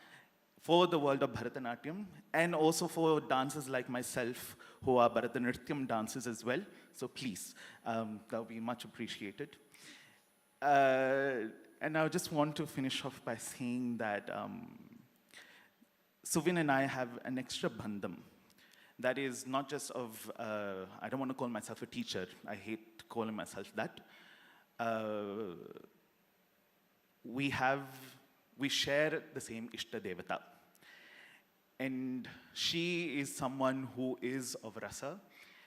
for the world of Bharatanatyam and also for dancers like myself who are Bharatanatyam dancers as well. So please, that would be much appreciated. And I just want to finish off by saying that Suvin and I have an extra bandham. That is not just of, I don't want to call myself a teacher. I hate calling myself that. We share the same Ishta Devata. And she is someone who is of rasa.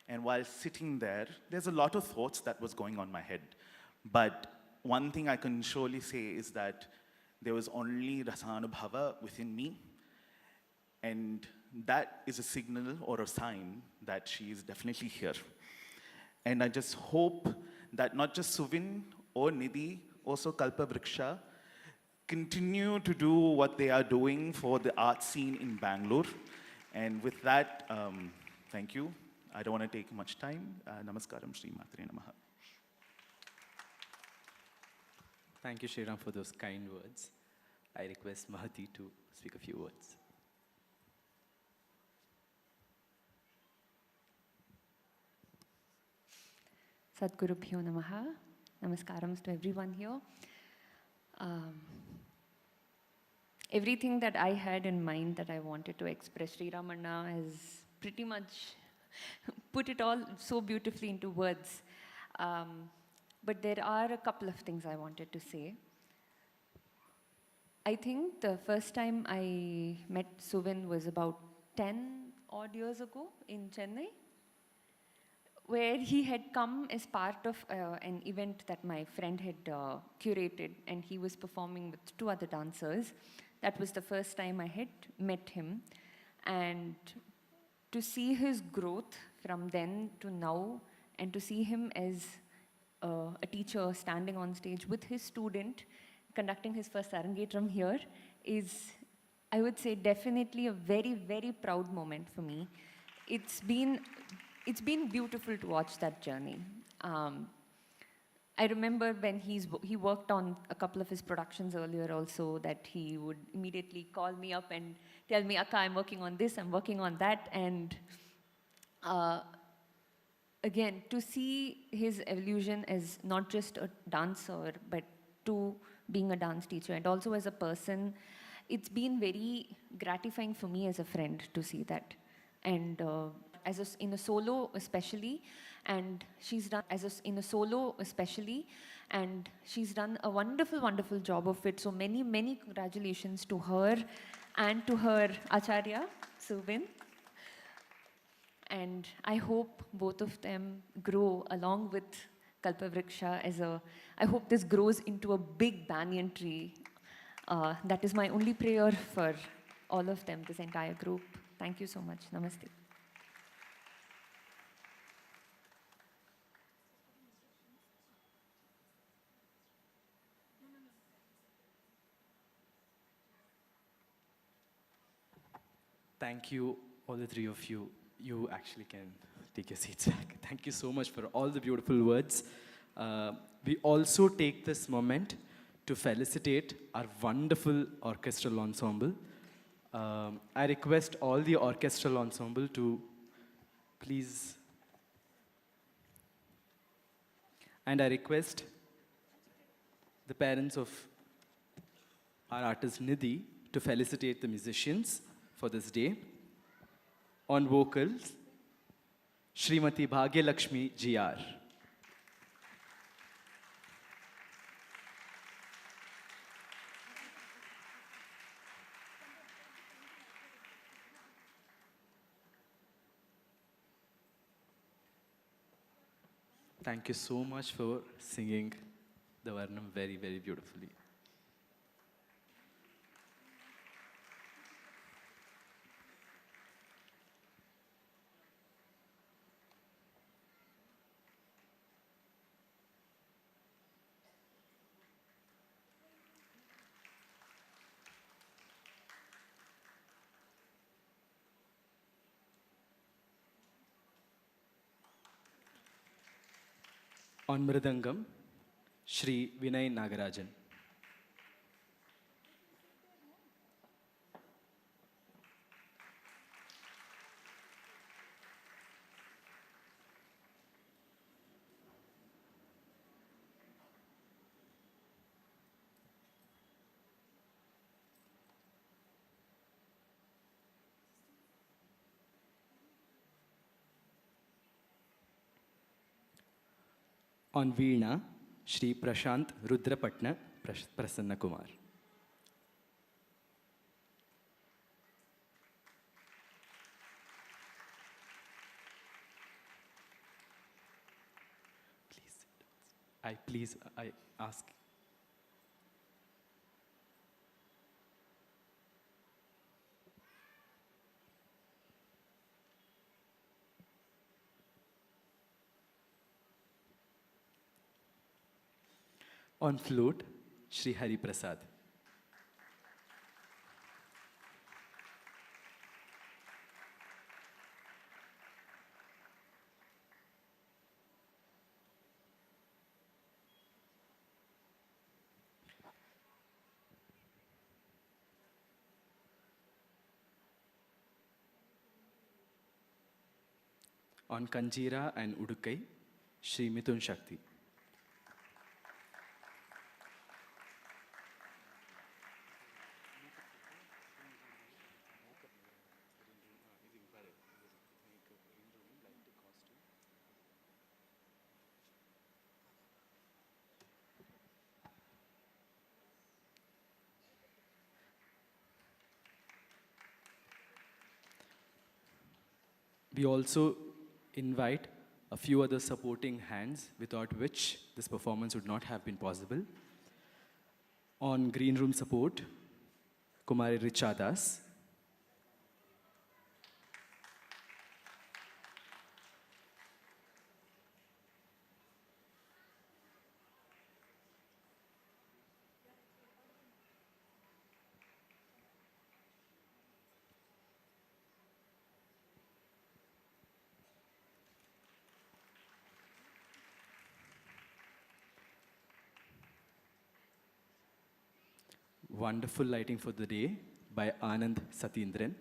And while sitting there, there's a lot of thoughts that was going on in my head. But one thing I can surely say is that there was only rasanubhava within me. And that is a signal or a sign that she is definitely here. And I just hope that not just Suvin or Nidhi, also KALPAVRIKSHA, continue to do what they are doing for the art scene in Bangalore. And with that, thank you. I don't want to take much time. Namaskaram, Shri Matre Namaha. Thank you, Shriram, for those kind words. I request Mahati to speak a few words. Sadgurubhyo Namaha. Namaskarams to everyone here. Everything that I had in mind that I wanted to express, Sri Ramanna has pretty much put it all so beautifully into words. But there are a couple of things I wanted to say. I think the first time I met Suvin was about 10 odd years ago in Chennai, where he had come as part of an event that my friend had curated, and he was performing with 2 other dancers. That was the first time I had met him. And to see his growth from then to now, and to see him as a teacher standing on stage with his student, conducting his first Arangetram here, is, I would say, definitely a very, very proud moment for me. It's been beautiful to watch that journey. I remember when he worked on a couple of his productions earlier also, that he would immediately call me up and tell me, Akka, I'm working on this, I'm working on that. And again, to see his evolution as not just a dancer, but to being a dance teacher and also as a person, it's been very gratifying for me as a friend to see that. And in a solo especially, and she's done and she's done a wonderful, wonderful job of it. So many, many congratulations to her and to her Acharya, Suvin. And I hope both of them grow along with KALPAVRIKSHA I hope this grows into a big banyan tree. That is my only prayer for all of them, this entire group. Thank you so much. Namaste. Thank you, all the 3 of you. You actually can take your seats back. Thank you so much for all the beautiful words. We also take this moment to felicitate our wonderful orchestral ensemble. I request all the orchestral ensemble to please, and I request the parents of our artist Nidhi to felicitate the musicians for this day. On vocals, Srimati Bhagyalakshmi GR. Thank you so much for singing the Varnam very, very beautifully. On Mridangam, Shri Vinay Nagarajan. On Veena, Shri Prashant Rudrapatna Prasanna Kumar. I ask. On flute, Shri Hari Prasad. On Kanjira and Udukai, Shri Mithun Shakti. We also invite a few other supporting hands without which this performance would not have been possible. On green room support, Kumari Richadas. Wonderful lighting for the day by Anand Satindran.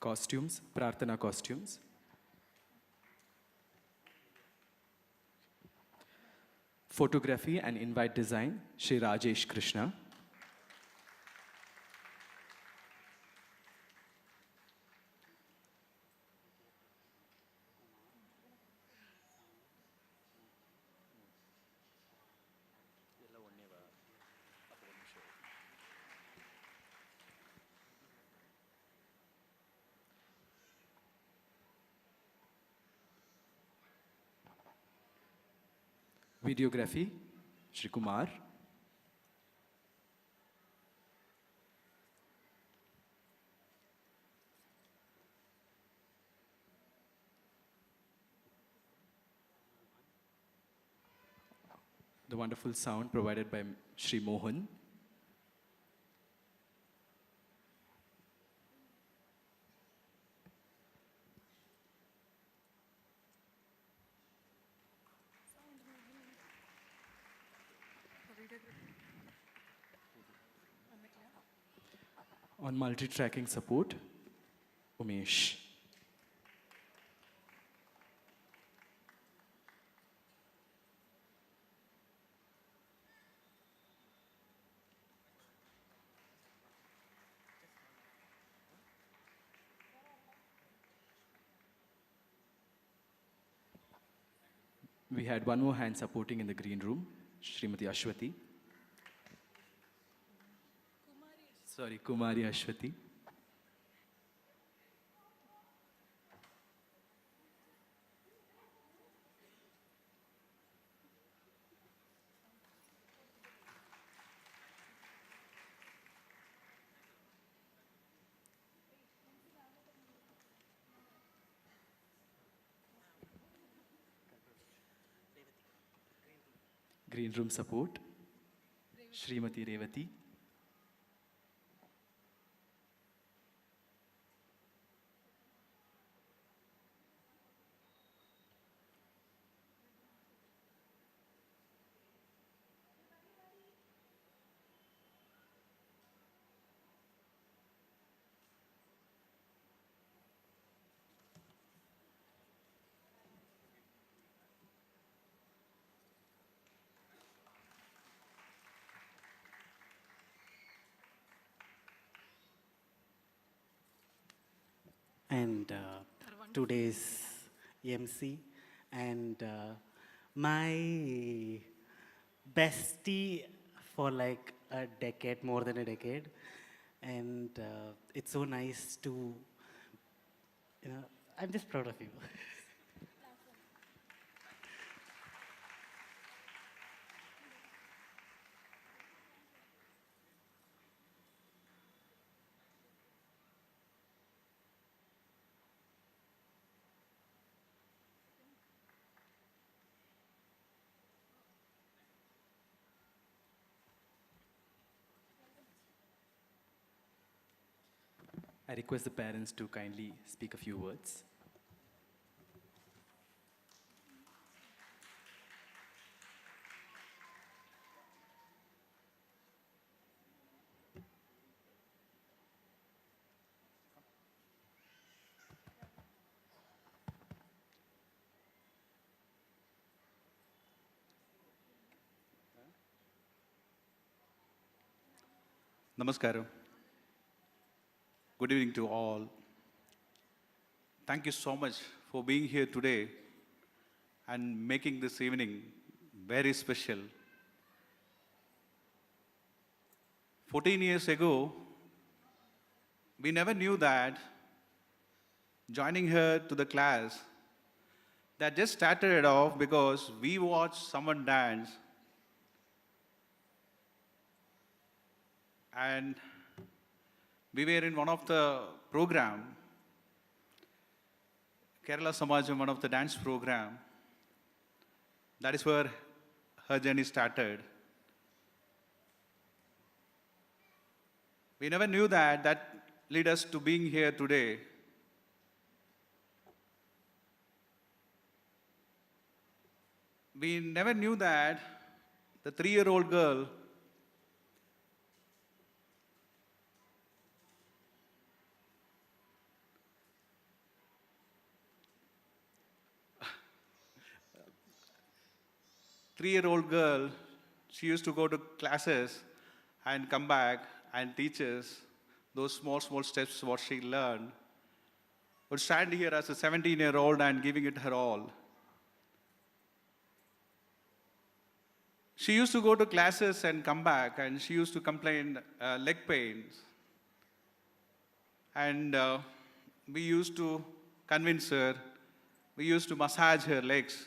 Costumes, Prarthana costumes. Photography and invite design, Shri Rajesh Krishna. Videography, Shri Kumar. The wonderful sound provided by Shri Mohan. On multi-tracking support, Umesh. We had one more hand supporting in the green room, Srimati Ashwati. Kumari Ashwati. Green room support, Srimati Revati. And today's MC and my bestie for like a decade, more than a decade. And it's so nice to, I'm just proud of you. I request the parents to kindly speak a few words. Namaskaram. Good evening to all. Thank you so much for being here today and making this evening very special. 14 years ago, we never knew that joining her to the class that just started it off because we watched someone dance and we were in one of the program, Kerala Samajam, one of the dance program. That is where her journey started. We never knew that led us to being here today. We never knew that the 3-year-old girl she used to go to classes and come back and teach us those small steps, what she learned. Would stand here as a 17-year-old and giving it her all. She used to go to classes and come back, and she used to complain leg pains. And we used to convince her, we used to massage her legs.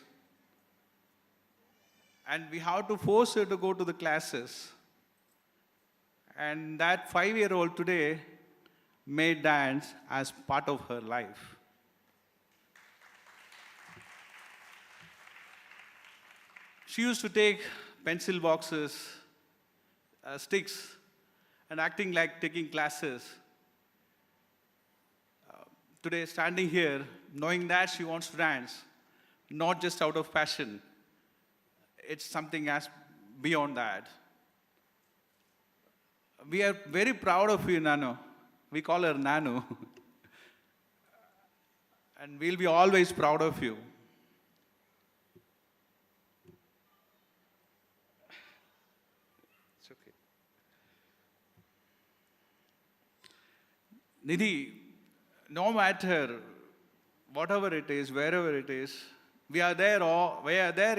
And we had to force her to go to the classes. And that 5-year-old today made dance as part of her life. She used to take pencil boxes, sticks, and acting like taking classes. Today, standing here, knowing that she wants to dance, not just out of passion, it's something as beyond that. We are very proud of you, Nano. We call her Nano. And we'll be always proud of you. It's okay. Nidhi, no matter whatever it is, wherever it is, we are there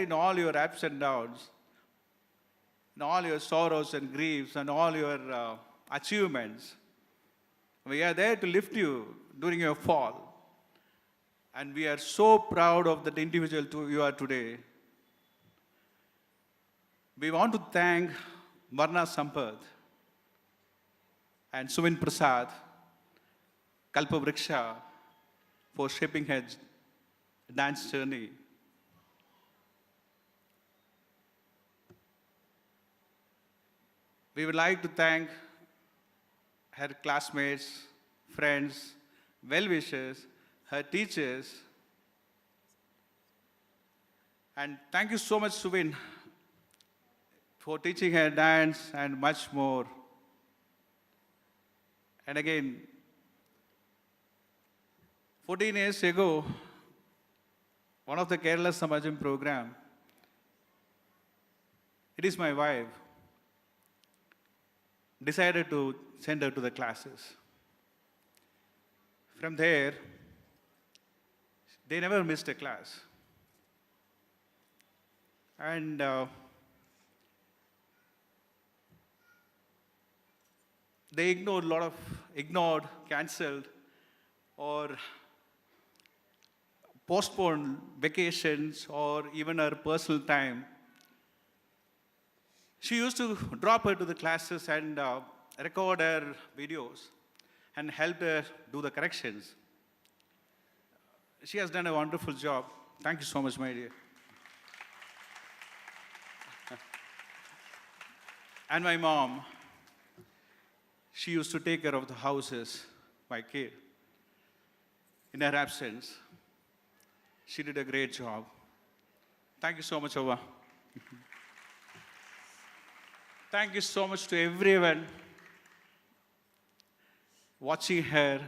in all your ups and downs, in all your sorrows and griefs and all your achievements. We are there to lift you during your fall. And we are so proud of that individual you are today. We want to thank Varna Sampath and Suvin Prasad, KALPAVRIKSHA, for shaping her dance journey. We would like to thank her classmates, friends, well-wishers, her teachers. And thank you so much, Suvin, for teaching her dance and much more. And again, 14 years ago, one of the Kerala Samajam program, it is my wife, decided to send her to the classes. From there, they never missed a class. And they ignored, cancelled, or postponed vacations or even her personal time. She used to drop her to the classes and record her videos and help her do the corrections. She has done a wonderful job. Thank you so much, my dear. And my mom, she used to take care of the houses, my kid. In her absence, she did a great job. Thank you so much, Ova. Thank you so much to everyone watching her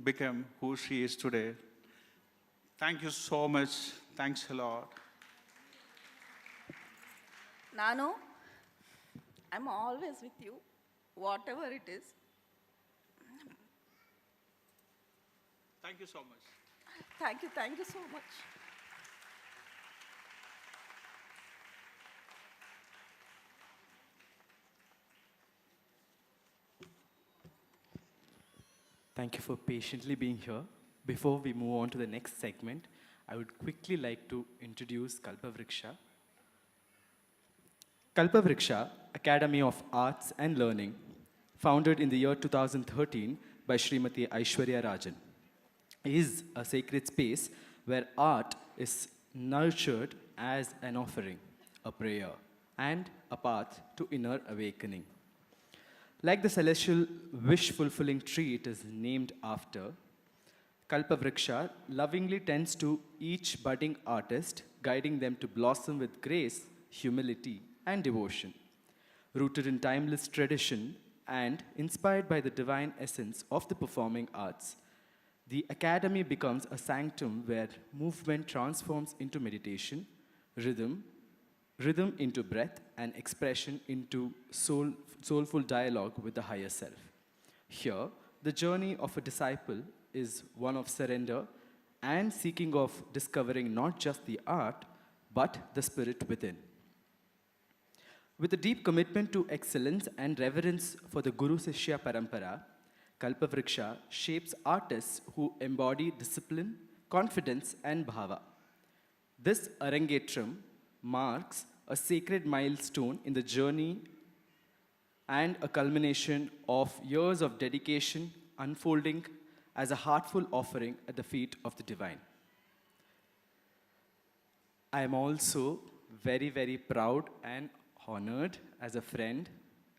become who she is today. Thank you so much. Thanks a lot. Nano, I'm always with you, whatever it is. Thank you so much. Thank you so much. Thank you for patiently being here. Before we move on to the next segment, I would quickly like to introduce KALPAVRIKSHA. KALPAVRIKSHA, Academy of Arts and Learning, founded in the year 2013 by Srimati Aishwarya Rajan, is a sacred space where art is nurtured as an offering, a prayer, and a path to inner awakening. Like the celestial wish-fulfilling tree it is named after, KALPAVRIKSHA lovingly tends to each budding artist, guiding them to blossom with grace, humility, and devotion. Rooted in timeless tradition and inspired by the divine essence of the performing arts, the Academy becomes a sanctum where movement transforms into meditation, rhythm into breath, and expression into soulful dialogue with the higher self. Here, the journey of a disciple is one of surrender and seeking of discovering not just the art, but the spirit within. With a deep commitment to excellence and reverence for the Guru Sishya Parampara, KALPAVRIKSHA shapes artists who embody discipline, confidence, and bhava. This Arangetram marks a sacred milestone in the journey and a culmination of years of dedication unfolding as a heartful offering at the feet of the divine. I am also very, very proud and honored as a friend,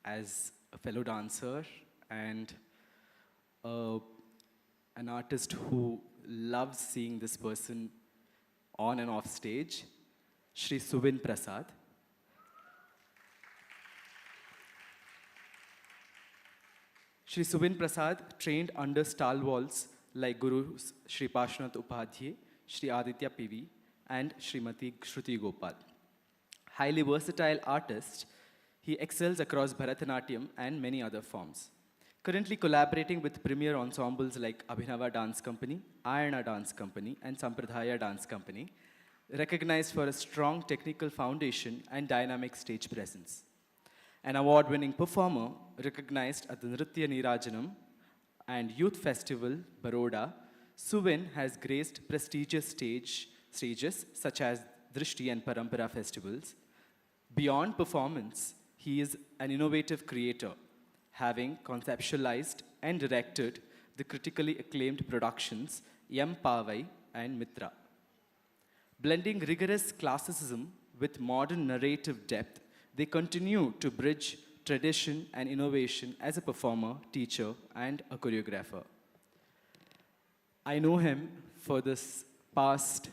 as a fellow dancer, and an artist who loves seeing this person on and off stage, Shri Suvin Prasad. Shri Suvin Prasad trained under stalwarts like Gurus Shri Pashnath Upadhyay, Shri Aditya PV, and Srimati Shruti Gopal. Highly versatile artist, he excels across Bharatanatyam and many other forms. Currently collaborating with premier ensembles like Abhinava Dance Company, Ayana Dance Company, and Sampradaya Dance Company, recognized for a strong technical foundation and dynamic stage presence. An award-winning performer recognized at the Nritya Neerajanam and Youth Festival, Baroda, Suvin has graced prestigious stages such as Drishti and Parampara festivals. Beyond performance, he is an innovative creator, having conceptualized and directed the critically acclaimed productions Yam Pavai and Mitra. Blending rigorous classicism with modern narrative depth, they continue to bridge tradition and innovation as a performer, teacher, and a choreographer. I know him for this past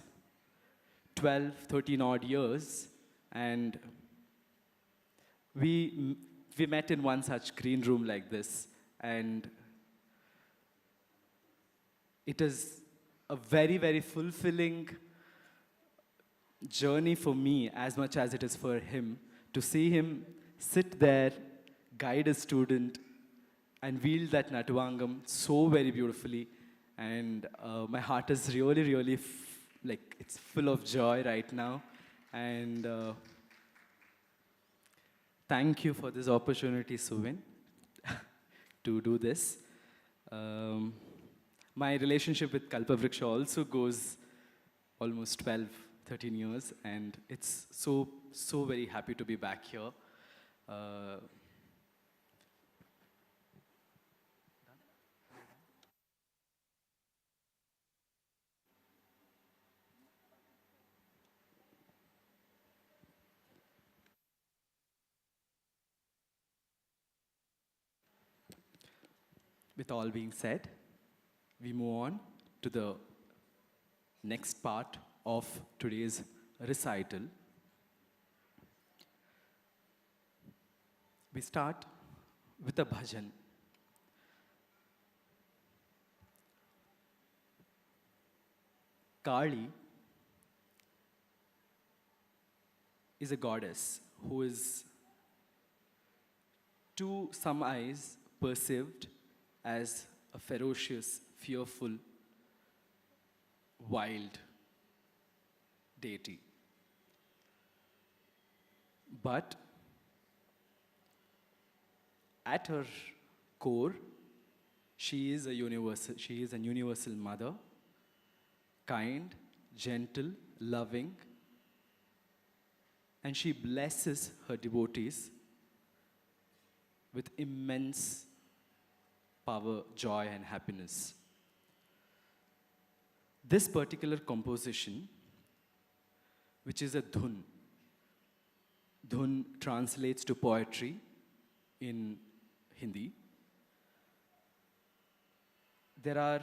12, 13 odd years, and we met in one such green room like this, and it is a very, very fulfilling journey for me as much as it is for him to see him sit there, guide a student, and wield that Natuvangam so very beautifully. And my heart is really, really, like, it's full of joy right now. And thank you for this opportunity, Suvin, to do this. My relationship with KALPAVRIKSHA also goes almost 12, 13 years, and it's so very happy to be back here. With all being said, we move on to the next part of today's recital. We start with a bhajan. Kali is a goddess who is, to some eyes, perceived as a ferocious, fearful wild deity. But at her core, she is a universal mother, kind, gentle, loving, and she blesses her devotees with immense power, joy, and happiness. This particular composition, which is a dhun translates to poetry in Hindi. There are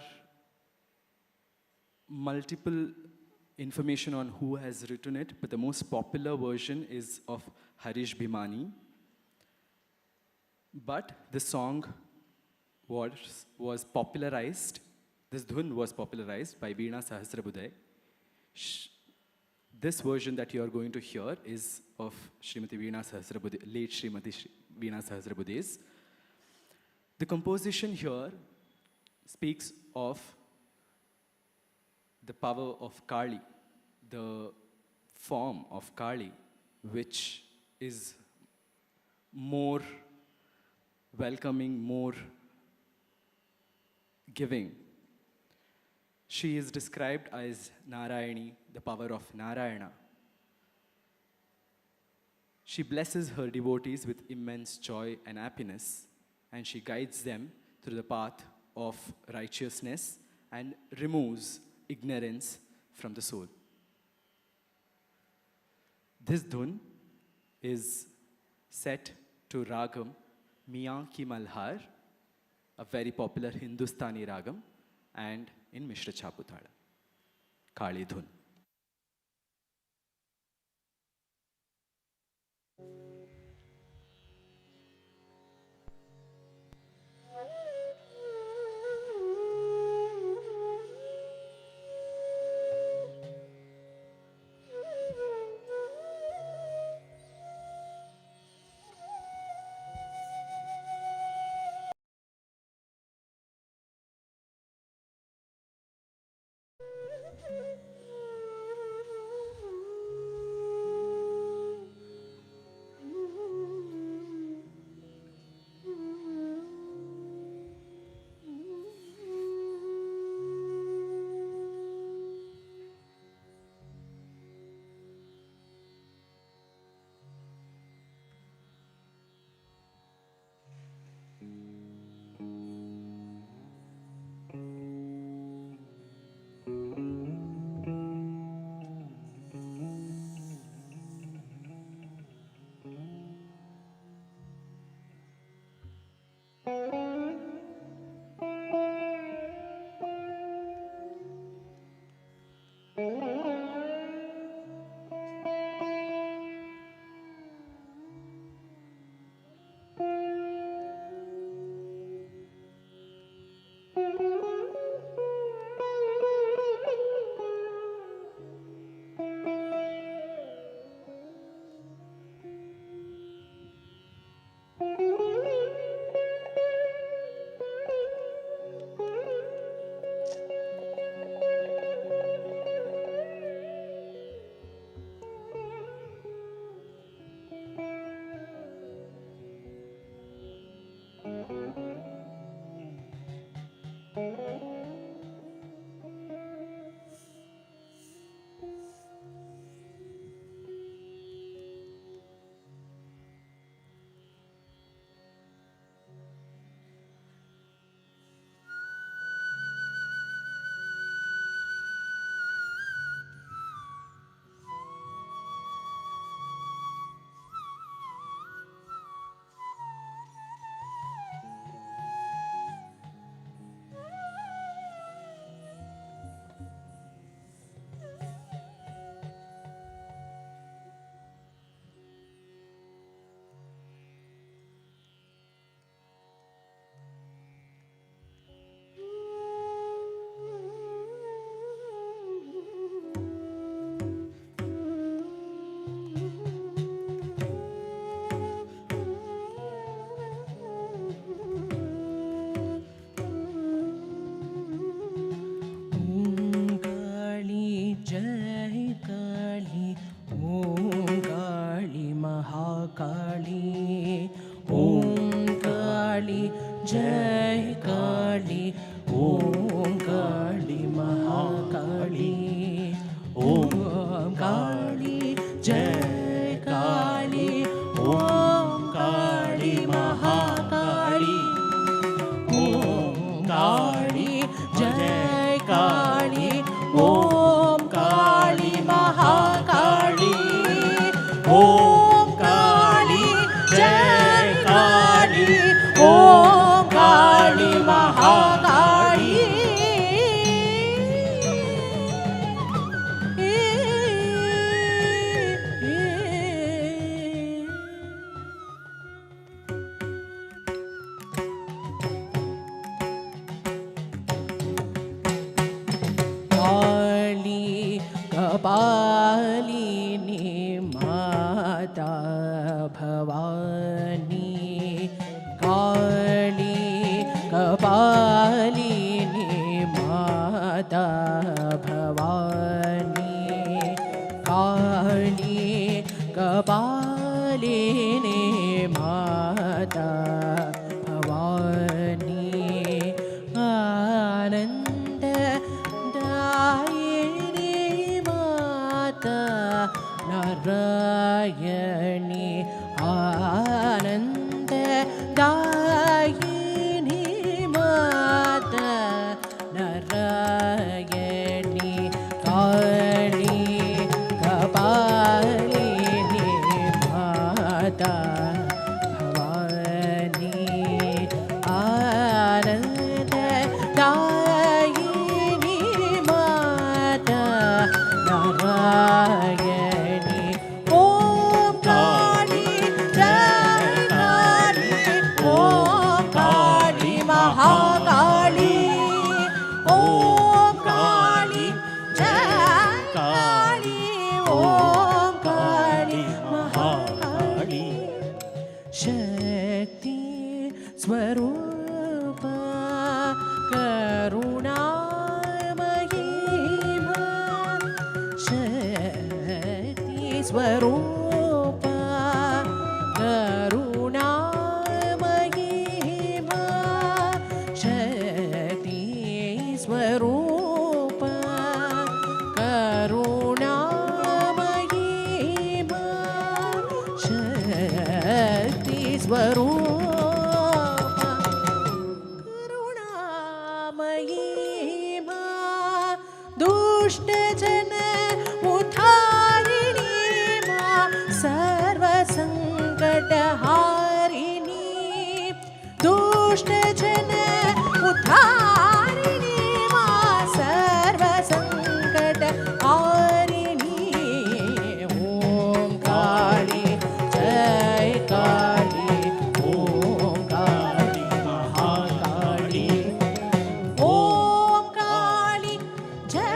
multiple information on who has written it, but the most popular version is of Harish Bhimani. But the song was popularized, this dhun was popularized by Veena Sahasrabuddhe. This version that you are going to hear is of Srimati Veena Sahasrabuddhe, late Srimati Veena Sahasrabuddhe's. The composition here speaks of the power of Kali, the form of Kali, which is more welcoming, more giving. She is described as Narayani, the power of Narayana. She blesses her devotees with immense joy and happiness, and she guides them through the path of righteousness and removes ignorance from the soul. This dhun is set to ragam Miyan Ki Malhar, a very popular Hindustani ragam, and in Mishra Chaputala, Kali dhun. ஓம் காளி மகாகாளி ஓம் காளி ஜெய காளி ஓம் காளி மகாகாளி ஓம் காளி ஜெய காளி ஓம் காளி மகாகாளி ஓம் காளி ஜெய காளி ஓம் காளி மகாகாளி काली कपालिनी माता भवानी काली कपालिनी माता भवानी काली कपालिनी माता भवानी आनंद दायिनी माता नारायणी आनंद दायिनी माता नारायणी काली कपालिनी माता भवानी आनंद दायिनी माता नारायणी ओम काली जय काली ओम काली महाकाली ओम काली जय काली ओम काली महाकाली शक्ति स्वरूप करुणा महिमा शक्ति स्वरूप करुणा महिमा शक्ति स्वरूप करुणा महिमा शक्ति स्वरूप करुणामयीमा दुष्ट जन उद्धारिणी मा सर्वसङ्कटहारिणी दुष्ट जन उद्धारिणी मा सर्वसङ्कटहारिणी ओम काली जय काली ओम काली महाकाली ओम काली जय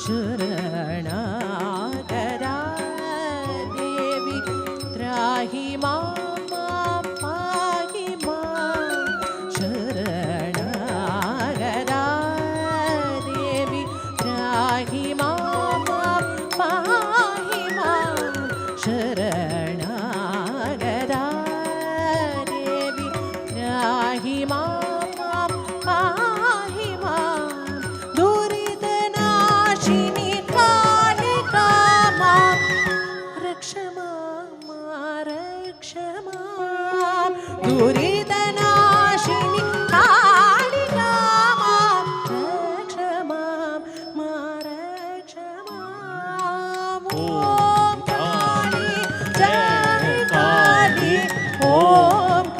शरणगदा देवी त्राहि मां पाहि मां शरणगदा देवी त्राहि मां पाहि मां शरणगदा देवी त्राहि मां पाहि मां दुरितनाशिनी कालिका मां रक्ष मां दुरितनाशिनी कालिका मां रक्ष मां ॐ काली जय काली ॐ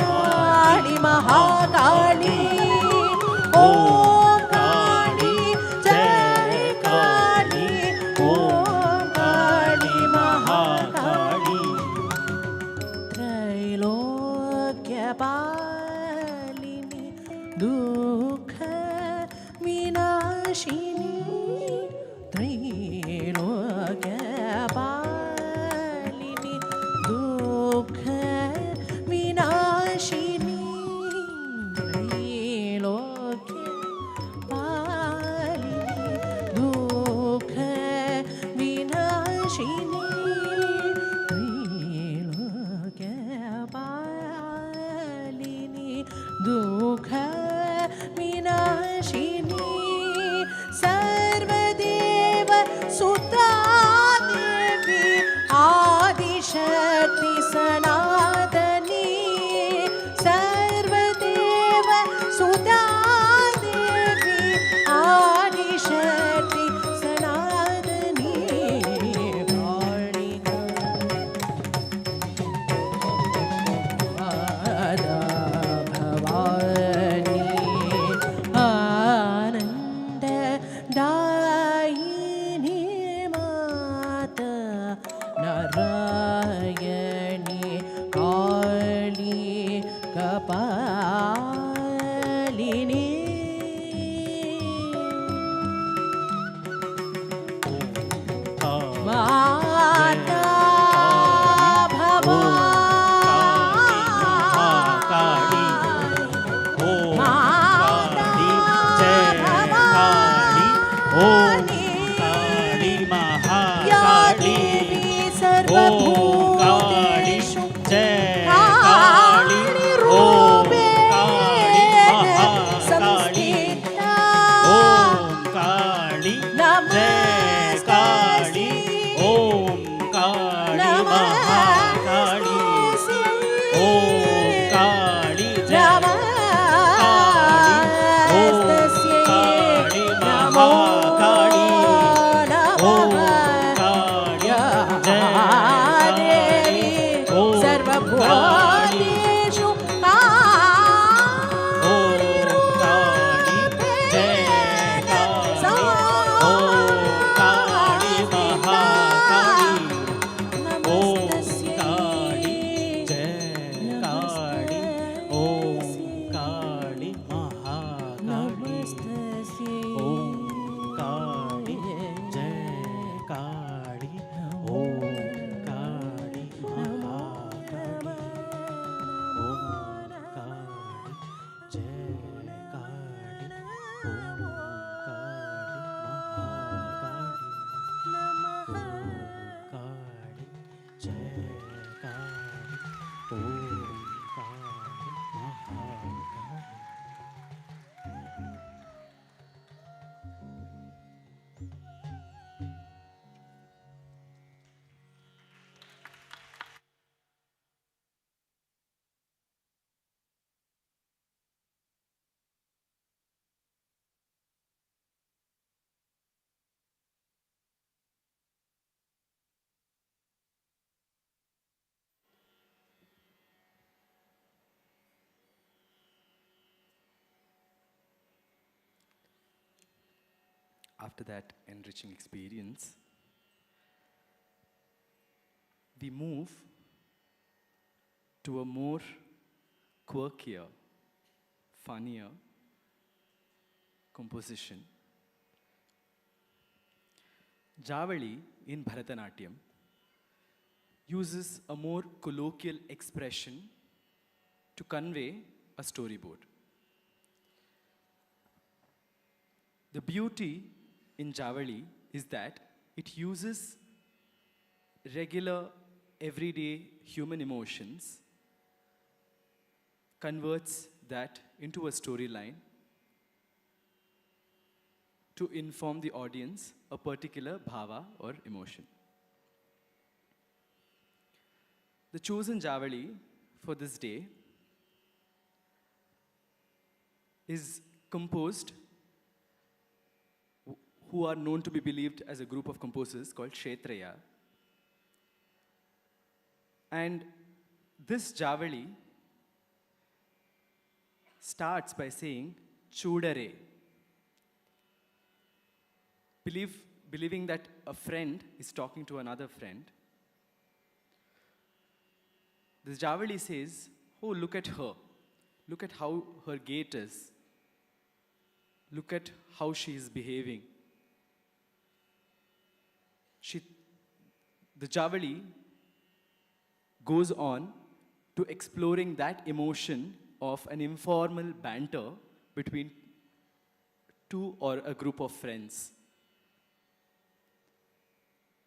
काली महाकाली ॐ काली जय काली ॐ काली महाकाली त्रैलोक्यपालिनी दुःख विनाशिनी त्रैलोक्यपालिनी दुःख विनाशिनी त्रैलोक्यपालिनी दुःख विनाशिनी त्रैलोक्यपालिनी दुःख विनाशिनी सर्वदेव सुता देवी आदिशक्ति सनातनी सर्वदेव सुता देवी आदिशक्ति सनातनी कालिका माता भवानी आनन्ददायिनी माता नारायणी काली कपालिनी माता भवानी माता या देवी सर्वभूतेषु कालिरूपेण संस्थिता नमस्ते सर्वभूतेषु After that enriching experience, we move to a more quirkier, funnier composition Javali in Bharatanatyam uses a more colloquial expression to convey a storyboard. The beauty in Javali is that it uses regular, everyday human emotions, converts that into a storyline to inform the audience a particular bhava or emotion. The chosen Javali for this day is composed, who are known to be believed as a group of composers called Kshetraya. And this Javali starts by saying Chudare, believing that a friend is talking to another friend. This Javali says, oh, look at her. Look at how her gait is. Look at how she is behaving. The Javali goes on to exploring that emotion of an informal banter between two or a group of friends.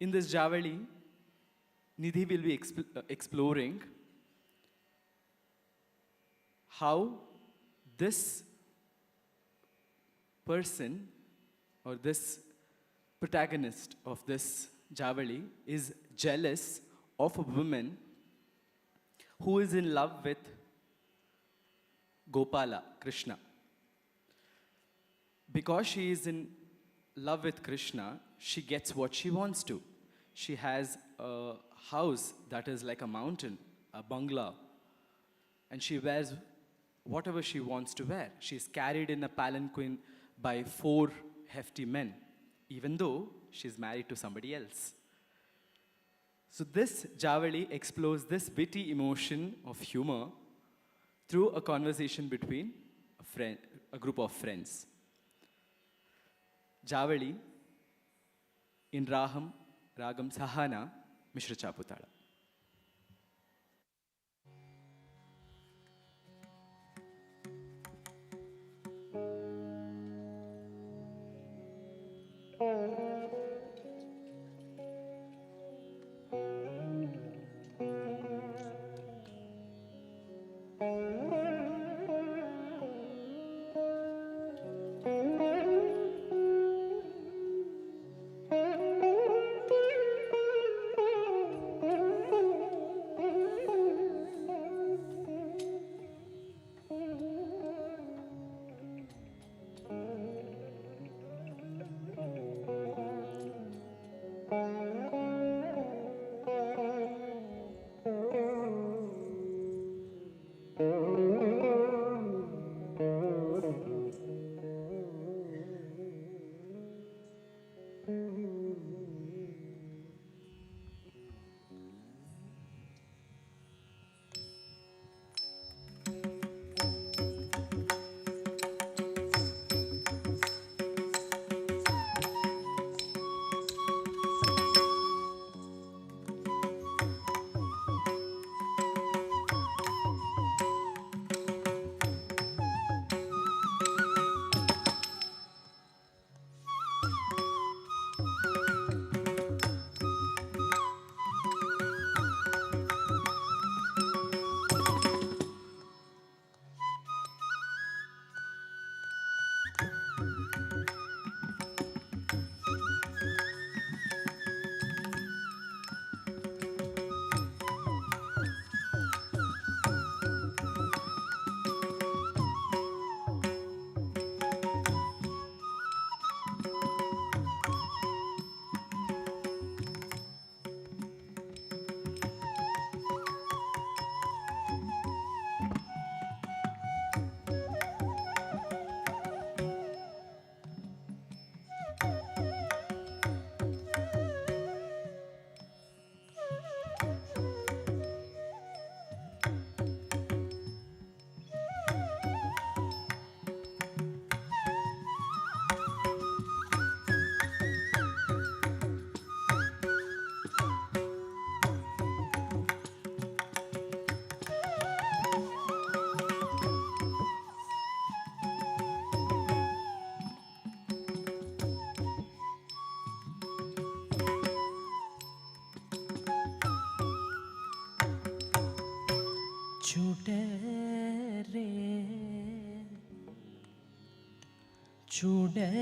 In this Javali, Nidhi will be exploring how this person or this protagonist of this Javali is jealous of a woman who is in love with Gopala, Krishna. Because she is in love with Krishna, she gets what she wants to. She has a house that is like a mountain, a bungalow, and she wears whatever she wants to wear. She is carried in a palanquin by 4 hefty men, even though she's married to somebody else. So this Javali explores this witty emotion of humor through a conversation between a group of friends. Javali in Ragam Sahana, Mishra Chaputala. சுடரே சுடரே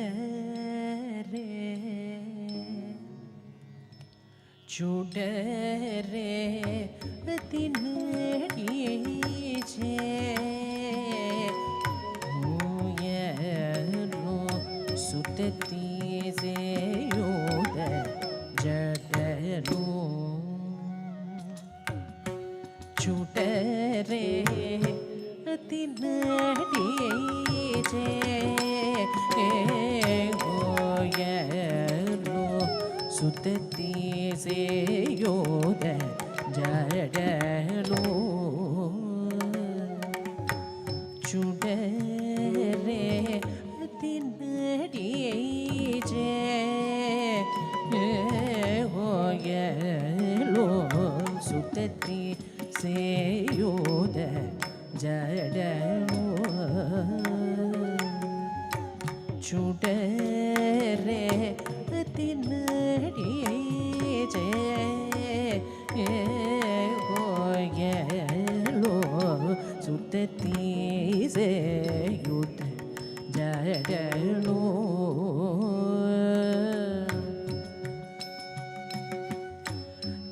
சுடரே தினடியே ஓயலோ சுத்தத்தி சேயோத ஜடலோ சுடரே தினடியே ஓயலோ சுத்தத்தி சேயோத ஜடலோ சுடரே தினடியே ஓயலோ சுத்தத்தி சேயோத ஜடலோ சுடரே தினடியே ஓயலோ சுத்தத்தி சேயோத ஜடலோ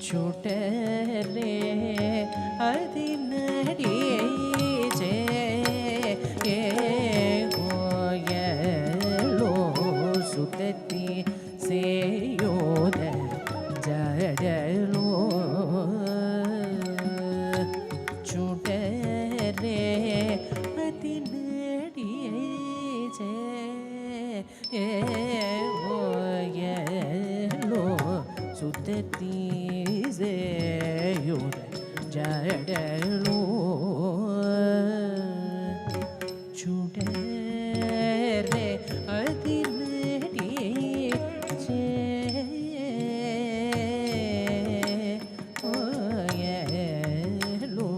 சுடரே அதினடியே ஓயலோ சுத்தத்தி சேயோத ஜடலோ சுடரே அதினடியே ஓயலோ சுத்தத்தி சேயோத ஜடலோ சுடரே அதினடியே ஓயலோ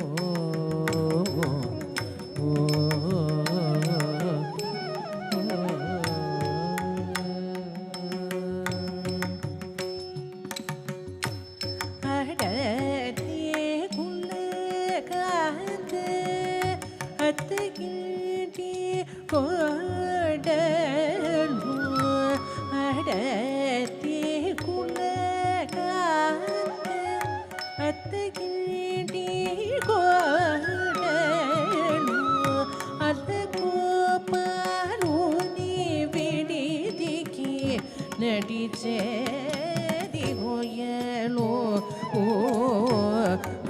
நடிச்சேதி ஓயலோ ஓ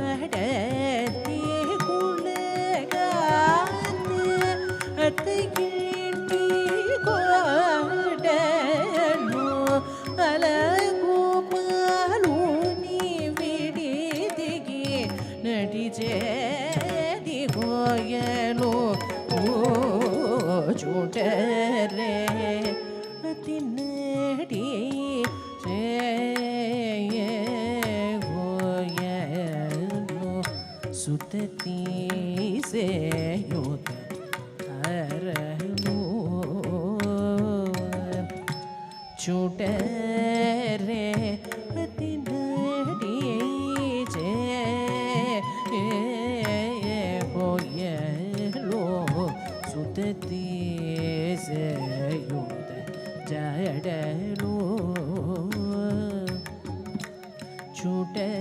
அடத்தி குலகாத்து அத்தகிட்டி கோடலோ அலகோபாலோ நீ விடிதிகி நடிச்சேதி ஓயலோ ஓ சுடரே தினடியே ஓயலோ சுத்தத்தி சேயோத அரலோ சுடரே தினடியே ஓயலோ சுத்தத்தி சேயோத ஜடலோ சுடரே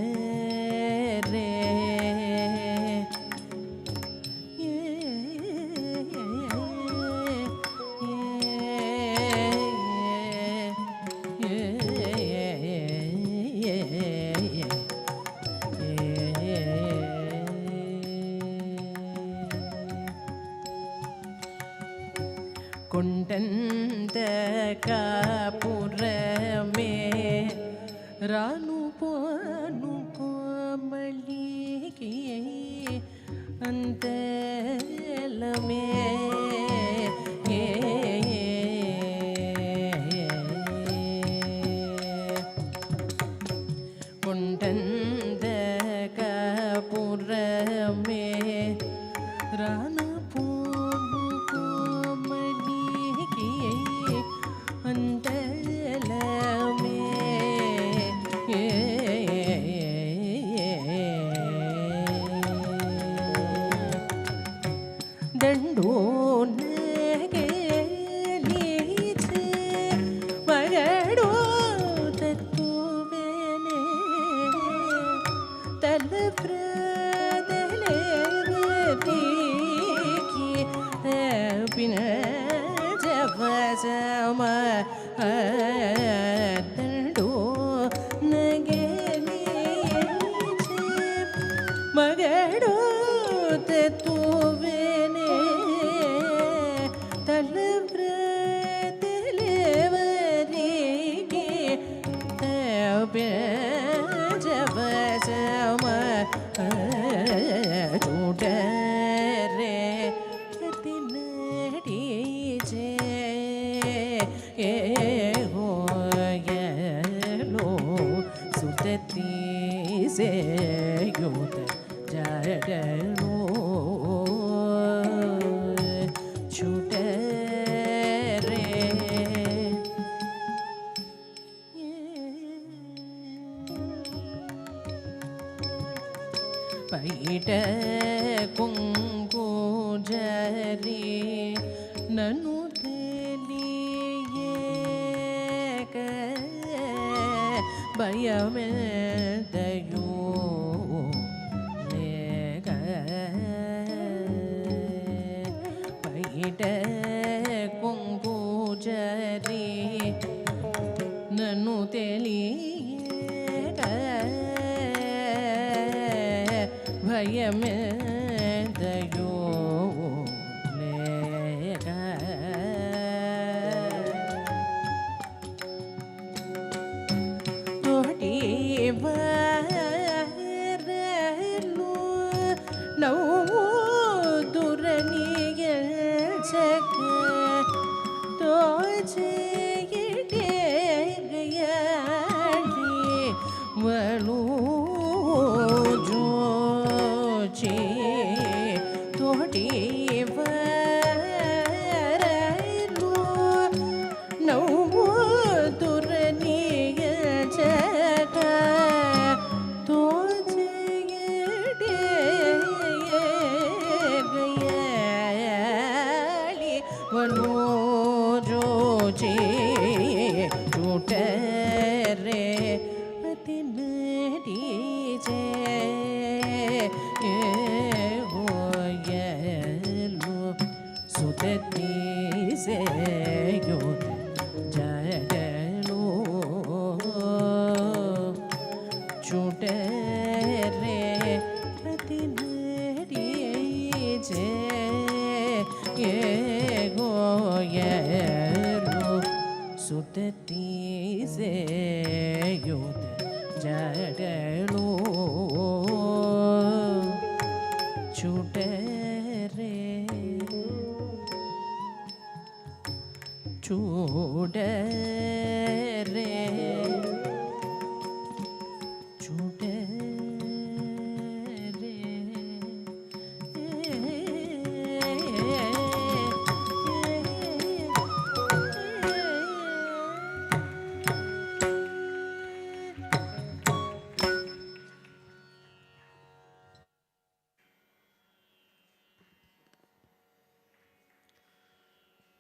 கொண்டந்த காப்புறமே ராணு போனு கோமளிகே அந்தலமே கொண்டந்த காப்புறமே ராணு போனு கோமளிகே அந்தலமே सेयुत जडलो छूटे रे पैट कुंकु जरी ननु भयमे दयो लेग पैट कुंकु जरी ननु तेलिग भयमे दयो leg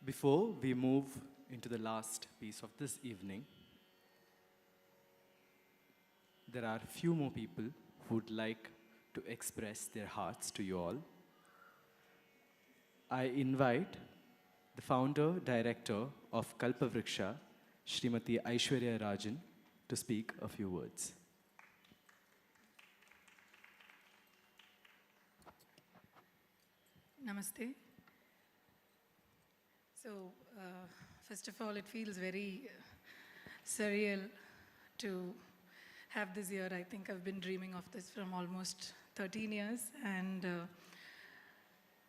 Before we move into the last piece of this evening, there are a few more people who would like to express their hearts to you all. I invite the founder, director of KALPAVRIKSHA, Srimati Aishwarya Rajan, to speak a few words. Namaste. So, first of all, it feels very surreal to have this year. I think I've been dreaming of this from almost 13 years, and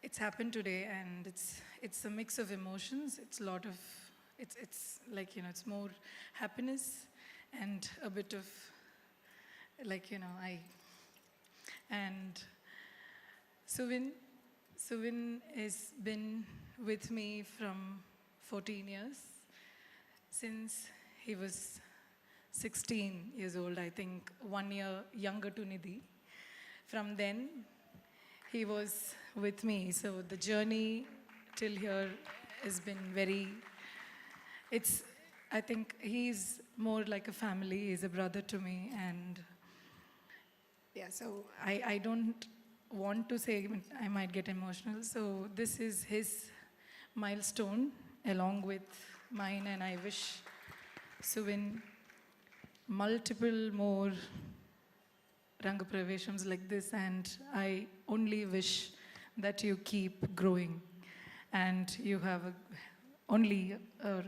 it's happened today, and it's a mix of emotions. It's a lot of, it's like, you know, it's more happiness and a bit of, like, you know, and Suvin has been with me from 14 years, since he was 16 years old, I think 1 year younger to Nidhi. From then, he was with me. So the journey till here has been very, I think he's more like a family. He's a brother to me. And yeah, so I don't want to say, I might get emotional. So this is his milestone along with mine, and I wish Suvin multiple more Rangapraveshams like this, and I only wish that you keep growing and you have only a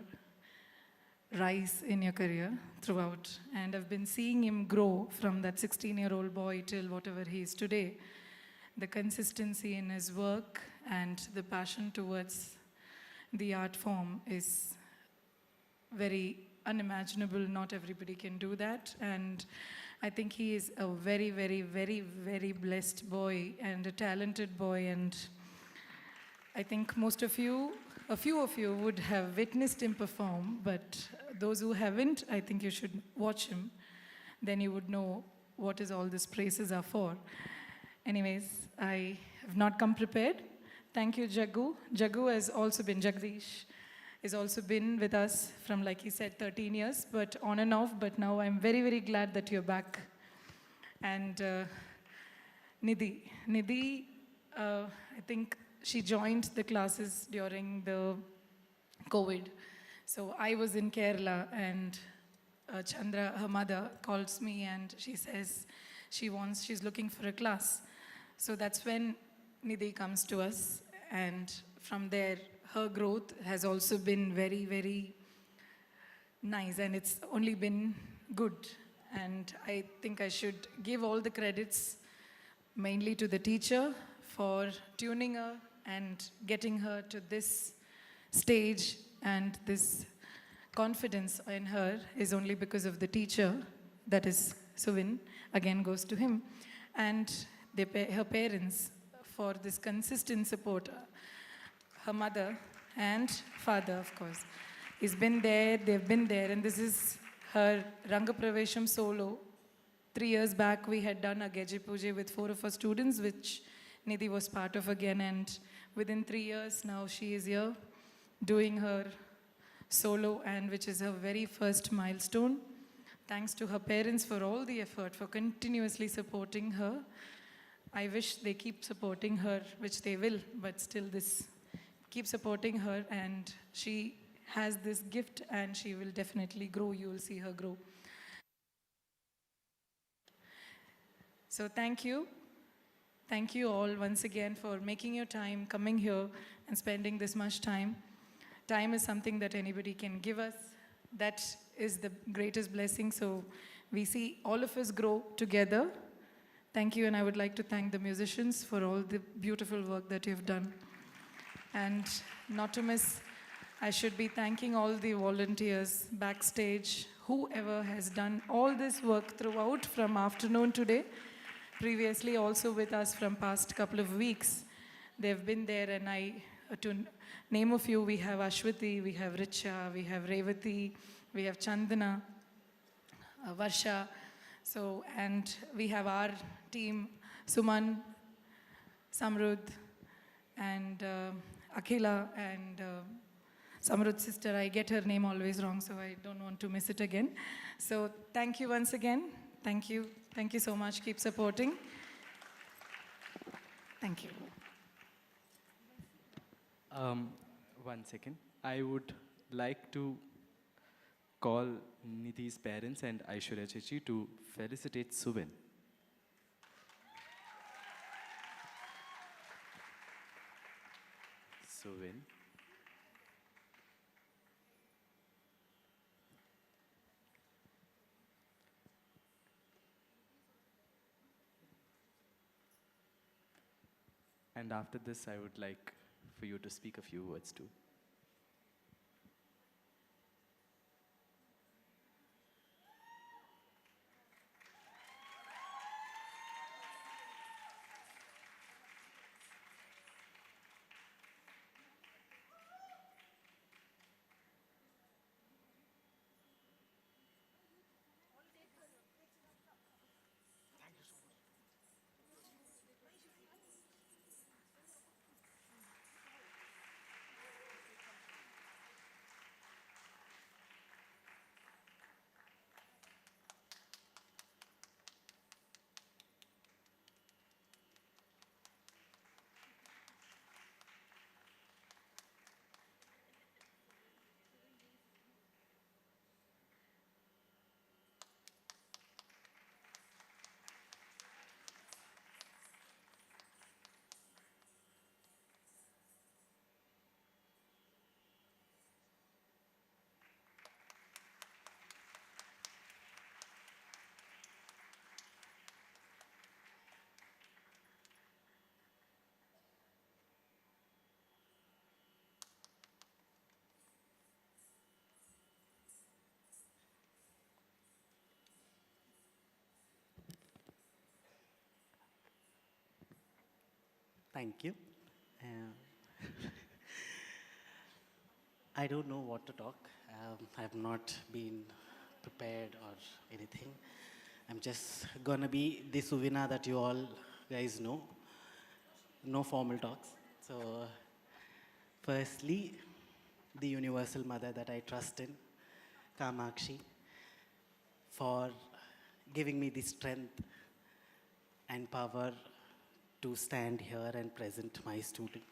rise in your career throughout. And I've been seeing him grow from that 16-year-old boy till whatever he is today. The consistency in his work and the passion towards the art form is very unimaginable. Not everybody can do that. And I think he is a very, very, very, very blessed boy and a talented boy. And I think most of you, a few of you would have witnessed him perform, but those who haven't, I think you should watch him. Then you would know what is all these praises are for. Anyways, I have not come prepared. Thank you, Jagu. Jagu has also been, Jagdish, has also been with us from, like he said, 13 years, but on and off. But now I'm very, very glad that you're back. And Nidhi. Nidhi, I think she joined the classes during the COVID. So I was in Kerala, and Chandra, her mother, calls me and she says she's looking for a class. So that's when Nidhi comes to us, and from there, her growth has also been very, very nice, and it's only been good. And I think I should give all the credits mainly to the teacher for tuning her and getting her to this stage, and this confidence in her is only because of the teacher, that is Suvin, again goes to him, and her parents for this consistent support. Her mother and father, of course, he's been there, they've been there, and this is her Rangapravesham solo. 3 years back, we had done a Geji Puja with 4 of our students, which Nidhi was part of again, and within 3 years now she is here doing her solo, and which is her very first milestone. Thanks to her parents for all the effort, for continuously supporting her. I wish they keep supporting her, which they will, but still this, keep supporting her, and she has this gift and she will definitely grow. You will see her grow. So thank you. Thank you all once again for making your time, coming here and spending this much time. Time is something that anybody can give us. That is the greatest blessing. So we see all of us grow together. Thank you, and I would like to thank the musicians for all the beautiful work that you've done. And not to miss, I should be thanking all the volunteers backstage, whoever has done all this work throughout from afternoon today, previously also with us from past couple of weeks. They've been there, and to name a few, we have Ashwati, we have Richa, we have Revati, we have Chandana, Varsha. So, and we have our team, Suman, Samrudh, and Akhila, and Samrudh's sister. I get her name always wrong, so I don't want to miss it again. So thank you once again. Thank you. Thank you so much. Keep supporting. Thank you. 1 second. I would like to call Nidhi's parents and Aishwarya Chichi to felicitate Suvin. Suvin. And after this, I would like for you to speak a few words too. Thank you. Uh, I don't know what to talk. I have not been prepared or anything. I'm just gonna be the Suvina that you all guys know. No formal talks. So, firstly, the universal mother that I trust in, Kamakshi, for giving me the strength and power to stand here and present my student.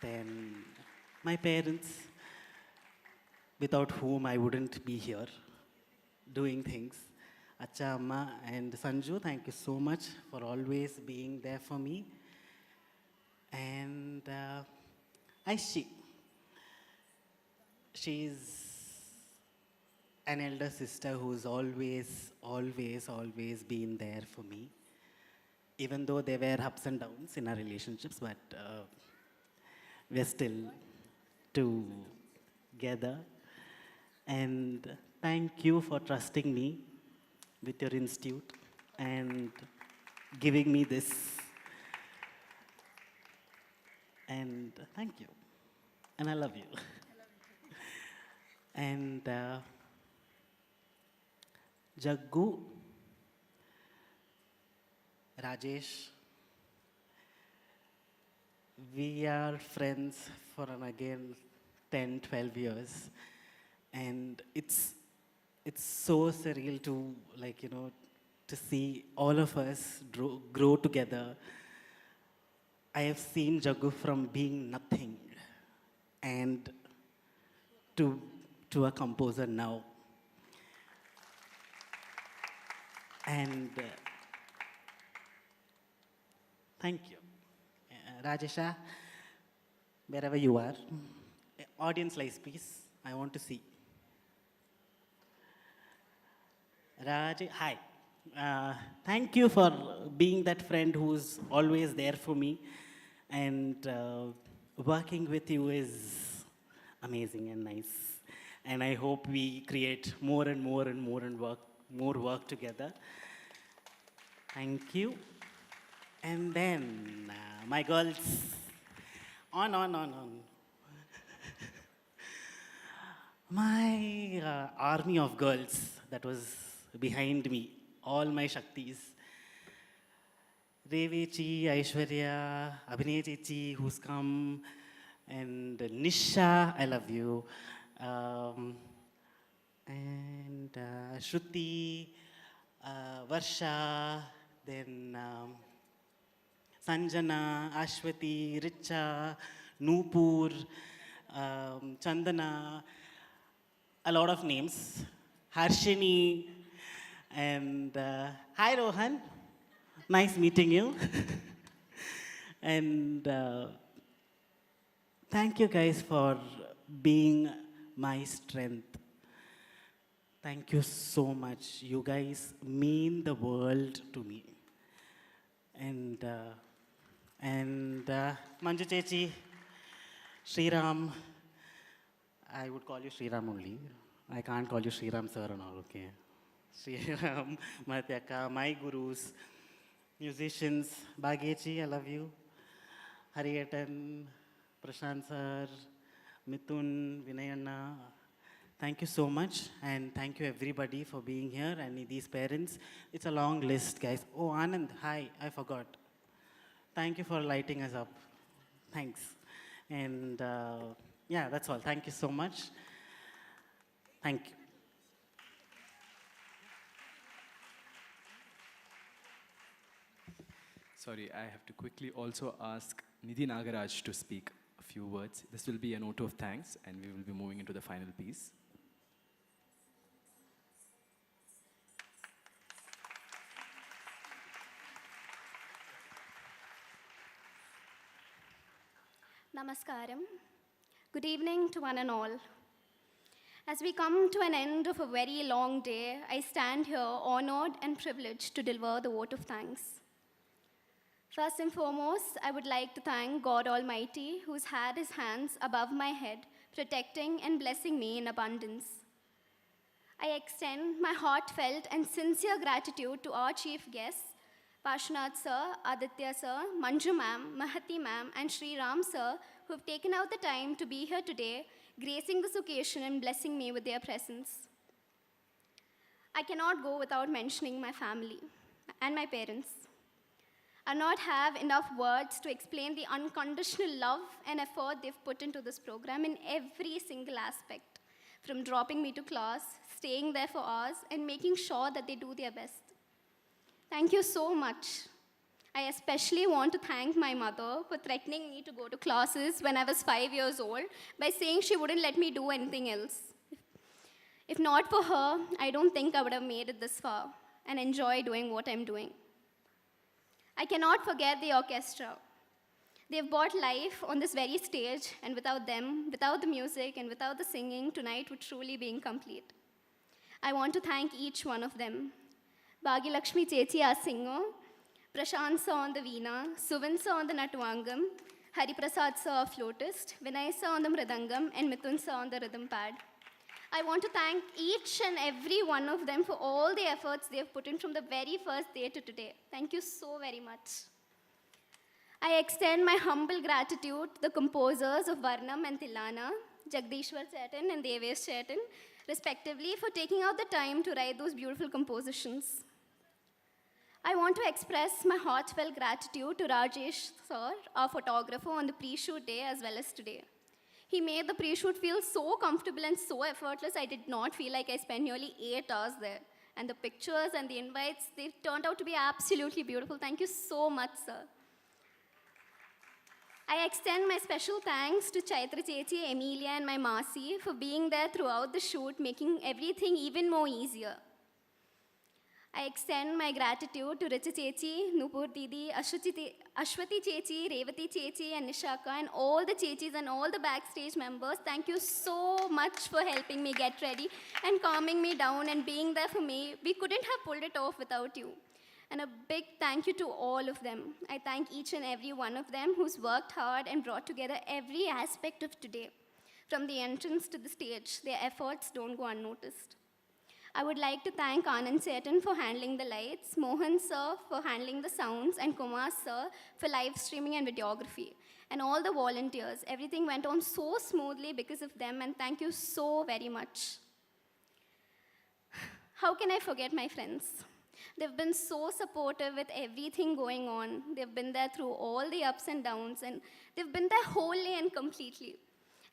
Then my parents, without whom I wouldn't be here doing things. Acha, Amma, and Sanju, thank you so much for always being there for me. And Aishi, she's an elder sister who's always, always, always been there for me. Even though there were ups and downs in our relationships, but we're still together. And thank you for trusting me with your institute and giving me this. And thank you. And I love you. And Jaggu, Rajesh, we are friends for again 10, 12 years. And it's so surreal to, like, you know, to see all of us grow together. I have seen Jaggu from being nothing and to a composer now. And thank you. Rajesha, wherever you are, audience lights, please. I want to see. Hi. Thank you for being that friend who's always there for me. And working with you is amazing and nice. And I hope we create more and more and more and more work together. Thank you. And then my girls, on. My army of girls that was behind me, all my Shaktis. Revechi, Aishwarya, Abhinay who's come, and Nisha, I love you. And Shruti, Varsha, then Sanjana, Ashwati, Richa, Nupur, Chandana, a lot of names. Harshini, and hi Rohan, nice meeting you. And thank you guys for being my strength. Thank you so much. You guys mean the world to me. And Manju Chechi, Sriram, I would call you Sriram only. I can't call you Sriram sir and all, okay? Sriram, Matyaka, my gurus, musicians, Bhagechi, I love you. Hariyatan, Prashant sir, Mithun, Vinayanna, thank you so much. And thank you everybody for being here and these parents. It's a long list, guys. Oh, Anand, hi, I forgot. Thank you for lighting us up. Thanks. And yeah, that's all. Thank you so much. Thank you. Sorry, I have to quickly also ask Nidhi Nagaraj to speak a few words. This will be a note of thanks, and we will be moving into the final piece. Namaskaram. Good evening to one and all. As we come to an end of a very long day, I stand here honored and privileged to deliver the vote of thanks. First and foremost, I would like to thank God Almighty, who's had his hands above my head, protecting and blessing me in abundance. I extend my heartfelt and sincere gratitude to our chief guests, Pashnath sir, Aditya sir, Manju ma'am, Mahati ma'am, and Shri Ram sir, who have taken out the time to be here today, gracing this occasion and blessing me with their presence. I cannot go without mentioning my family and my parents. I not have enough words to explain the unconditional love and effort they've put into this program in every single aspect, from dropping me to class, staying there for hours, and making sure that they do their best. Thank you so much. I especially want to thank my mother for threatening me to go to classes when I was 5 years old by saying she wouldn't let me do anything else. If not for her, I don't think I would have made it this far and enjoy doing what I'm doing. I cannot forget the orchestra. They've brought life on this very stage, and without them, without the music, and without the singing, tonight would truly be incomplete. I want to thank each one of them. Bhagilakshmi Chechi as singer, Prashant sir on the veena, Suvin sir on the natwangam, Hari Prasad sir flautist, Vinay sir on the mridangam, and Mithun sir on the rhythm pad. I want to thank each and every one of them for all the efforts they have put in from the very first day to today. Thank you so very much. I extend my humble gratitude to the composers of Varnam and Tilana, Jagdishwar Chetan and Devesh Chetan, respectively, for taking out the time to write those beautiful compositions. I want to express my heartfelt gratitude to Rajesh sir, our photographer, on the pre-shoot day as well as today. He made the pre-shoot feel so comfortable and so effortless, I did not feel like I spent nearly 8 hours there. And the pictures and the invites, they turned out to be absolutely beautiful. Thank you so much, sir. I extend my special thanks to Chaitra Chechi, Emilia, and my Masi for being there throughout the shoot, making everything even more easier. I extend my gratitude to Richa Chechi, Nupur Didi, Ashwati Chechi, Revati Chechi, and Nishaka, and all the Chechis and all the backstage members. Thank you so much for helping me get ready and calming me down and being there for me. We couldn't have pulled it off without you. And a big thank you to all of them. I thank each and every one of them who's worked hard and brought together every aspect of today. From the entrance to the stage, their efforts don't go unnoticed. I would like to thank Anand Chetan for handling the lights, Mohan sir for handling the sounds, and Kumar sir for live streaming and videography. And all the volunteers. Everything went on so smoothly because of them, and thank you so very much. How can I forget my friends? They've been so supportive with everything going on. They've been there through all the ups and downs, and they've been there wholly and completely.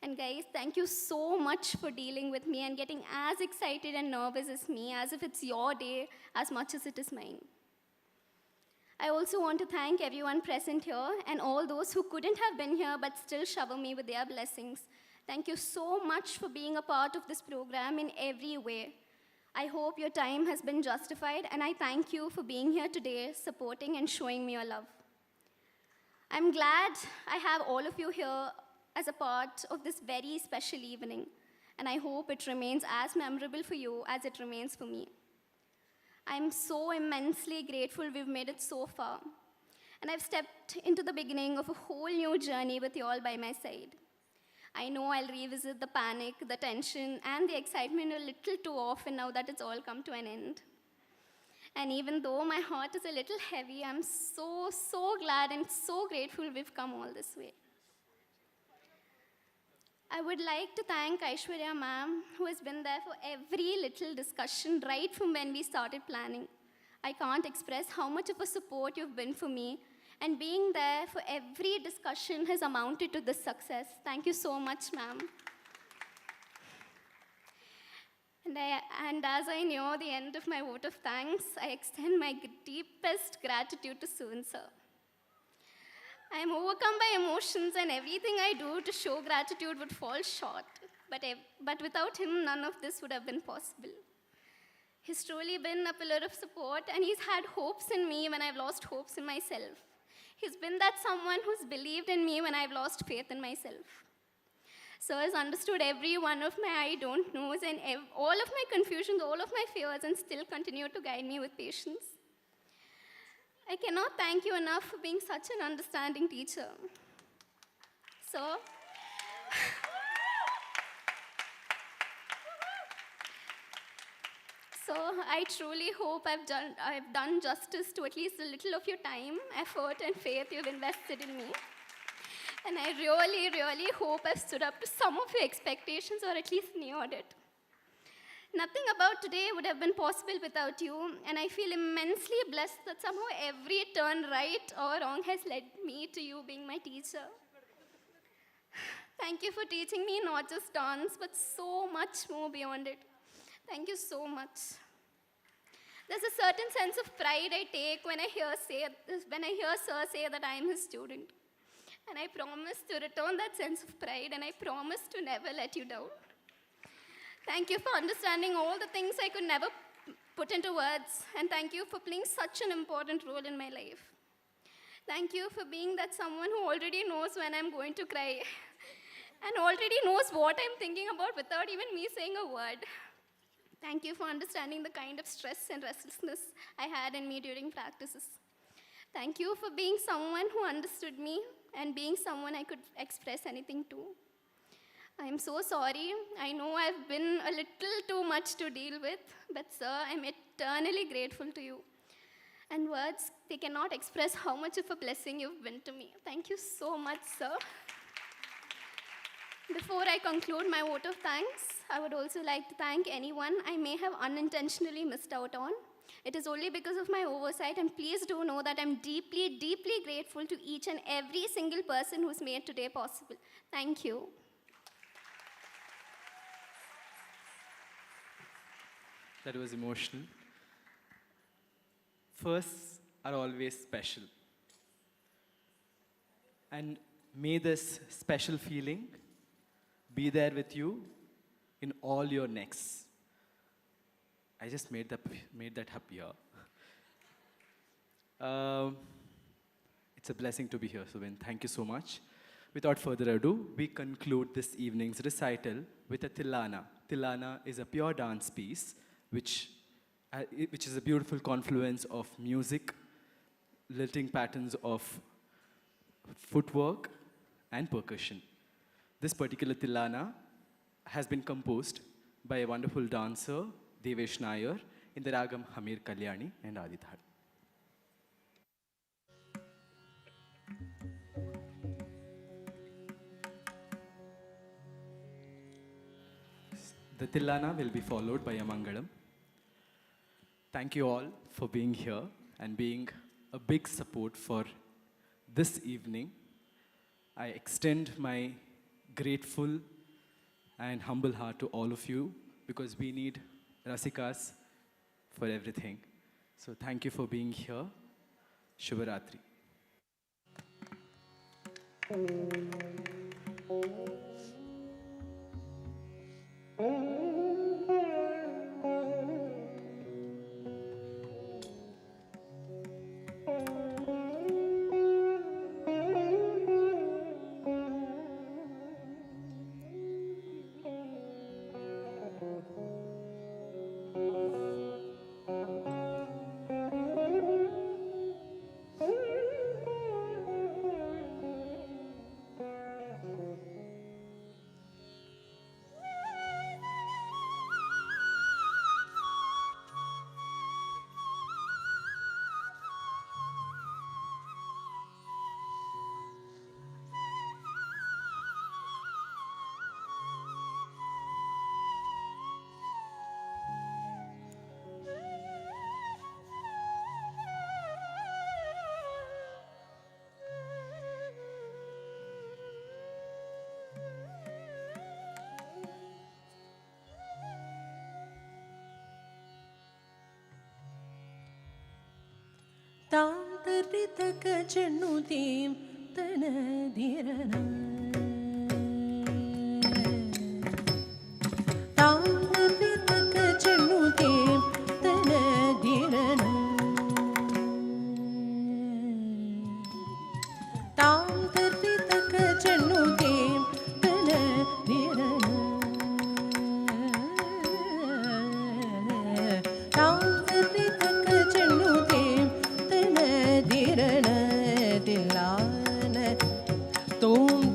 And guys, thank you so much for dealing with me and getting as excited and nervous as me, as if it's your day as much as it is mine. I also want to thank everyone present here and all those who couldn't have been here but still shower me with their blessings. Thank you so much for being a part of this program in every way. I hope your time has been justified, and I thank you for being here today, supporting and showing me your love. I'm glad I have all of you here as a part of this very special evening, and I hope it remains as memorable for you as it remains for me. I'm so immensely grateful we've made it so far, and I've stepped into the beginning of a whole new journey with you all by my side. I know I'll revisit the panic, the tension, and the excitement a little too often now that it's all come to an end. And even though my heart is a little heavy, I'm so glad and so grateful we've come all this way. I would like to thank Aishwarya ma'am, who has been there for every little discussion right from when we started planning. I can't express how much of a support you've been for me, and being there for every discussion has amounted to this success. Thank you so much, ma'am. And as I near the end of my vote of thanks, I extend my deepest gratitude to Suvin sir. I am overcome by emotions, and everything I do to show gratitude would fall short. But without him, none of this would have been possible. He's truly been a pillar of support, and he's had hopes in me when I've lost hopes in myself. He's been that someone who's believed in me when I've lost faith in myself. So has understood every one of my I don't knows and all of my confusions, all of my fears, and still continued to guide me with patience. I cannot thank you enough for being such an understanding teacher. So, So I truly hope I've done justice to at least a little of your time, effort, and faith you've invested in me. And I really, really hope I've stood up to some of your expectations, or at least neared it. Nothing about today would have been possible without you, and I feel immensely blessed that somehow every turn right or wrong has led me to you being my teacher. Thank you for teaching me not just dance, but so much more beyond it. Thank you so much. There's a certain sense of pride I take when I hear Sir say that I am his student. And I promise to return that sense of pride, and I promise to never let you down. Thank you for understanding all the things I could never put into words, and thank you for playing such an important role in my life. Thank you for being that someone who already knows when I'm going to cry and already knows what I'm thinking about without even me saying a word. Thank you for understanding the kind of stress and restlessness I had in me during practices. Thank you for being someone who understood me and being someone I could express anything to. I'm so sorry. I know I've been a little too much to deal with, but sir, I'm eternally grateful to you. And words, they cannot express how much of a blessing you've been to me. Thank you so much, sir. Before I conclude my vote of thanks, I would also like to thank anyone I may have unintentionally missed out on. It is only because of my oversight, and please do know that I'm deeply, deeply grateful to each and every single person who's made today possible. Thank you. That was emotional. Firsts are always special. And may this special feeling be there with you in all your next. I just made that up here. It's a blessing to be here, Subin. Thank you so much. Without further ado, we conclude this evening's recital with a Tilana. Tilana is a pure dance piece, which is a beautiful confluence of music, lilting patterns of footwork, and percussion. This particular Tilana has been composed by a wonderful dancer, Devesh Nair, in the ragam Hamir Kalyani and Adithar. The Tilana will be followed by a Mangalam. Thank you all for being here and being a big support for this evening. I extend my grateful and humble heart to all of you, because we need Rasikas for everything. So thank you for being here. Shubharatri. Tam tarritaka channutim tanadirana. Tam tarritaka channutim tanadirana. Tam tarritaka channutim tanadirana. Tam tarritaka channutim Tilana, tum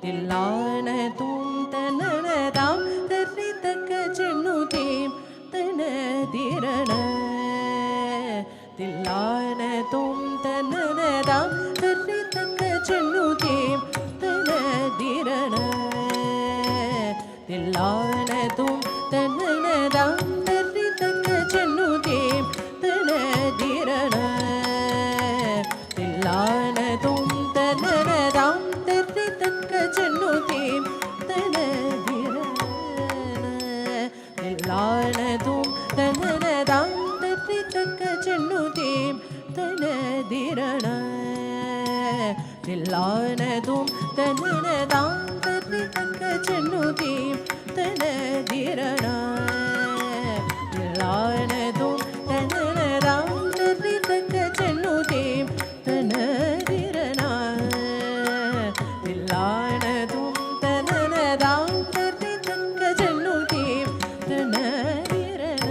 தில்லான தூம் தனனதாம் தரி தக்க சென்னுதீம் தன திரண தில்லான தூம் தனனதாம் தரி தக்க சென்னுதீம் தன திரண தில்லான தூம் தனனதாம் தரி தக்க சென்னுதீம் தன திரண தில்லான தூம் தனனதாம் தரி தக்க சென்னுதீம் தன திரண தில்லான தூம் தனனதாம் தரி தக்க சென்னுதீம் தன திரண தில்லான தூம் தனனதாம் தரி தக்க சென்னுதீம் தன திரண தில்லான தூம் தனனதாம் தரி தக்க சென்னுதீம் தன திரண தில்லான தூம் தனனதாம் தரி தக்க சென்னுதீம் தன திரண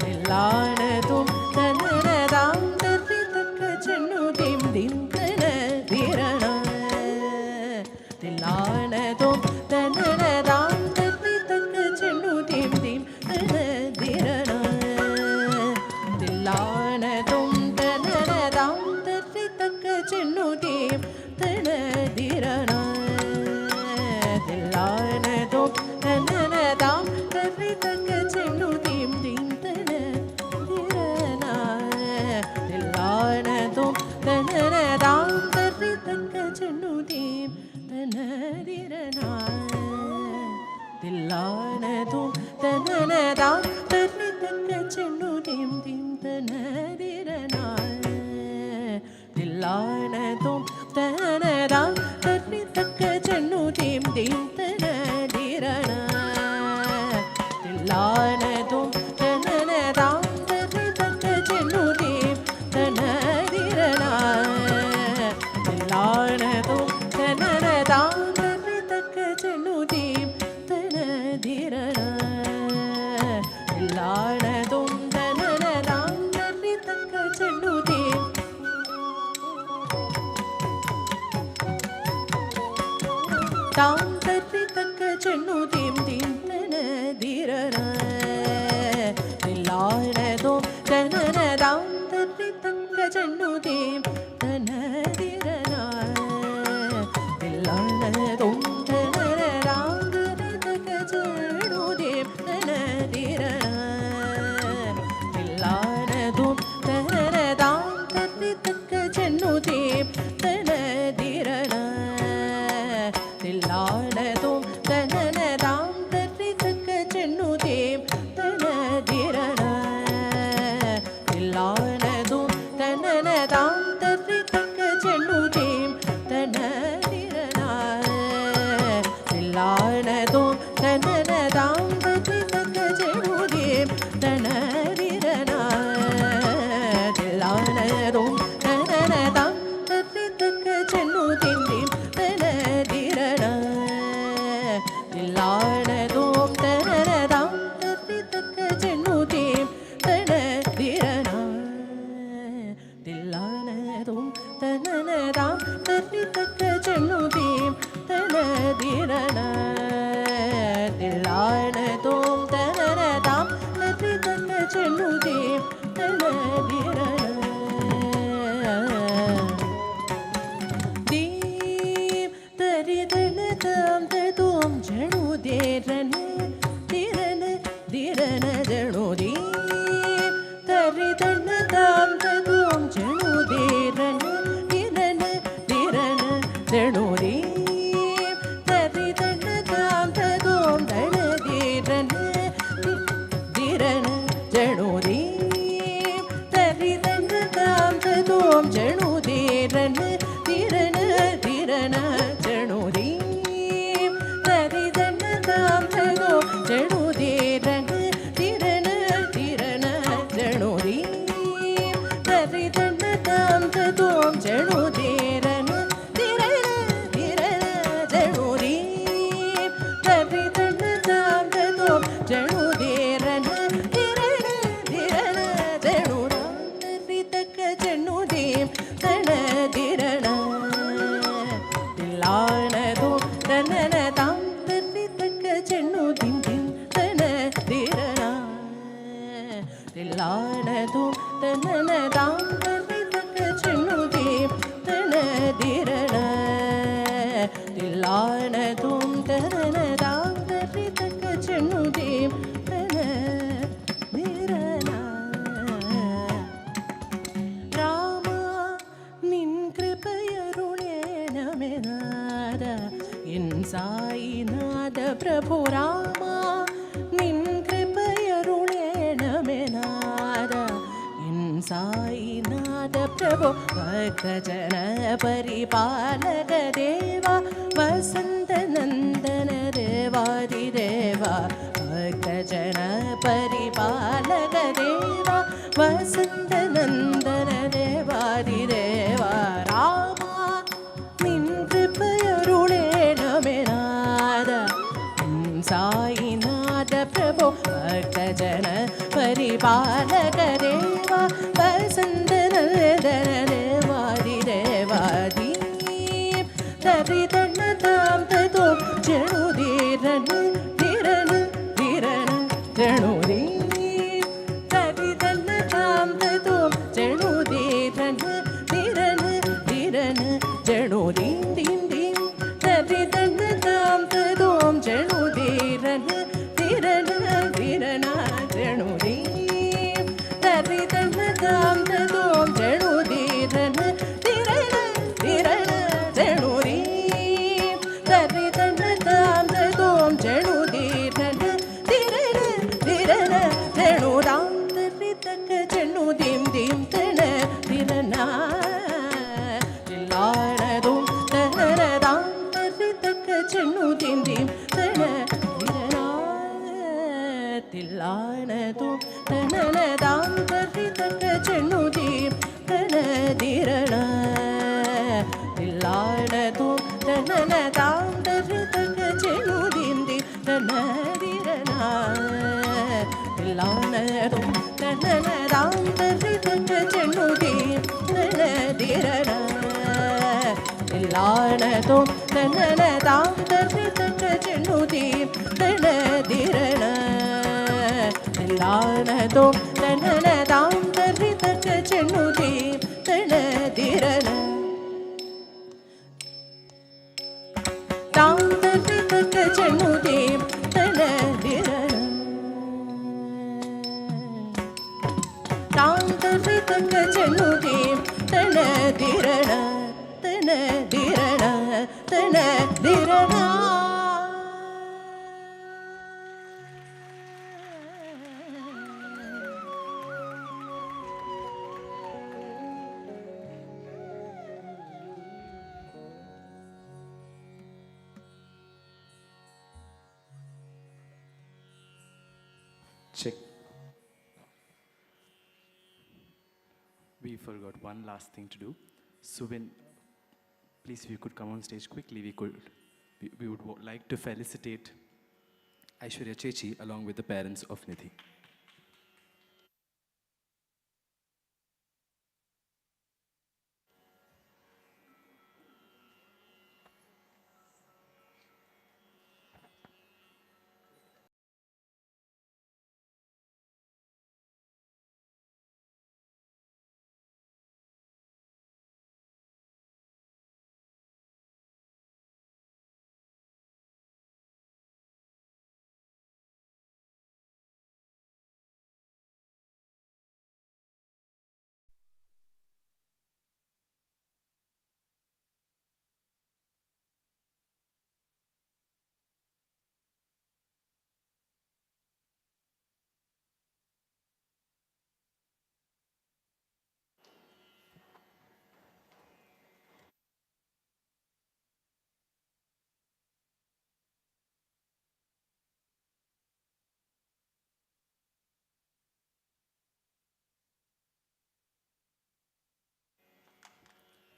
தில்லான தூம் தனனதாம் தரி தக்க சென்னுதீம் திம் தன திரண தில்லான தூம் தனனதாம் தரி தக்க சென்னுதீம் திம் தன திரண தில்லான தூம் தனனதாம் தரி தக்க சென்னுதீம் தன திரண தில்லான தூம் தனனதாம் தரி தக்க சென்னுதீம் திம் தன திரண தில்லான தூம் தனனதாம் தரி தக்க சென்னுதீம் தன திரண தில்லான தூம் தனனதாம் தரி தக்க சென்னுதீம் திம் தன திரண தில்லான தூம் தனனதாம் தரி தக்க சென்னுதீம் திம் தன திரண தில்லான தூம் தனனதாம் தரி தக்க சென்னுதீம் தன திரண தில்லான தூம் தனனதாம் தரி தக்க சென்னுதீம் தன திரண தில்லான தூம் தனனதாம் தரி தக்க சென்னுதீம் தாம் தரி தக்க சென்னுதீம் திம் தன திரண தில்லான தூம் தனனதாம் தரி தக்க சென்னுதீம் தன திரண தில்லான தூம் தனனதாம் தரி தக்க சென்னுதீம் தன திரண தில்லான தூம் தனனதாம் தரி தக்க சென்னுதீம் தன திரண தில்லான தூம் தனனதாம் தரி தக்க சென்னுதீம் தன திரண தில்லான தூம் தனனதாம் தரி தக்க சென்னுதீம் தன திரண தில்லான தூம் தனனதாம் தரி தக்க சென்னுதீம் தன திரண தில்லான தூம் தனனதாம் தரி தக்க சென்னுதீம் திம் தன திரண தில்லான தூம் தனனதாம் தரி தக்க சென்னுதீம் தன திரண தில்லான தூம் தனனதாம் தரி தக்க சென்னுதீம் தன திரண தில்லான தூம் தனனதாம் தரி தக்க சென்னுதீம் தன திரண தீம் தரிதனதாம் ததோம் ஜணுதேரன திரண திரண ஜணுதீம் தரிதனதாம் ததோம் ஜணுதேரன திரண திரண ஜணுதீம் தரிதனதாம் ததோம் தனதேரன திரண ஜணுதீம் தரிதனதாம் ததோம் ஜணுதேரன திரண திரண ஜணுதீம் தரிதனதாம் ததோம் ஜணுதேரன திரண திரண ஜணுதீம் தரிதனதாம் ததோம் ஜணுதேரன திரண திரண ஜணுதீம் தரிதனதாம் ததோம் ஜணுதேரன திரண திரண ஜணுராம் தரி தக்க ஜணுதீம் தன திரண தில்லானதும் தனனதாம் தரிதக்க சென்னுதேம் தன நிரனா ராமா நின் கிருபையருளே நமெனாத என் சாயிநாத பிரபு ராமா நின் கிருபையருளே நமெனாத என் சாயிநாத பிரபு பக்தஜன பரிபாலக தேவா வசந்த நந்தன தேவாதி தேவா பக்தஜன பரிபாலக தேவா வசந்த நந்தன தேவாதி தேவா ராமா நின் கிருபையருளே நமெனாத சாயிநாத பிரபு பக்தஜன பரிபாலக தேவா வசந்த நந்தன தேவாதி தேவாதி தரிதன தாம் ததோம் ஜனுதீரன திரன திரன ஜனுதீ தரிதன தாம் ததோம் ஜனுதீரன திரன திரன ஜனுதீ தீம் தீம் தரிதன தாம் ததோம் ஜனுதீரன திரன திரன ஜனுதீ தரிதன தாம் ததோம் ஜனுதீரன திரன திரன ஜனுதீ தரிதன தாம் ததோம் ஜனுதீரன திரன திரன ஜனுதாம் தரிதக்க ஜனுதீம் தீம் தன திரனா தில்லானதும் தனனதாம் தரிதக்க ஜனுதீம் தீம் தன திரனா தில்லானதும் தனனதாம் தரிதக்க ஜனுதீம் தன திரனா தில்லானதும் தனனதாம் தரிதக்க ஜனுதீம் தீம் தன திரனா தில்லானதும் தனனதாம் தரிதக்க ஜனுதீம் தன திரனா தில்லானதும் தனனதாம் தரிதக்க ஜனுதீம் தன திரனா தில்லானதும் தனனதாம் தரிதக்க ஜனுதீம் தன திரனா தாம் தரிதக்க ஜனுதீம் தன திரனா தாம் தரிதக்க ஜனுதீம் தன திரனா தன திரனா தன திரனா Check. We forgot one last thing to do. Suvin, please, if you could come on stage quickly, we would like to felicitate Aishwarya Chechi along with the parents of Nidhi.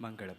Mangalam.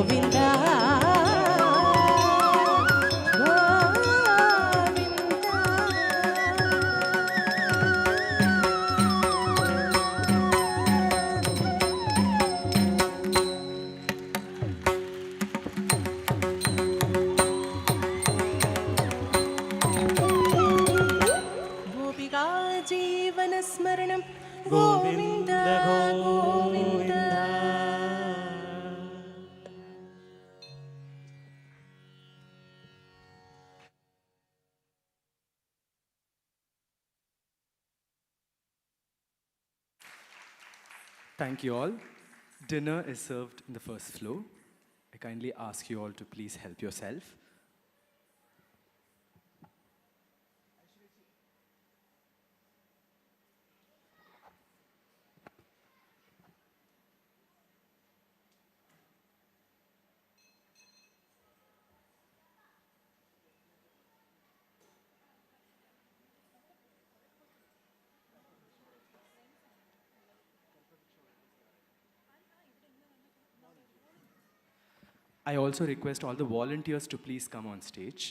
Govinda Gopika ജീവനസ്മരണം Govinda Govinda. Thank you all. Dinner is served in the first floor. I kindly ask you all to please help yourself. I also request all the volunteers to please come on stage.